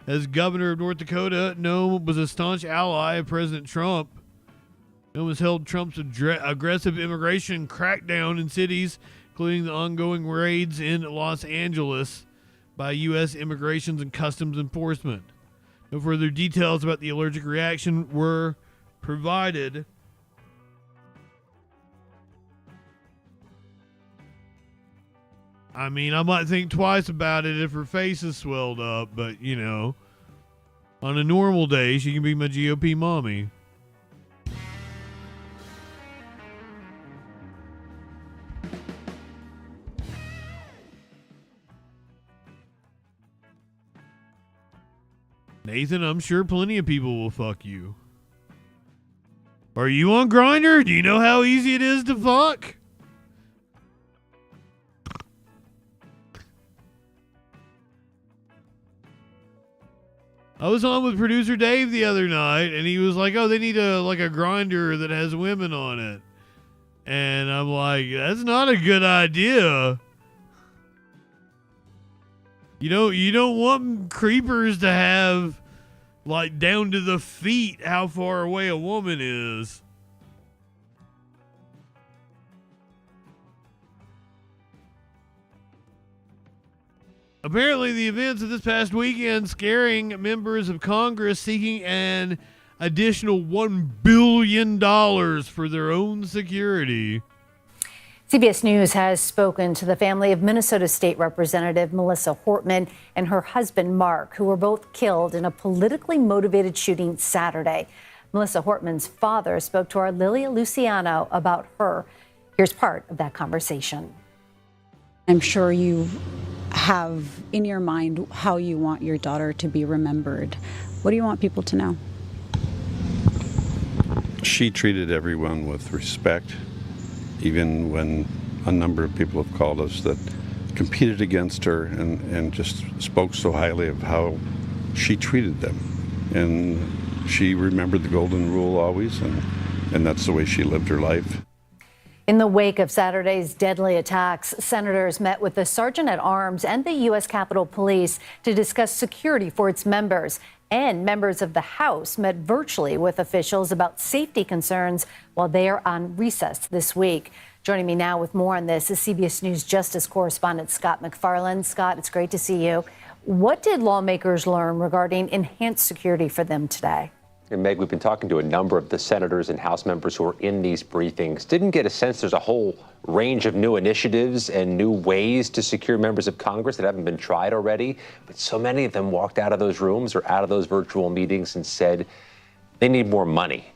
As governor of North Dakota, Noem was a staunch ally of President Trump. Noem has held Trump's aggressive immigration crackdown in cities, including the ongoing raids in Los Angeles by U.S. Immigration and Customs Enforcement. No further details about the allergic reaction were provided. I mean, I might think twice about it if her face is swelled up, but, you know, on a normal day, she can be my GOP mommy. Nathan, I'm sure plenty of people will fuck you. Are you on Grindr? Do you know how easy it is to fuck? I was on with producer Dave the other night, and he was like, "Oh, they need a Grindr that has women on it," and I'm like, "That's not a good idea. You don't want creepers to have like down to the feet how far away a woman is." Apparently, the events of this past weekend scaring members of Congress seeking an additional $1 billion for their own security. CBS News has spoken to the family of Minnesota State Representative Melissa Hortman and her husband, Mark, who were both killed in a politically motivated shooting Saturday. Melissa Hortman's father spoke to our Lilia Luciano about her. Here's part of that conversation. I'm sure you have in your mind how you want your daughter to be remembered. What do you want people to know? She treated everyone with respect, even when a number of people have called us that competed against her and just spoke so highly of how she treated them. And she remembered the golden rule always, and that's the way she lived her life. In the wake of Saturday's deadly attacks, senators met with the Sergeant at Arms and the U.S. Capitol Police to discuss security for its members. And members of the House met virtually with officials about safety concerns while they are on recess this week. Joining me now with more on this is CBS News Justice correspondent Scott McFarland. Scott, it's great to see you. What did lawmakers learn regarding enhanced security for them today? And Meg, we've been talking to a number of the senators and House members who are in these briefings. Didn't get a sense there's a whole range of new initiatives and new ways to secure members of Congress that haven't been tried already. But so many of them walked out of those rooms or out of those virtual meetings and said they need more money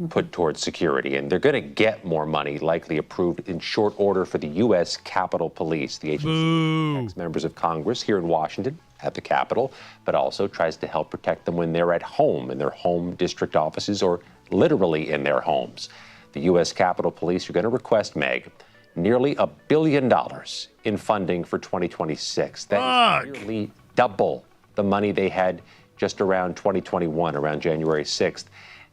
put towards security. And they're going to get more money, likely approved in short order for the U.S. Capitol Police. The agency protects members of Congress here in Washington at the Capitol, but also tries to help protect them when they're at home in their home district offices or literally in their homes. The U.S. Capitol Police are going to request, Meg, nearly $1 billion in funding for 2026. That is nearly double the money they had just around 2021, around January 6th.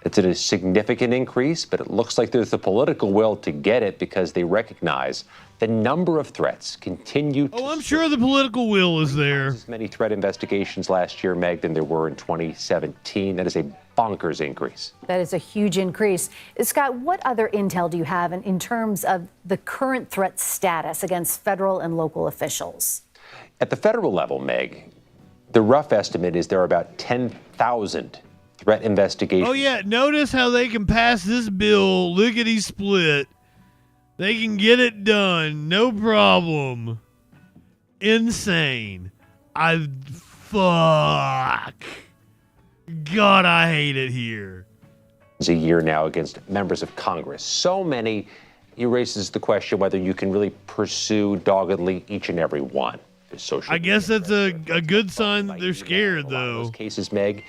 It's a significant increase, but it looks like there's the political will to get it because they recognize the number of threats continue to... I'm sure the political will is there. As many threat investigations last year, Meg, than there were in 2017. That is a bonkers increase. That is a huge increase. Scott, what other intel do you have in terms of the current threat status against federal and local officials? At the federal level, Meg, the rough estimate is there are about 10,000 threat investigations. Oh, yeah. Notice how they can pass this bill lickety-split. They can get it done. No problem. Insane. Fuck. God, I hate it here. It's a year now against members of Congress. So many, it raises the question whether you can really pursue doggedly each and every one. I guess that's a good sign that they're scared, though. Those cases, Meg,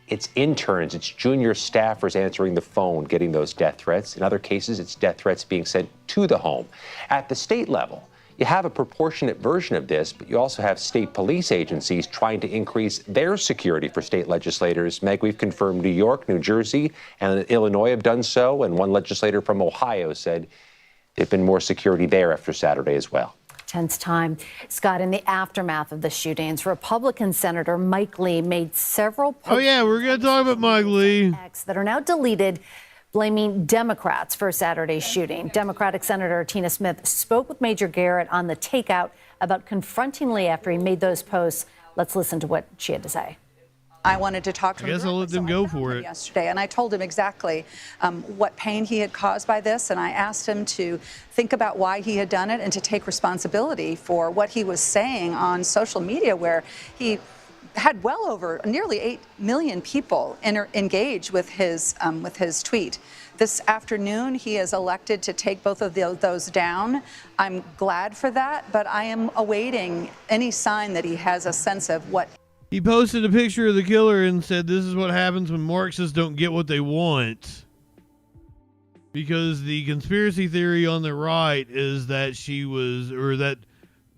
it's interns, it's junior staffers answering the phone, getting those death threats. In other cases, it's death threats being sent to the home. At the state level, you have a proportionate version of this, but you also have state police agencies trying to increase their security for state legislators. Meg, we've confirmed New York, New Jersey, and Illinois have done so, and one legislator from Ohio said there've been more security there after Saturday as well. Tense time. Scott, in the aftermath of the shootings, Republican Senator Mike Lee made several posts. Oh, yeah, we're going to talk about Mike Lee. That are now deleted, blaming Democrats for Saturday's shooting. Democratic Senator Tina Smith spoke with Major Garrett on the takeout about confronting Lee after he made those posts. Let's listen to what she had to say. I wanted to talk to him. I guess I'll let them go for it. Yesterday, and I told him exactly what pain he had caused by this, and I asked him to think about why he had done it and to take responsibility for what he was saying on social media, where he had well over nearly 8 million people engage with his tweet. This afternoon, he is elected to take both of those down. I'm glad for that, but I am awaiting any sign that he has a sense of what. He posted a picture of the killer and said, "This is what happens when Marxists don't get what they want." Because the conspiracy theory on the right is that that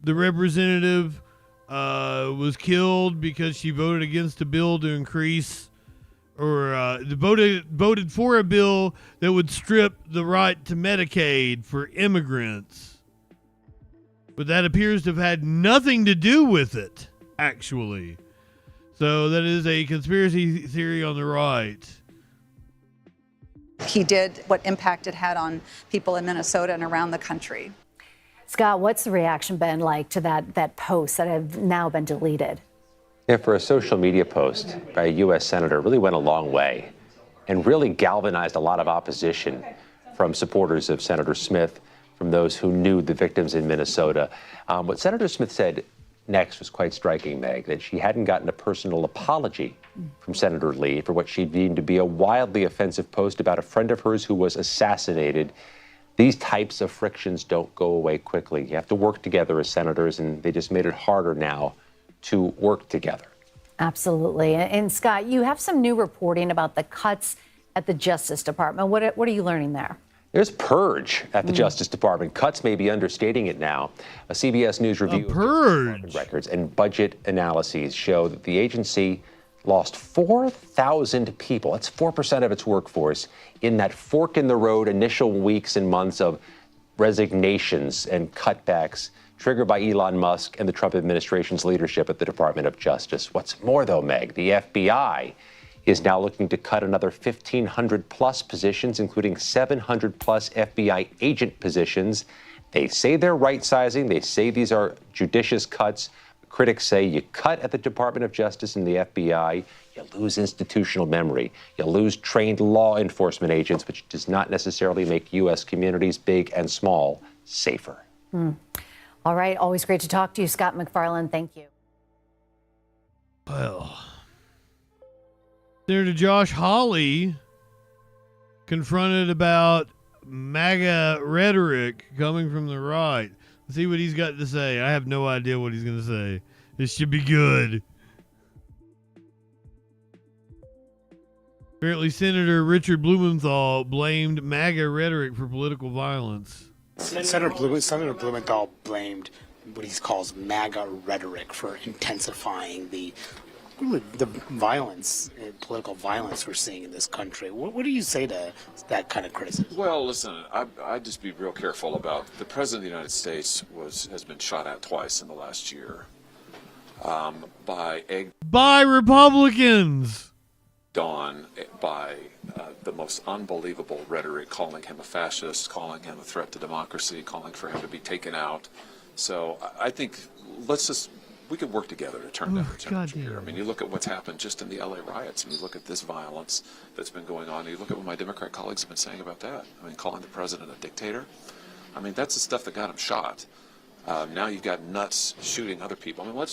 the representative was killed because she voted against a bill to increase, or voted for a bill that would strip the right to Medicaid for immigrants. But that appears to have had nothing to do with it, actually. So that is a conspiracy theory on the right. He did, what impact it had on people in Minnesota and around the country. Scott, what's the reaction been like to that post that have now been deleted? Yeah, for a social media post by a U.S. senator, really went a long way and really galvanized a lot of opposition from supporters of Senator Smith, from those who knew the victims in Minnesota. What Senator Smith said next was quite striking, Meg, that she hadn't gotten a personal apology from Senator Lee for what she deemed to be a wildly offensive post about a friend of hers who was assassinated. These types of frictions don't go away quickly. You have to work together as senators, and they just made it harder now to work together. Absolutely. And Scott, you have some new reporting about the cuts at the Justice Department. What are you learning there? There's purge at the Justice Department. Cuts may be understating it now. A CBS News review of Department records and budget analyses show that the agency lost 4,000 people. That's 4% of its workforce in that fork in the road initial weeks and months of resignations and cutbacks triggered by Elon Musk and the Trump administration's leadership at the Department of Justice. What's more, though, Meg, the FBI is now looking to cut another 1,500 plus positions, including 700 plus FBI agent positions. They say they're right sizing. They say these are judicious cuts. Critics say you cut at the Department of Justice and the FBI, you lose institutional memory. You lose trained law enforcement agents, which does not necessarily make U.S. communities, big and small, safer. All right. Always great to talk to you, Scott McFarland. Thank you. Well, Senator Josh Hawley confronted about MAGA rhetoric coming from the right. Let's see what he's got to say. I have no idea what he's going to say. This should be good. Apparently, Senator Richard Blumenthal blamed MAGA rhetoric for political violence. Senator Blumenthal blamed what he calls MAGA rhetoric for intensifying the violence, political violence we're seeing in this country. What do you say to that kind of criticism? Well, listen, I'd just be real careful about the President of the United States has been shot at twice in the last year by Republicans. Dawn by the most unbelievable rhetoric, calling him a fascist, calling him a threat to democracy, calling for him to be taken out. So I think we could work together to turn down the temperature here. I mean, you look at what's happened just in the LA riots, and you look at this violence that's been going on, and you look at what my Democrat colleagues have been saying about that. I mean, calling the president a dictator. I mean, that's the stuff that got him shot. Now you've got nuts shooting other people. I mean,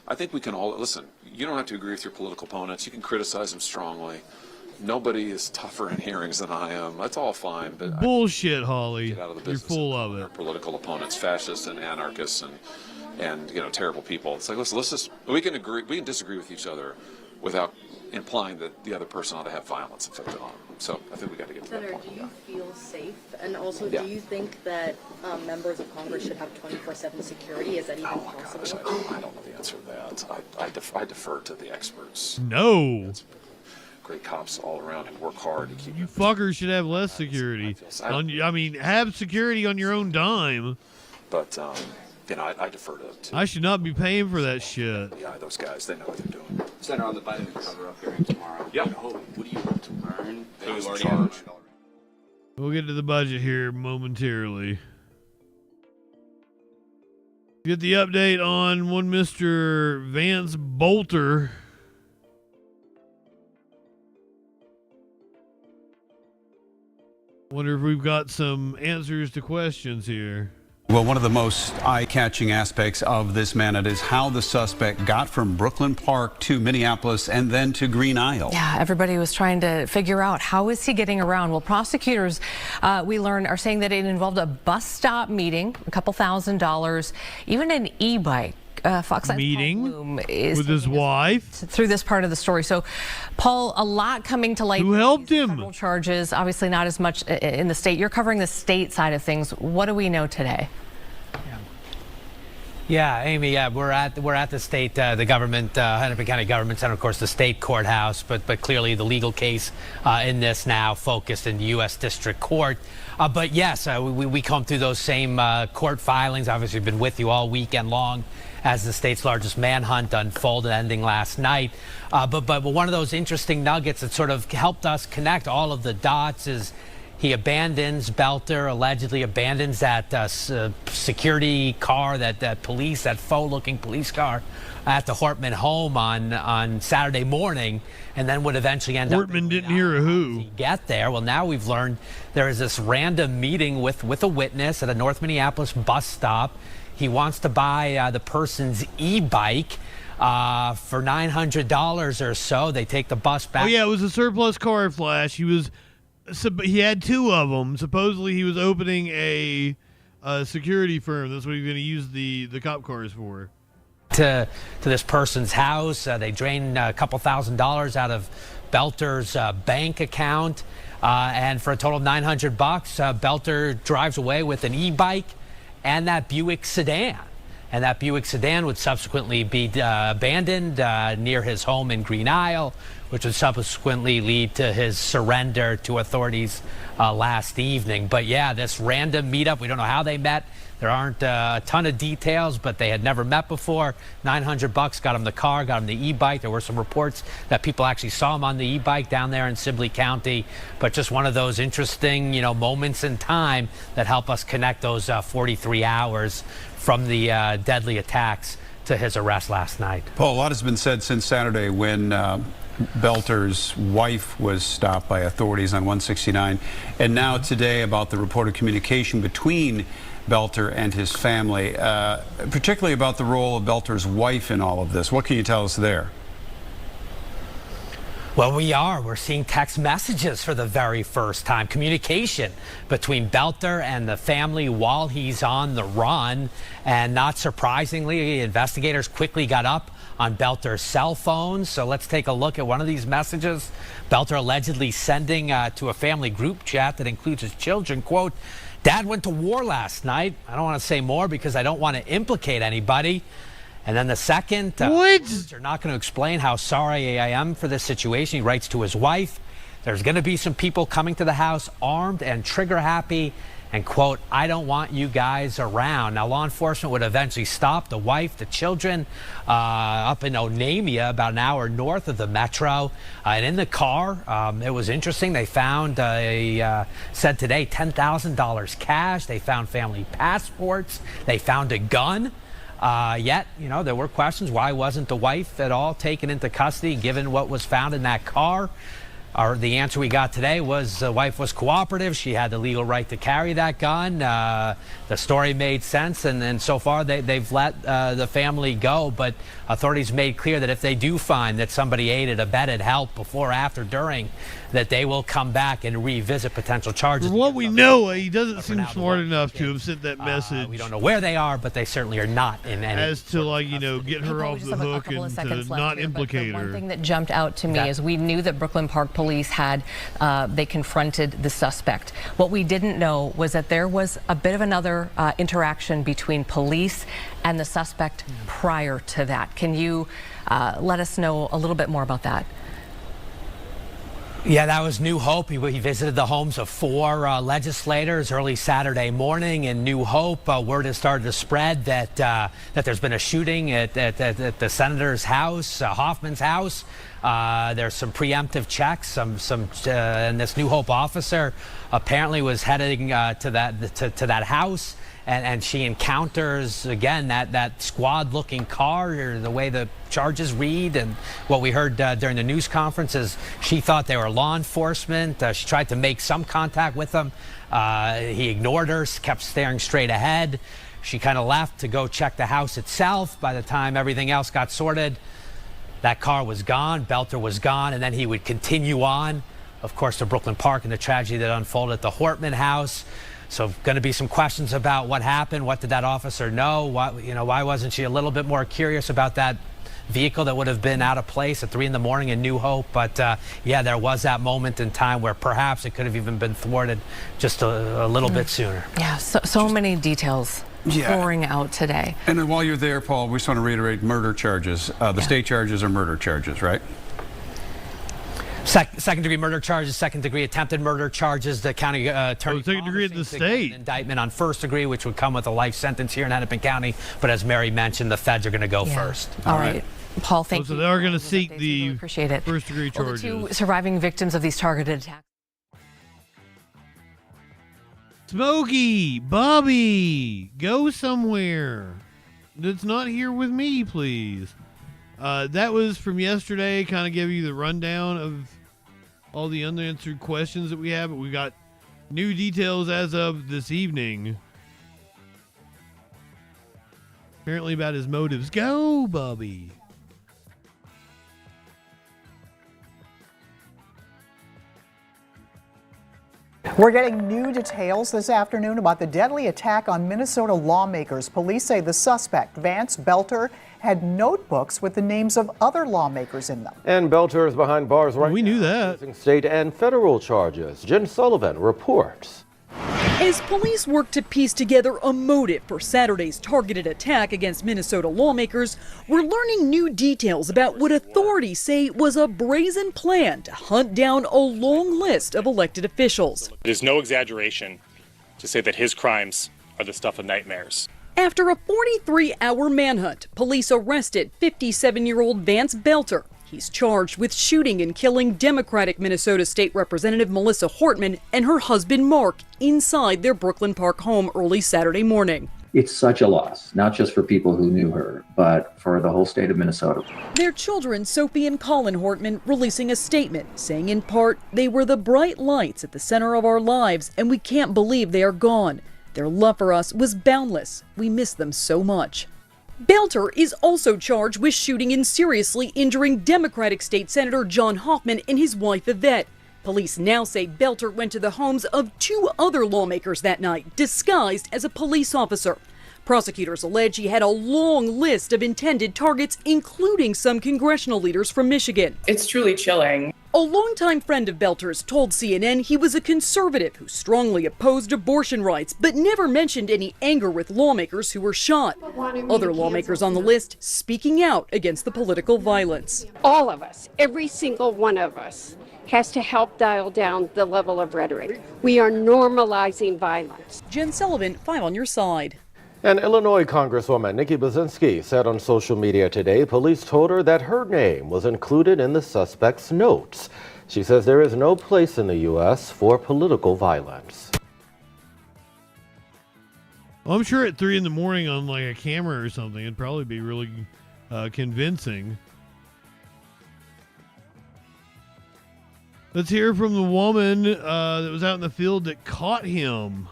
I think we can all, listen, you don't have to agree with your political opponents. You can criticize them strongly. Nobody is tougher in hearings than I am. That's all fine. But Bullshit, Holly. Get out of the You're business full of it. Our political opponents, fascists and anarchists and terrible people. It's like, listen, we can disagree with each other without implying that the other person ought to have violence inflicted on them. So I think we got to get to that point. Senator, do you feel safe? And also, Yeah. do you think that members of Congress should have 24/7 security? Is that even possible? Gosh, I don't know the answer to that. I defer to the experts. No. Great cops all around who work hard to keep You fuckers should have less security. Have security on your own dime. But, I defer to I should not be paying for that shit. yeah, those guys. They know what they're doing. Senator, on the Biden cover-up hearing tomorrow, Yeah. what do you hope to learn that Who's you in already charge? have? We'll get to the budget here momentarily. Get the update on one Mr. Vance Bolter. Wonder if we've got some answers to questions here. Well, one of the most eye-catching aspects of this minute is how the suspect got from Brooklyn Park to Minneapolis and then to Green Isle. Yeah, everybody was trying to figure out how is he getting around. Well, prosecutors, we learn, are saying that it involved a bus stop meeting, a couple $1,000s, even an e-bike. Fox Meeting with his wife through this part of the story. So, Paul, a lot coming to light. Who helped him? Federal charges, obviously not as much in the state. You're covering the state side of things. What do we know today? Yeah, Amy. Yeah, we're at the state, the government, Hennepin County government, and of course the state courthouse. But clearly the legal case in this now focused in the U.S. District Court. But yes, we come through those same court filings. Obviously, been with you all weekend long as the state's largest manhunt unfolded, ending last night. But one of those interesting nuggets that sort of helped us connect all of the dots is Belter allegedly abandons that security car, that faux-looking police car at the Hortman home on Saturday morning, and then would eventually end up. Hortman didn't hear a who. Get there. Well, now we've learned there is this random meeting with a witness at a North Minneapolis bus stop. He wants to buy the person's e-bike for $900 or so. They take the bus back. Oh yeah, it was a surplus car flash. He had two of them. Supposedly he was opening a security firm. That's what he's going to use the cop cars for. to this person's house. They drained a couple $1,000s out of Belter's bank account, and for a total of $900, Belter drives away with an e-bike and that Buick sedan. And that Buick sedan would subsequently be abandoned near his home in Green Isle, which would subsequently lead to his surrender to authorities last evening. But yeah, this random meetup, we don't know how they met. There aren't a ton of details, but they had never met before. $900 got him the car, got him the e-bike. There were some reports that people actually saw him on the e-bike down there in Sibley County. But just one of those interesting, moments in time that help us connect those 43 hours from the deadly attacks to his arrest last night. Paul, a lot has been said since Saturday when Belter's wife was stopped by authorities on 169, and now today about the reported communication between Belter and his family, particularly about the role of Belter's wife in all of this. What can you tell us there? Well, we're seeing text messages for the very first time. Communication between Belter and the family while he's on the run. And not surprisingly, investigators quickly got up on Belter's cell phone. So let's take a look at one of these messages. Belter allegedly sending to a family group chat that includes his children, quote, "Dad went to war last night. I don't want to say more because I don't want to implicate anybody." And then the second, they're not going to explain how sorry I am for this situation. He writes to his wife, "There's going to be some people coming to the house armed and trigger happy, and quote, I don't want you guys around." Now, law enforcement would eventually stop the wife, the children, up in Onamia, about an hour north of the metro. And in the car, it was interesting. They found, said today, $10,000 cash. They found family passports. They found a gun. Yet, there were questions. Why wasn't the wife at all taken into custody given what was found in that car? The answer we got today was the wife was cooperative. She had the legal right to carry that gun. The story made sense, and so far they've let the family go. But authorities made clear that if they do find that somebody aided, abetted, helped before, after, during, that they will come back and revisit potential charges. From what we know, he doesn't seem smart enough to have sent that message. We don't know where they are, but they certainly are not in any. As to, get her off the hook and to not implicate her. One thing that jumped out to me is we knew that Brooklyn Park Police had, they confronted the suspect. What we didn't know was that there was a bit of another interaction between police and the suspect prior to that. Can you let us know a little bit more about that? Yeah, that was New Hope. He visited the homes of 4 legislators early Saturday morning in New Hope. Word has started to spread that there's been a shooting at the senator's house, Hoffman's house. There's some preemptive checks. And this New Hope officer apparently was heading to that house. And she encounters, again, that squad-looking car, or the way the charges read. And what we heard during the news conference is she thought they were law enforcement. She tried to make some contact with them. He ignored her, kept staring straight ahead. She kind of left to go check the house itself. By the time everything else got sorted, that car was gone, Belter was gone, and then he would continue on, of course, to Brooklyn Park and the tragedy that unfolded at the Hortman house. So going to be some questions about what happened. What did that officer know? Why wasn't she a little bit more curious about that vehicle that would have been out of place at 3 in the morning in New Hope? But yeah, there was that moment in time where perhaps it could have even been thwarted just a little bit sooner. Yeah, so many details pouring out today. And then while you're there, Paul, we just want to reiterate murder charges. The state charges are murder charges, right? Second-degree murder charges, second-degree attempted murder charges. The county attorney second degree at the state. Indictment on first degree, which would come with a life sentence here in Hennepin County. But as Mary mentioned, the feds are going to go first. All right. Paul, thank you. So they are going to seek the appreciate it. first-degree charges. Well, the 2 surviving victims of these targeted attacks. Smokey, Bobby, go somewhere that's not here with me, please. That was from yesterday, kind of give you the rundown of all the unanswered questions that we have, but we got new details as of this evening. Apparently about his motives. Go, Bobby. We're getting new details this afternoon about the deadly attack on Minnesota lawmakers. Police say the suspect, Vance Belter, had notebooks with the names of other lawmakers in them. And Belter is behind bars right now. We knew that. Facing state and federal charges. Jen Sullivan reports. As police work to piece together a motive for Saturday's targeted attack against Minnesota lawmakers, we're learning new details about what authorities say was a brazen plan to hunt down a long list of elected officials. There's no exaggeration to say that his crimes are the stuff of nightmares. After a 43-hour manhunt, police arrested 57-year-old Vance Belter. He's charged with shooting and killing Democratic Minnesota State Representative Melissa Hortman and her husband Mark inside their Brooklyn Park home early Saturday morning. It's such a loss, not just for people who knew her, but for the whole state of Minnesota. Their children, Sophie and Colin Hortman, releasing a statement saying in part, "They were the bright lights at the center of our lives, and we can't believe they are gone. Their love for us was boundless. We miss them so much." Belter is also charged with shooting and seriously injuring Democratic State Senator John Hoffman and his wife Yvette. Police now say Belter went to the homes of 2 other lawmakers that night, disguised as a police officer. Prosecutors allege he had a long list of intended targets, including some congressional leaders from Michigan. It's truly chilling. A longtime friend of Belter's told CNN he was a conservative who strongly opposed abortion rights, but never mentioned any anger with lawmakers who were shot. Other lawmakers on the list speaking out against the political violence. All of us, every single one of us, has to help dial down the level of rhetoric. We are normalizing violence. Jen Sullivan, 5 on your side. And Illinois Congresswoman Nikki Buzinski said on social media today police told her that her name was included in the suspect's notes. She says there is no place in the U.S. for political violence. Well, I'm sure at 3 in the morning on like a camera or something, it'd probably be really convincing. Let's hear from the woman that was out in the field that caught him.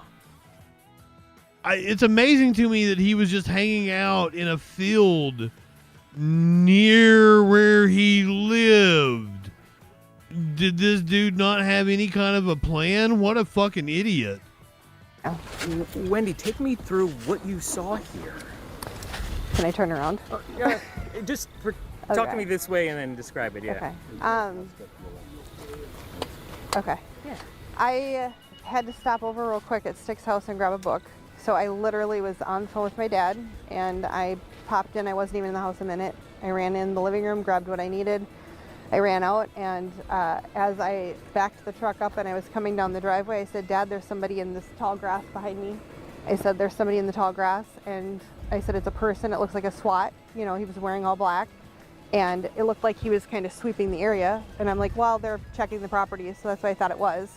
It's amazing to me that he was just hanging out in a field near where he lived. Did this dude not have any kind of a plan? What a fucking idiot. Wendy, take me through what you saw here. Can I turn around? Yeah, talk to me this way and then describe it, yeah. Okay. Okay. Yeah. I had to stop over real quick at Stick's house and grab a book. So I literally was on the phone with my dad, and I popped in. I wasn't even in the house a minute. I ran in the living room, grabbed what I needed. I ran out, and as I backed the truck up and I was coming down the driveway, I said, "Dad, there's somebody in this tall grass behind me." I said, "There's somebody in the tall grass," and I said, "It's a person. It looks like a SWAT. You know, he was wearing all black, and it looked like he was kind of sweeping the area." And I'm like, "Well, they're checking the property," so that's what I thought it was.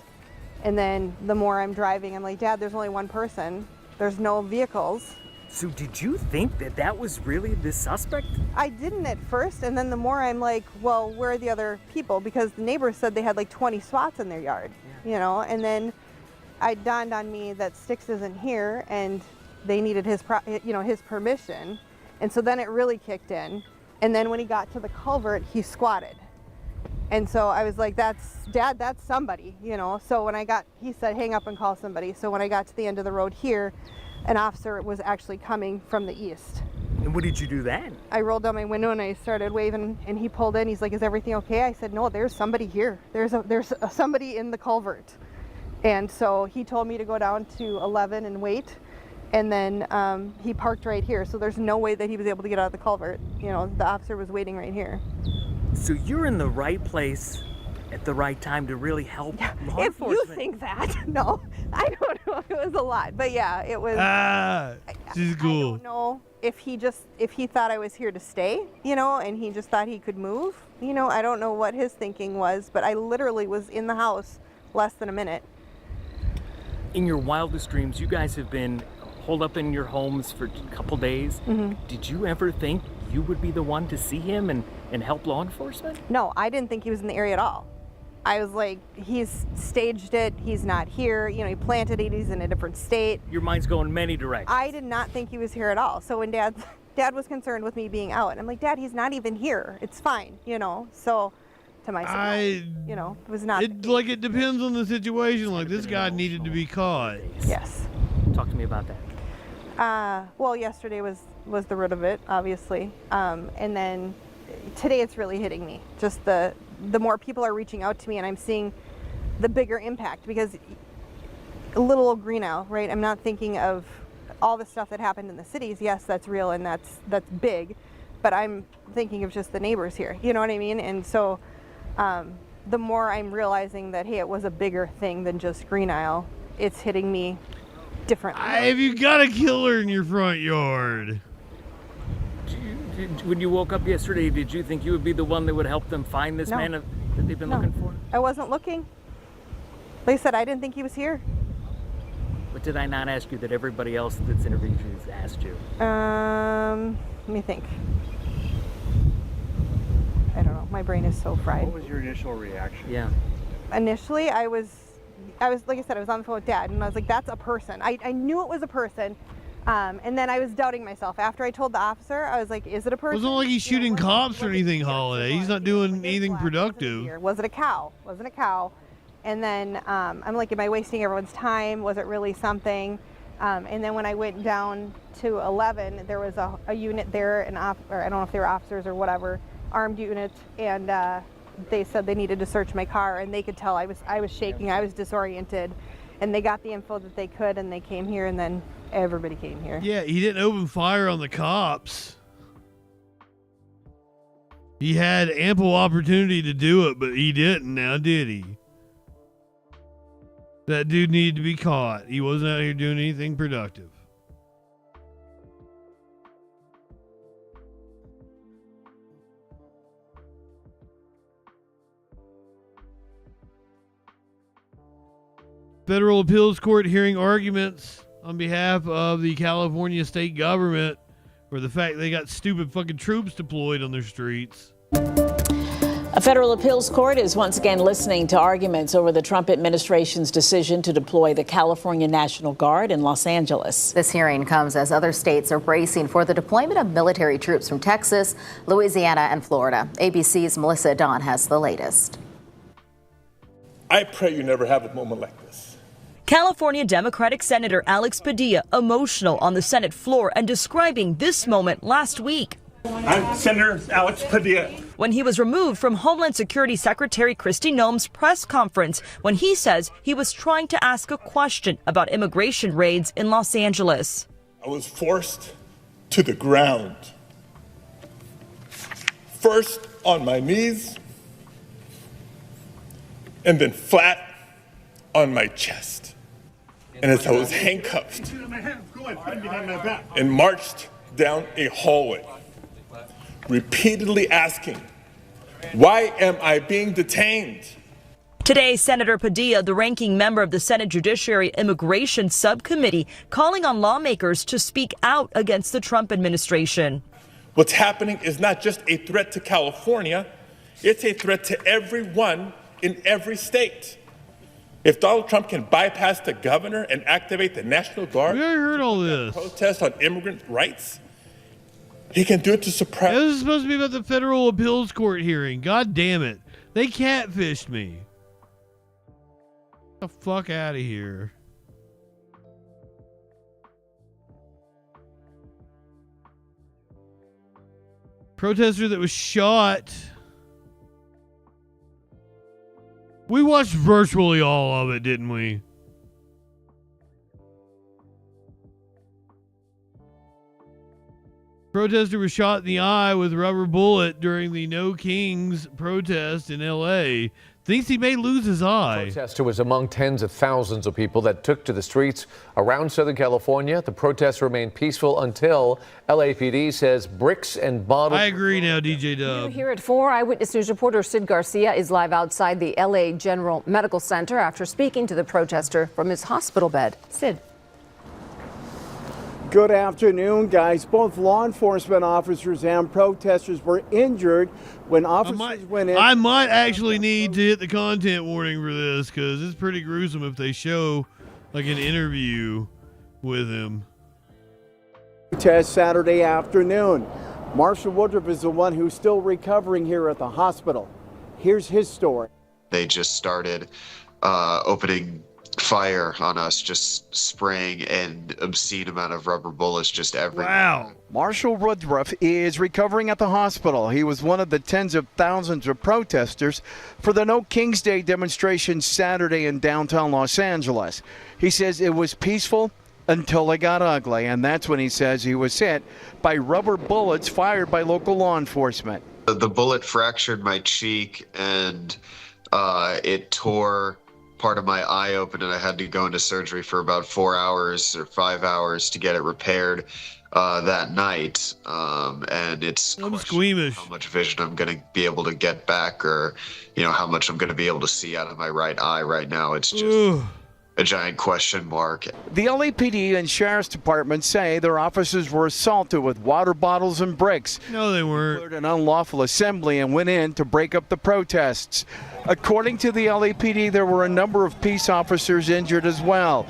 And then the more I'm driving, I'm like, "Dad, there's only one person. There's no vehicles." So did you think that that was really the suspect? I didn't at first, and then the more I'm like, well, where are the other people? Because the neighbors said they had like 20 SWATs in their yard, you know, and then it dawned on me that Sticks isn't here and they needed his permission. And so then it really kicked in. And then when he got to the culvert, he squatted. And so I was like, Dad, that's somebody, you know. So when he said, hang up and call somebody. So when I got to the end of the road here, an officer was actually coming from the east. And what did you do then? I rolled down my window and I started waving, and he pulled in. He's like, "Is everything okay?" I said, "No, there's somebody here. There's somebody in the culvert." And so he told me to go down to 11 and wait. And then he parked right here. So there's no way that he was able to get out of the culvert. You know, the officer was waiting right here. So you're in the right place at the right time to really help law If enforcement. you think that, no, I don't know. It was a lot, but yeah, it was. She's cool. I don't know if he thought I was here to stay, you know, and he just thought he could move, you know. I don't know what his thinking was, but I literally was in the house less than a minute. In your wildest dreams, you guys have been holed up in your homes for a couple days. Mm-hmm. Did you ever think you would be the one to see him and help law enforcement? No, I didn't think he was in the area at all. I was like, he's staged it, he's not here, you know, he planted it, he's in a different state. Your mind's going many directions. I did not think he was here at all. So when Dad was concerned with me being out, and I'm like, "Dad, he's not even here. It's fine," you know. So to my surprise. It was not. It depends on the situation. Like, this guy needed to be caught. Yes. Talk to me about that. Well, yesterday was the root of it, obviously, and then today it's really hitting me. Just the more people are reaching out to me, and I'm seeing the bigger impact, because a little old Green Isle, right? I'm not thinking of all the stuff that happened in the cities. Yes, that's real and that's big, but I'm thinking of just the neighbors here. You know what I mean? And so the more I'm realizing that, hey, it was a bigger thing than just Green Isle, it's hitting me differently. Have you got a killer in your front yard? When you woke up yesterday, did you think you would be the one that would help them find this man that they've been looking for? I wasn't looking. Like I said, I didn't think he was here. What did I not ask you that everybody else that's interviewed you has asked you? Let me think. I don't know. My brain is so fried. What was your initial reaction? Yeah. Initially, I was like I said, I was on the phone with Dad, and I was like, "That's a person." I knew it was a person, and then I was doubting myself after I told the officer. I was like, "Is it a person?" It wasn't like he's shooting cops or anything, Holiday. He's not doing anything productive. Was it a cow? Wasn't a cow. And then I'm like, am I wasting everyone's time? Was it really something? And then when I went down to 11, there was a unit there, or I don't know if they were officers or whatever, armed units, and they said they needed to search my car, and they could tell I was shaking, I was disoriented, and they got the info that they could, and they came here, and then everybody came here. Yeah, he didn't open fire on the cops. He had ample opportunity to do it, but he didn't now, did he? That dude needed to be caught. He wasn't out here doing anything productive. Federal Appeals Court hearing arguments on behalf of the California state government for the fact they got stupid fucking troops deployed on their streets. A federal appeals court is once again listening to arguments over the Trump administration's decision to deploy the California National Guard in Los Angeles. This hearing comes as other states are bracing for the deployment of military troops from Texas, Louisiana, and Florida. ABC's Melissa Dawn has the latest. I pray you never have a moment like this. California Democratic Senator Alex Padilla emotional on the Senate floor and describing this moment last week. I'm Senator Alex Padilla. When he was removed from Homeland Security Secretary Kristi Noem's press conference when he says he was trying to ask a question about immigration raids in Los Angeles. I was forced to the ground. First on my knees, and then flat on my chest. And as I was handcuffed and marched down a hallway, repeatedly asking, why am I being detained? Today, Senator Padilla, the ranking member of the Senate Judiciary Immigration Subcommittee, calling on lawmakers to speak out against the Trump administration. What's happening is not just a threat to California, it's a threat to everyone in every state. If Donald Trump can bypass the governor and activate the National Guard, I heard all this. Protest on immigrant rights, he can do it to suppress. This is supposed to be about the federal appeals court hearing. God damn it. They catfished me. Get the fuck out of here. Protester that was shot. We watched virtually all of it, didn't we? Protester was shot in the eye with a rubber bullet during the No Kings protest in L.A. Thinks he may lose his eye. The protester was among tens of thousands of people that took to the streets around Southern California. The protests remained peaceful until LAPD says bricks and bottles. I agree now, DJ Dub. Here at 4, Eyewitness News reporter Sid Garcia is live outside the LA General Medical Center after speaking to the protester from his hospital bed. Sid. Good afternoon, guys. Both law enforcement officers and protesters were injured when officers went in. I might actually need to hit the content warning for this because it's pretty gruesome if they show like an interview with him. Protest Saturday afternoon. Marshall Woodruff is the one who's still recovering here at the hospital. Here's his story. They just started opening fire on us, just spraying an obscene amount of rubber bullets just everywhere. Wow. Marshall Woodruff is recovering at the hospital. He was one of the tens of thousands of protesters for the No King's Day demonstration Saturday in downtown Los Angeles. He says it was peaceful until it got ugly, and that's when he says he was hit by rubber bullets fired by local law enforcement. The bullet fractured my cheek, and it tore part of my eye open, and I had to go into surgery for about 4 hours or 5 hours to get it repaired that night. And it's squeamish how much vision I'm going to be able to get back, or how much I'm going to be able to see out of my right eye right now. It's just a giant question mark. The LAPD and Sheriff's Department say their officers were assaulted with water bottles and bricks. No, they weren't. An unlawful assembly and went in to break up the protests. According to the LAPD, there were a number of peace officers injured as well.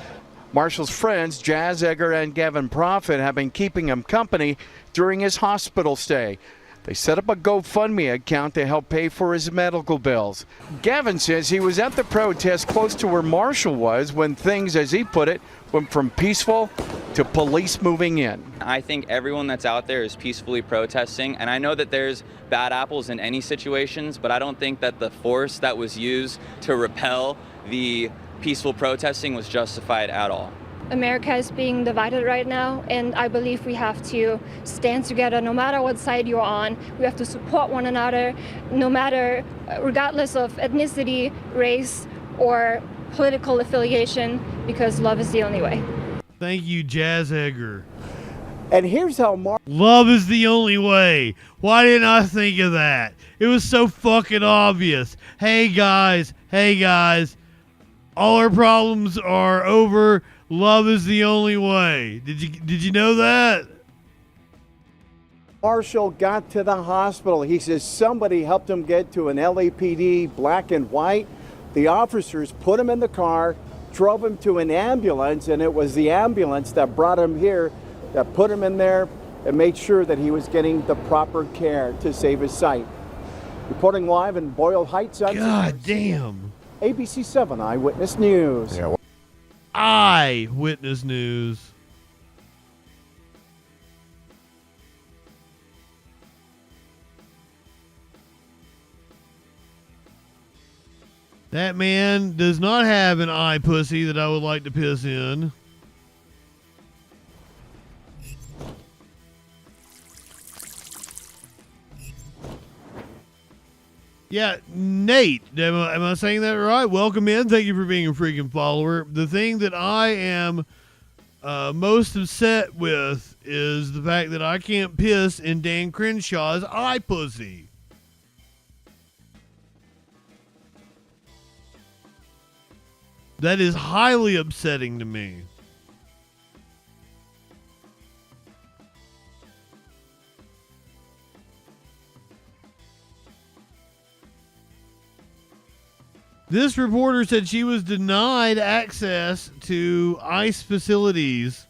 Marshall's friends, Jazz Egger and Gavin Prophet, have been keeping him company during his hospital stay. They set up a GoFundMe account to help pay for his medical bills. Gavin says he was at the protest close to where Marshall was when things, as he put it, went from peaceful to police moving in. I think everyone that's out there is peacefully protesting, and I know that there's bad apples in any situations, but I don't think that the force that was used to repel the peaceful protesting was justified at all. America is being divided right now, and I believe we have to stand together no matter what side you're on. We have to support one another, regardless of ethnicity, race, or political affiliation, because love is the only way. Thank you, Jazz Egger. And here's how love is the only way. Why didn't I think of that? It was so fucking obvious. Hey guys, all our problems are over. Love is the only way. Did you know that? Marshall got to the hospital. He says somebody helped him get to an LAPD black and white. The officers put him in the car, drove him to an ambulance, and it was the ambulance that brought him here, that put him in there and made sure that he was getting the proper care to save his sight. Reporting live in Boyle Heights. God damn. ABC 7 Eyewitness News. Yeah. Eyewitness News. That man does not have an eye pussy that I would like to piss in. Yeah, Nate, am I saying that right? Welcome in. Thank you for being a freaking follower. The thing that I am most upset with is the fact that I can't piss in Dan Crenshaw's eye pussy. That is highly upsetting to me. This reporter said she was denied access to ICE facilities.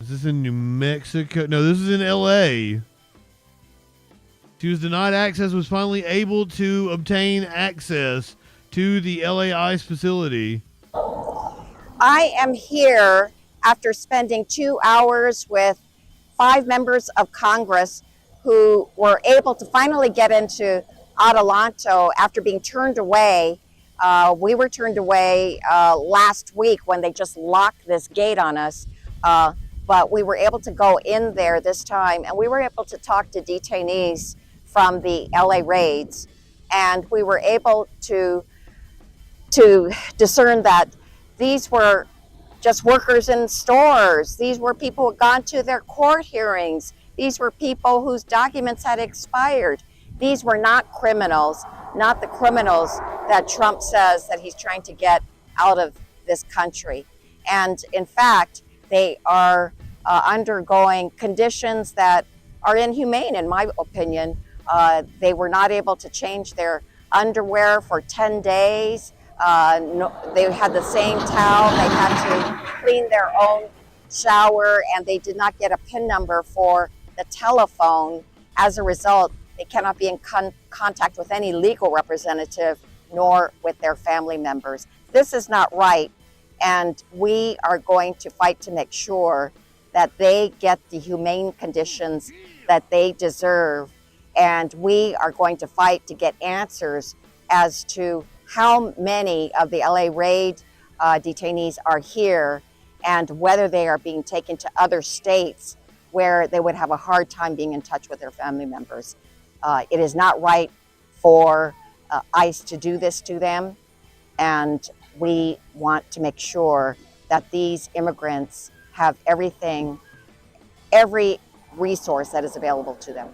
Is this in New Mexico? No, this is in LA. She was denied access, was finally able to obtain access to the LA ICE facility. I am here after spending 2 hours with 5 members of Congress who were able to finally get into Adelanto after being turned away. We were turned away last week when they just locked this gate on us, but we were able to go in there this time, and we were able to talk to detainees from the LA raids, and we were able to discern that these were just workers in stores. These were people who had gone to their court hearings. These were people whose documents had expired. These were not criminals, not the criminals that Trump says that he's trying to get out of this country. And in fact, they are undergoing conditions that are inhumane, in my opinion. They were not able to change their underwear for 10 days. They had the same towel. They had to clean their own shower, and they did not get a PIN number for the telephone. As a result, They cannot be in contact with any legal representative nor with their family members. This is not right, and we are going to fight to make sure that they get the humane conditions that they deserve, and we are going to fight to get answers as to how many of the LA raid detainees are here and whether they are being taken to other states where they would have a hard time being in touch with their family members. It is not right for ICE to do this to them, and we want to make sure that these immigrants have everything, every resource that is available to them.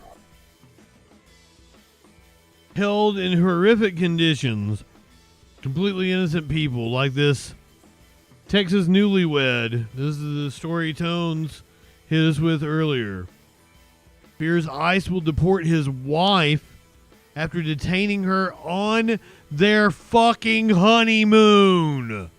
Held in horrific conditions, completely innocent people like this Texas newlywed. This is the story Tones hit us with earlier. Fears ICE will deport his wife after detaining her on their fucking honeymoon.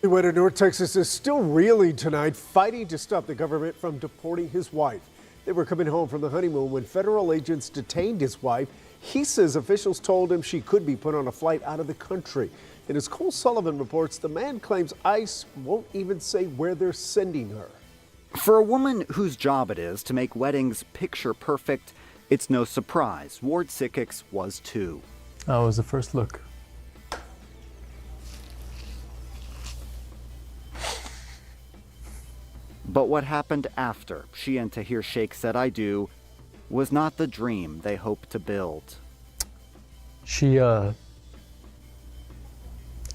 Newlywed in North Texas is still reeling tonight, fighting to stop the government from deporting his wife. They were coming home from the honeymoon when federal agents detained his wife. He says officials told him she could be put on a flight out of the country. And as Cole Sullivan reports, the man claims ICE won't even say where they're sending her. For a woman whose job it is to make weddings picture perfect, it's no surprise Ward Sickix was too. That was the first look. But what happened after she and Tahir Sheikh said I do was not the dream they hoped to build. She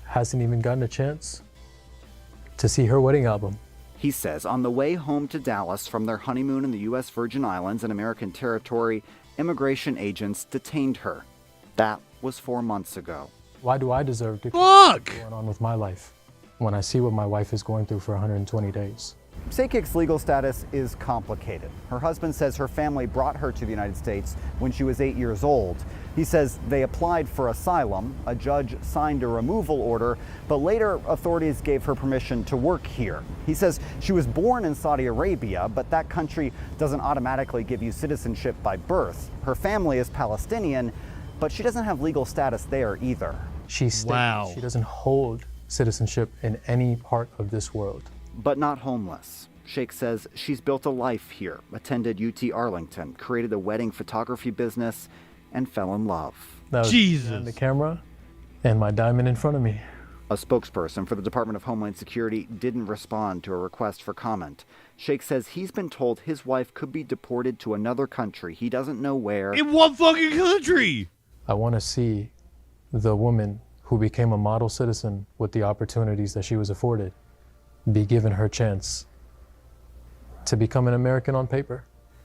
hasn't even gotten a chance to see her wedding album. He says on the way home to Dallas from their honeymoon in the U.S. Virgin Islands and American territory, immigration agents detained her. That was 4 months ago. Why do I deserve to what's going on with my life when I see what my wife is going through for 120 days? Sekic's legal status is complicated. Her husband says her family brought her to the United States when she was 8 years old. He says they applied for asylum, a judge signed a removal order, but later authorities gave her permission to work here. He says she was born in Saudi Arabia, but that country doesn't automatically give you citizenship by birth. Her family is Palestinian, but she doesn't have legal status there either. She doesn't hold citizenship in any part of this world. But not homeless. Sheikh says she's built a life here, attended UT Arlington, created a wedding photography business, and fell in love. That was the camera and my diamond in front of me. A spokesperson for the Department of Homeland Security didn't respond to a request for comment. Sheikh says he's been told his wife could be deported to another country. He doesn't know where. In what fucking country? I want to see the woman who became a model citizen with the opportunities that she was afforded be given her chance to become an American on paper.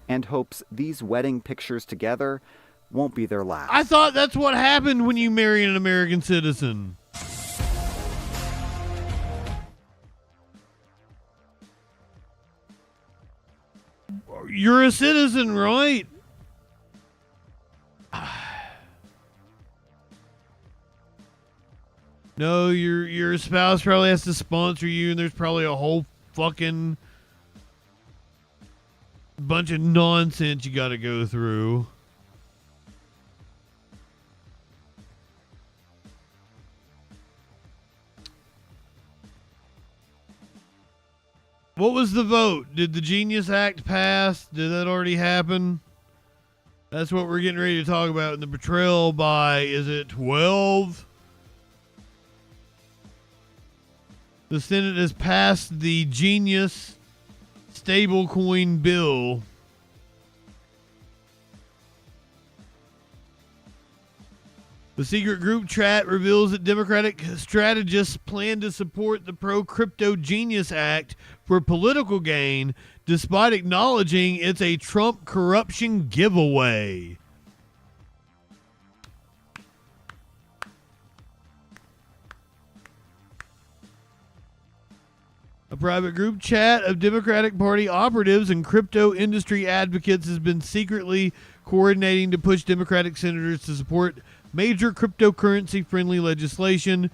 And hopes these wedding pictures together won't be their last. I thought that's what happened when you marry an American citizen. You're a citizen, right? No, your spouse probably has to sponsor you, and there's probably a whole fucking bunch of nonsense you got to go through. What was the vote? Did the Genius Act pass? Did that already happen? That's what we're getting ready to talk about in the betrayal by, is it 12? The Senate has passed the Genius stablecoin bill. The secret group chat reveals that Democratic strategists plan to support the pro-Crypto Genius Act for political gain, despite acknowledging it's a Trump corruption giveaway. A private group chat of Democratic Party operatives and crypto industry advocates has been secretly coordinating to push Democratic senators to support major cryptocurrency-friendly legislation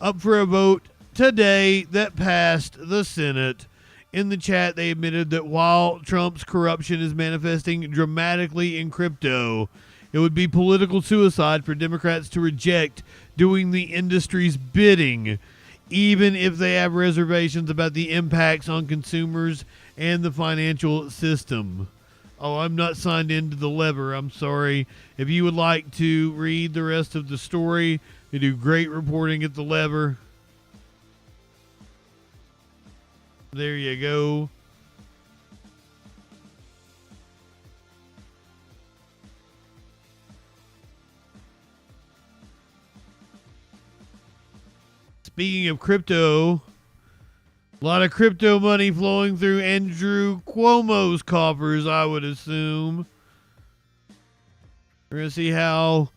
up for a vote today that passed the Senate. in the chat, they admitted that while Trump's corruption is manifesting dramatically in crypto, it would be political suicide for Democrats to reject doing the industry's bidding, even if they have reservations about the impacts on consumers and the financial system. Oh, I'm not signed into the lever. I'm sorry. If you would like to read the rest of the story, they do great reporting at the lever. There you go. Speaking of crypto, a lot of crypto money flowing through Andrew Cuomo's coffers, I would assume. We're going to see how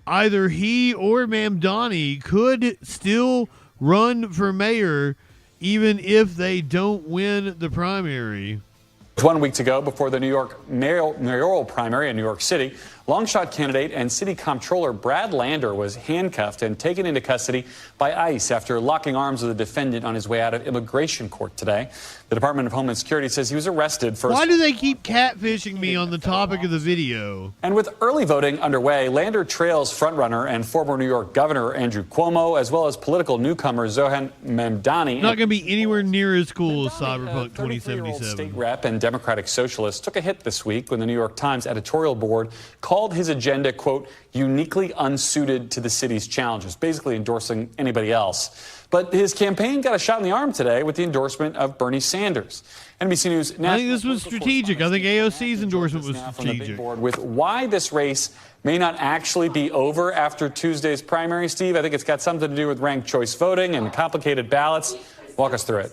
either he or Mamdani could still run for mayor even if they don't win the primary. 1 week to go before the New York mayoral primary in New York City. Longshot candidate and city comptroller Brad Lander was handcuffed and taken into custody by ICE after locking arms with a defendant on his way out of immigration court today. The Department of Homeland Security says he was arrested for... Why do they keep catfishing me on the topic of the video? And with early voting underway, Lander trails frontrunner and former New York Governor Andrew Cuomo, as well as political newcomer Zohan Mamdani. Not going to be anywhere near as cool as Cyberpunk 2077. State rep and Democratic socialist took a hit this week when the New York Times editorial board called his agenda, quote, uniquely unsuited to the city's challenges, basically endorsing anybody else. But his campaign got a shot in the arm today with the endorsement of Bernie Sanders. NBC News. I think this was strategic. I think AOC's endorsement was strategic. With why this race may not actually be over after Tuesday's primary, Steve. I think it's got something to do with ranked choice voting and complicated ballots. Walk us through it.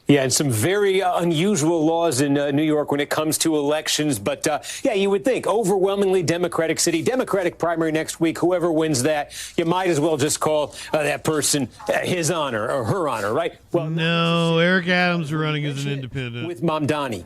Yeah, and some very unusual laws in New York when it comes to elections. But, yeah, you would think overwhelmingly Democratic city, Democratic primary next week. Whoever wins that, you might as well just call that person his honor or her honor, right? Well, no, Eric Adams running as an independent. With Mamdani.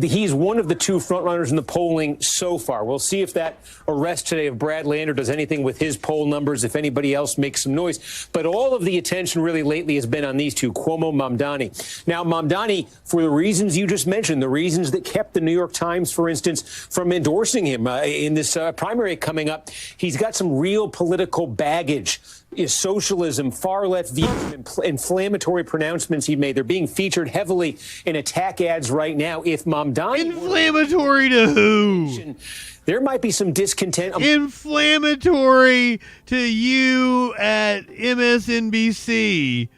He's one of the two frontrunners in the polling so far. We'll see if that arrest today of Brad Lander does anything with his poll numbers, if anybody else makes some noise. But all of the attention really lately has been on these two, Cuomo, Mamdani. Now, Mamdani, for the reasons you just mentioned, the reasons that kept the New York Times, for instance, from endorsing him in this primary coming up, he's got some real political baggage. Is socialism, far-left views, inflammatory pronouncements he made. They're being featured heavily in attack ads right now. If Mamdani... Inflammatory to who? There might be some discontent. Inflammatory to you at MSNBC.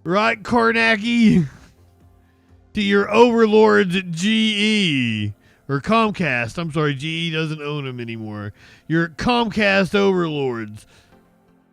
Right, Karnacki? To your overlords at GE. Or Comcast. I'm sorry, GE doesn't own them anymore. Your Comcast overlords.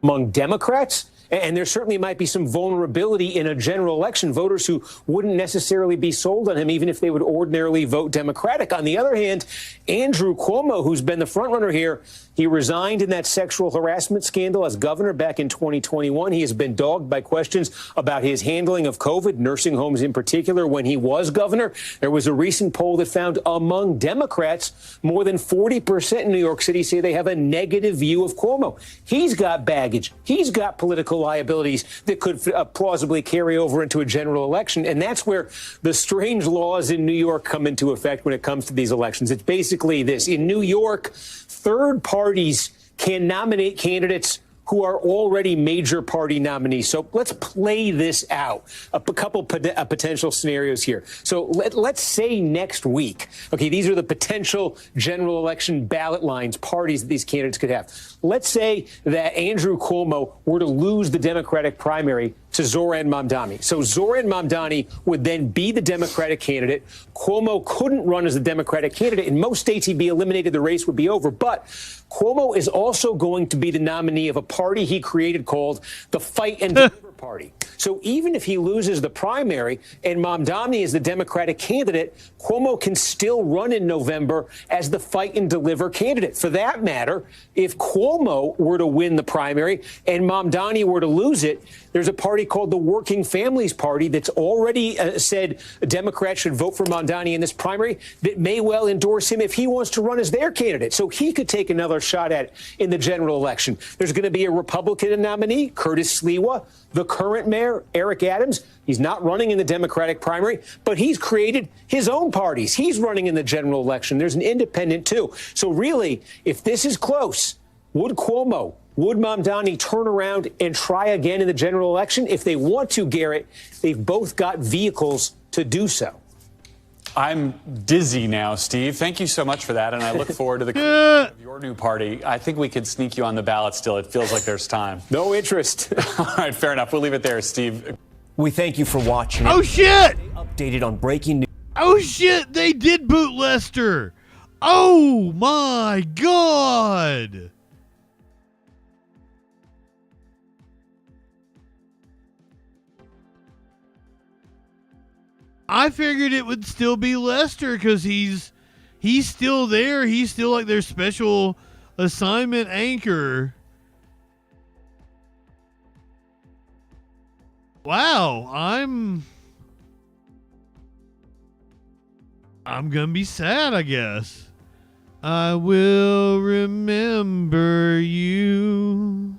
Among Democrats, and there certainly might be some vulnerability in a general election. Voters who wouldn't necessarily be sold on him, even if they would ordinarily vote Democratic. On the other hand, Andrew Cuomo, who's been the frontrunner here, he resigned in that sexual harassment scandal as governor back in 2021. He has been dogged by questions about his handling of COVID, nursing homes in particular, when he was governor. There was a recent poll that found among Democrats, more than 40% in New York City say they have a negative view of Cuomo. He's got baggage. He's got political liabilities that could plausibly carry over into a general election. And that's where the strange laws in New York come into effect when it comes to these elections. It's basically this. In New York, third parties can nominate candidates who are already major party nominees. So let's play this out. A couple potential scenarios here. So let's say next week, okay, these are the potential general election ballot lines, parties that these candidates could have. Let's say that Andrew Cuomo were to lose the Democratic primary to Zoran Mamdani. So Zoran Mamdani would then be the Democratic candidate. Cuomo couldn't run as the Democratic candidate. In most states, he'd be eliminated. The race would be over. But Cuomo is also going to be the nominee of a party he created called the Fight and Deliver Party. So even if he loses the primary and Mamdani is the Democratic candidate, Cuomo can still run in November as the Fight and Deliver candidate. For that matter, if Cuomo were to win the primary and Mamdani were to lose it, There's a party called the Working Families Party that's already said Democrats should vote for Mamdani in this primary that may well endorse him if he wants to run as their candidate. So he could take another shot at it in the general election. There's going to be a Republican nominee, Curtis Sliwa, the current mayor, Eric Adams. He's not running in the Democratic primary, but he's created his own parties. He's running in the general election. There's an independent, too. So really, if this is close, would Cuomo, would Mamdani turn around and try again in the general election? If they want to, Garrett, they've both got vehicles to do so. I'm dizzy now, Steve. Thank you so much for that, and I look forward to the creation of your new party. I think we could sneak you on the ballot still. It feels like there's time. No interest. All right, fair enough. We'll leave it there, Steve. We thank you for watching. Oh, shit! Updated on breaking news. Oh, shit! They did boot Lester! Oh, my God! I figured it would still be Lester because he's still there. He's still like their special assignment anchor. Wow, I'm gonna be sad, I guess. I will remember you.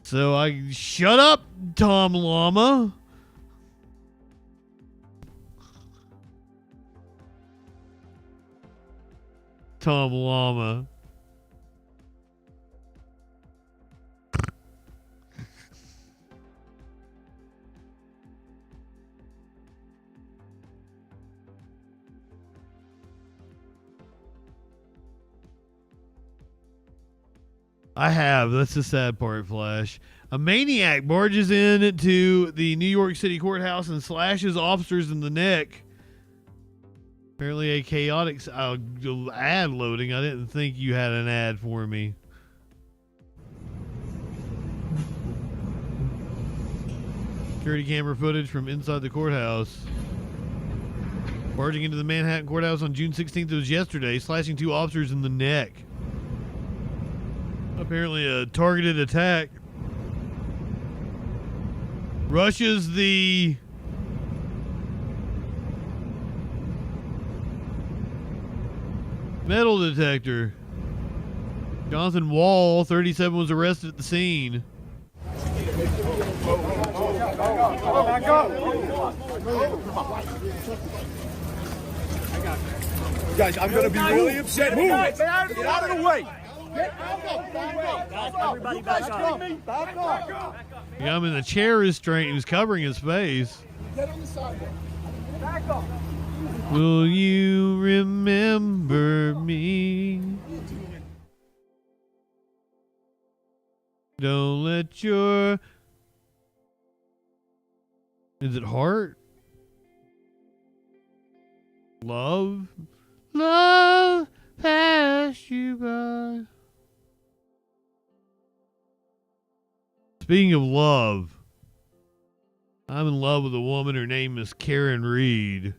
So I shut up, Tom Llama. Tom Llama. I have. That's the sad part, Flash. A maniac barges into the New York City courthouse and slashes officers in the neck. Apparently a chaotic ad loading. I didn't think you had an ad for me. Security camera footage from inside the courthouse. Barging into the Manhattan courthouse on June 16th, it was yesterday, slashing 2 officers in the neck. Apparently a targeted attack. Rushes the metal detector. Jonathan Wall, 37, was arrested at the scene. Guys, I'm going to be really upset. Move! Get out of the way! Everybody back up. Back up. Yeah, I'm in the chair restraint. He was covering his face. Get on the sidewalk. Back up. Will you remember me? Don't let your... Is it heart? Love pass you by. Speaking of love, I'm in love with a woman. Her name is Karen Reed.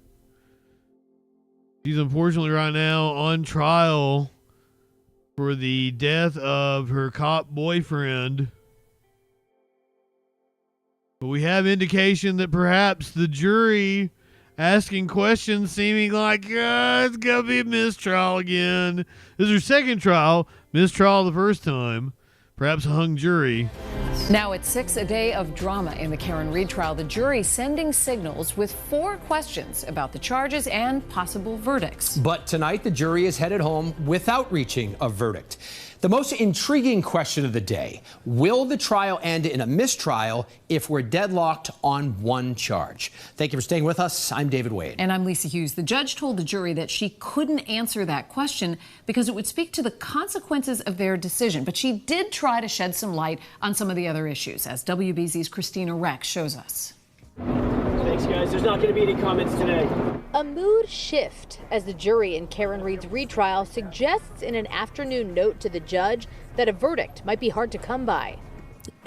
She's unfortunately right now on trial for the death of her cop boyfriend. But we have indication that perhaps the jury asking questions seeming like it's going to be a mistrial again. This is her second trial. Mistrial the first time. Perhaps a hung jury. Now it's 6 a day of drama in the Karen Reed trial. The jury sending signals with 4 questions about the charges and possible verdicts. But tonight the jury is headed home without reaching a verdict. The most intriguing question of the day: will the trial end in a mistrial if we're deadlocked on one charge? Thank you for staying with us. I'm David Wade. And I'm Lisa Hughes. The judge told the jury that she couldn't answer that question because it would speak to the consequences of their decision. But she did try to shed some light on some of the other issues, as WBZ's Christina Rex shows us. Thanks, guys. There's not going to be any comments today. A mood shift as the jury in Karen Reed's retrial suggests in an afternoon note to the judge that a verdict might be hard to come by.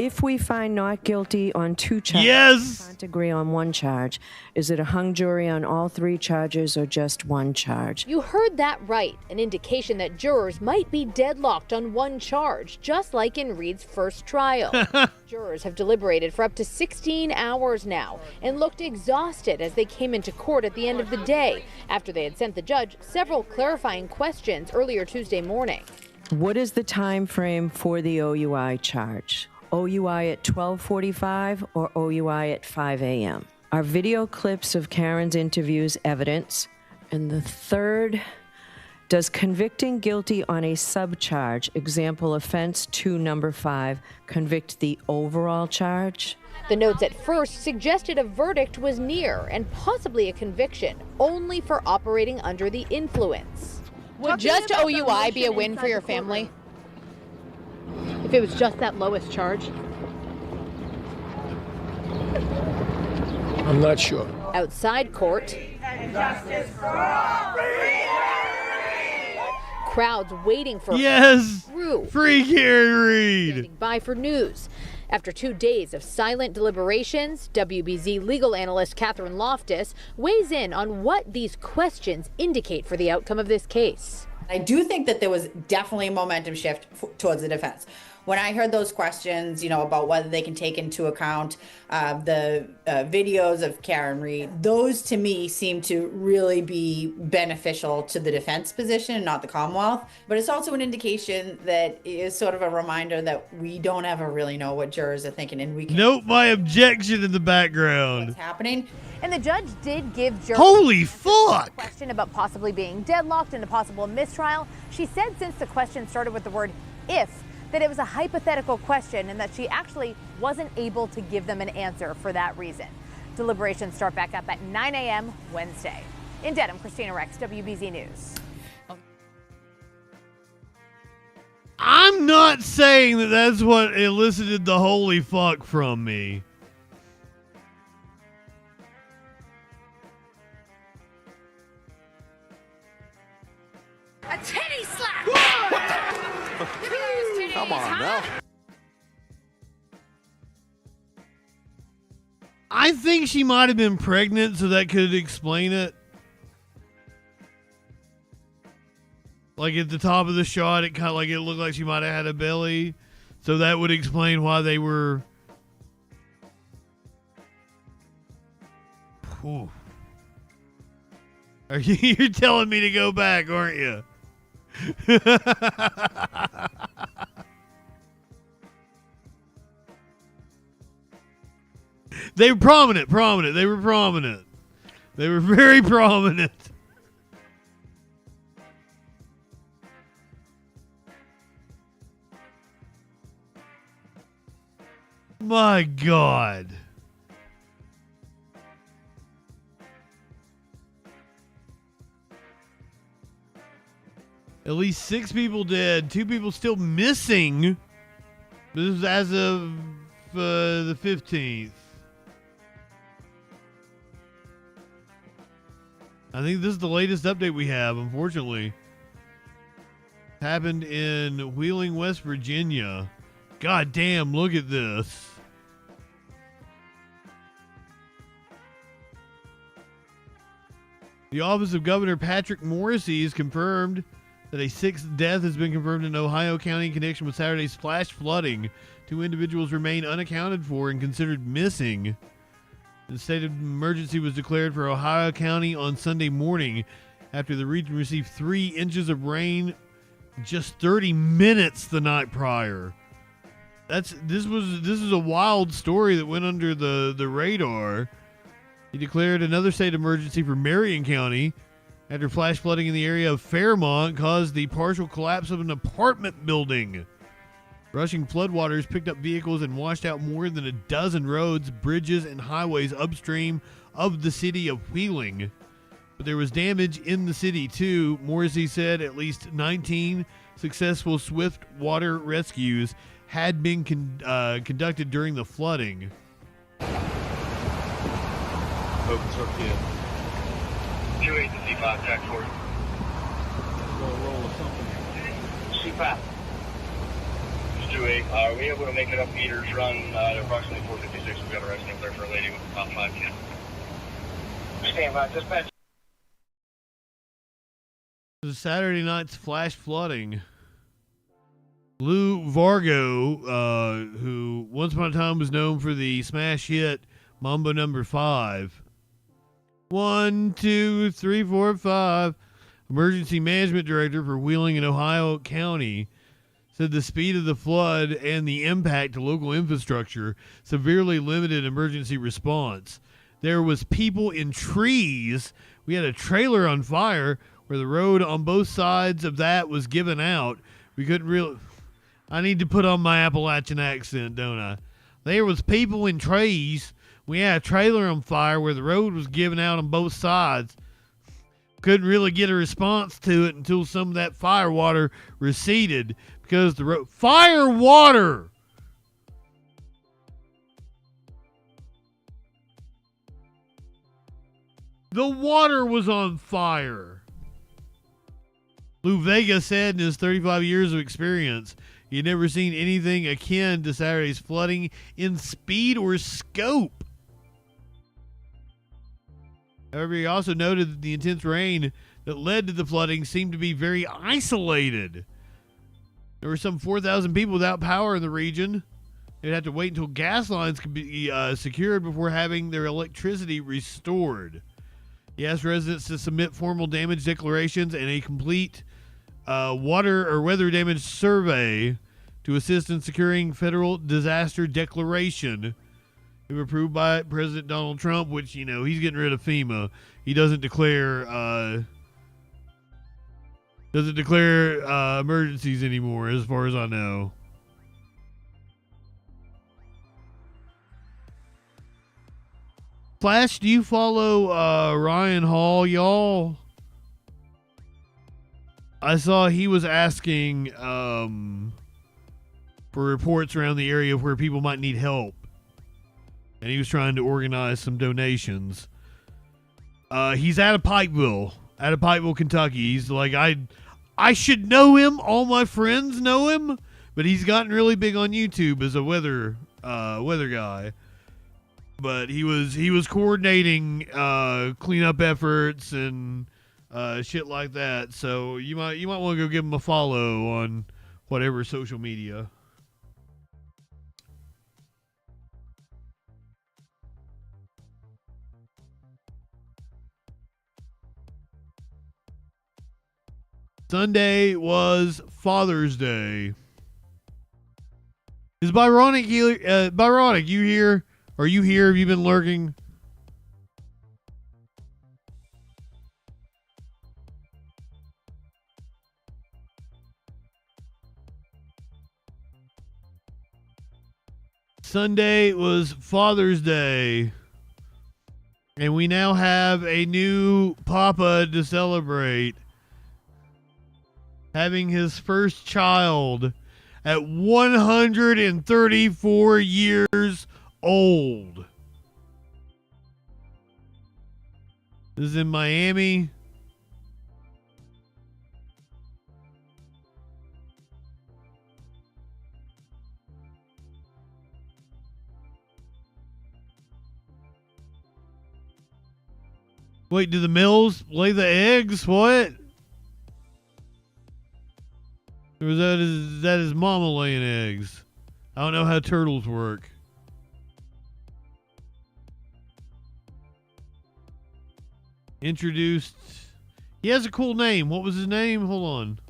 If we find not guilty on 2 charges, yes, can't agree on 1 charge. Is it a hung jury on all 3 charges or just 1 charge? You heard that right, an indication that jurors might be deadlocked on 1 charge, just like in Reed's first trial. Jurors have deliberated for up to 16 hours now and looked exhausted as they came into court at the end of the day after they had sent the judge several clarifying questions earlier Tuesday morning. What is the time frame for the OUI charge? OUI at 12:45 or OUI at 5 a.m.? Are video clips of Karen's interviews evidence? And the third, does convicting guilty on a subcharge, example offense 2 number 5, convict the overall charge? The notes at first suggested a verdict was near and possibly a conviction, only for operating under the influence. Would just OUI be a win for your family? If it was just that lowest charge? I'm not sure. Outside court, Justice for all. crowds waiting for yes, through. Free Karen Reed. Standing by for news. After 2 days of silent deliberations, WBZ legal analyst Catherine Loftus weighs in on what these questions indicate for the outcome of this case. I do think that there was definitely a momentum shift towards the defense. When I heard those questions, about whether they can take into account the videos of Karen Reed, those to me seem to really be beneficial to the defense position and not the Commonwealth. But it's also an indication that is sort of a reminder that we don't ever really know what jurors are thinking, and we can note my objection in the background. What's happening. And the judge did give jurors holy fuck a question about possibly being deadlocked and a possible mistrial. She said since the question started with the word if, that it was a hypothetical question and that she actually wasn't able to give them an answer for that reason. Deliberations start back up at 9 a.m. Wednesday. In Dedham, Christina Rex, WBZ News. I'm not saying that that's what elicited the holy fuck from me. A titty slap! Come on now. I think she might have been pregnant, so that could explain it. Like at the top of the shot, it kind of it looked like she might have had a belly, so that would explain why they were. Ooh. You're telling me to go back, aren't you? They were prominent. They were prominent. They were very prominent. My God. At least 6 people dead, 2 people still missing. This is as of the 15th. I think this is the latest update we have, unfortunately. Happened in Wheeling, West Virginia. God damn, look at this. The office of Governor Patrick Morrisey has confirmed that a 6th death has been confirmed in Ohio County in connection with Saturday's flash flooding. 2 individuals remain unaccounted for and considered missing. The state of emergency was declared for Ohio County on Sunday morning after the region received 3 inches of rain just 30 minutes the night prior. This is a wild story that went under the radar. He declared another state emergency for Marion County after flash flooding in the area of Fairmont caused the partial collapse of an apartment building. Rushing floodwaters picked up vehicles and washed out more than a dozen roads, bridges, and highways upstream of the city of Wheeling. But there was damage in the city too. Morrissey said at least 19 successful swift water rescues had been conducted during the flooding. Open truck in. 28 to C5, Jack 4. Roll or something. C5. 428. Are we able to make it up meters run at approximately 456? We got a resident up there for a lady with about 5 kids. Stand by, dispatch. This is Saturday night's flash flooding. Lou Vargo, who once upon a time was known for the smash hit Mambo Number 5. 1, 2, 3, 4, 5. Emergency Management Director for Wheeling and Ohio County said the speed of the flood and the impact to local infrastructure severely limited emergency response. There was people in trees. We had a trailer on fire where the road on both sides of that was given out. We couldn't really... I need to put on my Appalachian accent, don't I? There was people in trees. We had a trailer on fire where the road was given out on both sides. Couldn't really get a response to it until some of that fire water receded because the road... Fire water! The water was on fire. Lou Vega said in his 35 years of experience, he had never seen anything akin to Saturday's flooding in speed or scope. However, he also noted that the intense rain that led to the flooding seemed to be very isolated. There were some 4,000 people without power in the region. They'd have to wait until gas lines could be secured before having their electricity restored. He asked residents to submit formal damage declarations and a complete water or weather damage survey to assist in securing federal disaster declaration. If approved by President Donald Trump, which, you know, he's getting rid of FEMA. He doesn't declare emergencies anymore, as far as I know. Flash, do you follow Ryan Hall, y'all? I saw he was asking for reports around the area where people might need help. And he was trying to organize some donations. He's out of Pikeville, Kentucky. He's like, I should know him. All my friends know him. But he's gotten really big on YouTube as a weather guy. But he was coordinating cleanup efforts and shit like that. So you might want to go give him a follow on whatever social media. Sunday was Father's Day. Is Byronic here? Byronic, you here? Are you here? Have you been lurking? Sunday was Father's Day. And we now have a new papa to celebrate. Having his first child at 134 years old. This is in Miami. Wait, do the Mills lay the eggs? What? Or is that his mama laying eggs? I don't know how turtles work. Introduced. He has a cool name. What was his name? Hold on.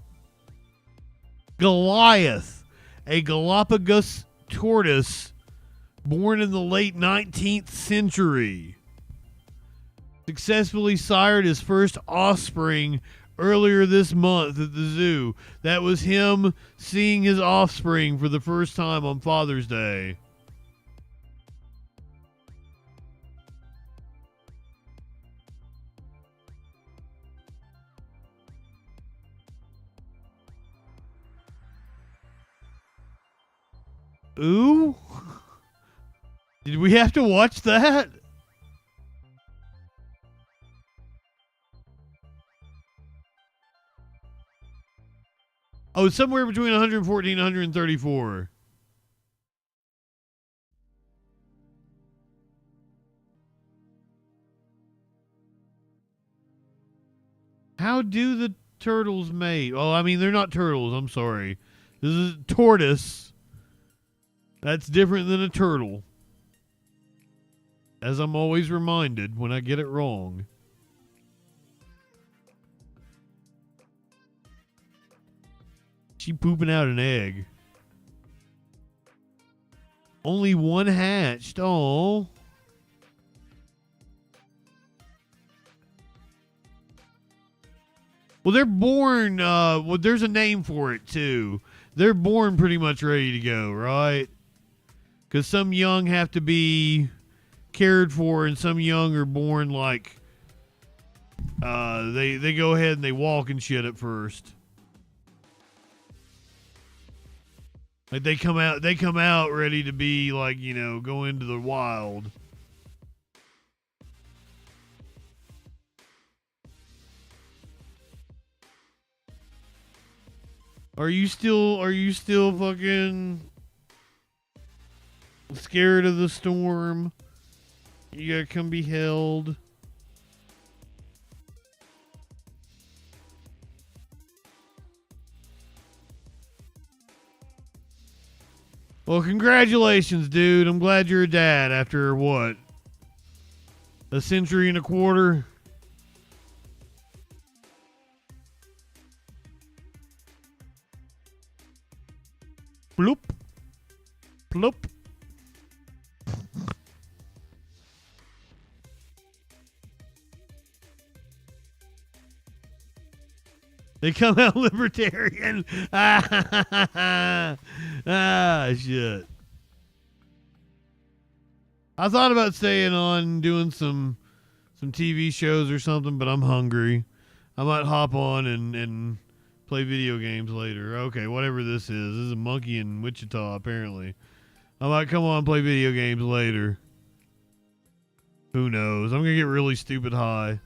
Goliath, a Galapagos tortoise born in the late 19th century. Successfully sired his first offspring earlier this month at the zoo. That was him seeing his offspring for the first time on Father's Day. Ooh? Did we have to watch that? Oh, it's somewhere between 114 and 134. How do the turtles mate? Oh, I mean, they're not turtles. I'm sorry. This is tortoise. That's different than a turtle. As I'm always reminded when I get it wrong. She pooping out an egg. Only one hatched. Oh. Well, they're born, well, there's a name for it, too. They're born pretty much ready to go, right? Because some young have to be cared for, and some young are born like, they go ahead and they walk and shit at first. Like, they come out ready to be, like, you know, go into the wild. Are you still fucking scared of the storm? You gotta come be held. Well, congratulations, dude. I'm glad you're a dad after what? A century and a quarter? Bloop. Bloop. They come out libertarian. Ah, shit. I thought about staying on doing some TV shows or something, but I'm hungry. I might hop on and play video games later. Okay, whatever this is. This is a monkey in Wichita, apparently. I might come on and play video games later. Who knows? I'm going to get really stupid high.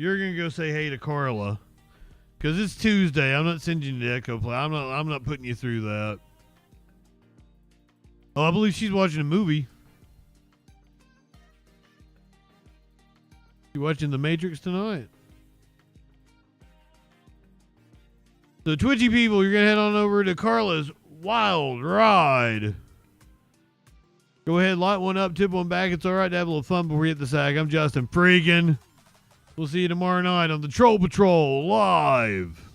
You're going to go say hey to Carla. Because it's Tuesday. I'm not sending you to Echo Play. I'm not putting you through that. Oh, I believe she's watching a movie. You watching The Matrix tonight? So Twitchy people, you're going to head on over to Carla's Wild Ride. Go ahead, light one up, tip one back. It's all right to have a little fun before you hit the sack. I'm JustinFREAKIN. We'll see you tomorrow night on the Troll Patrol Live.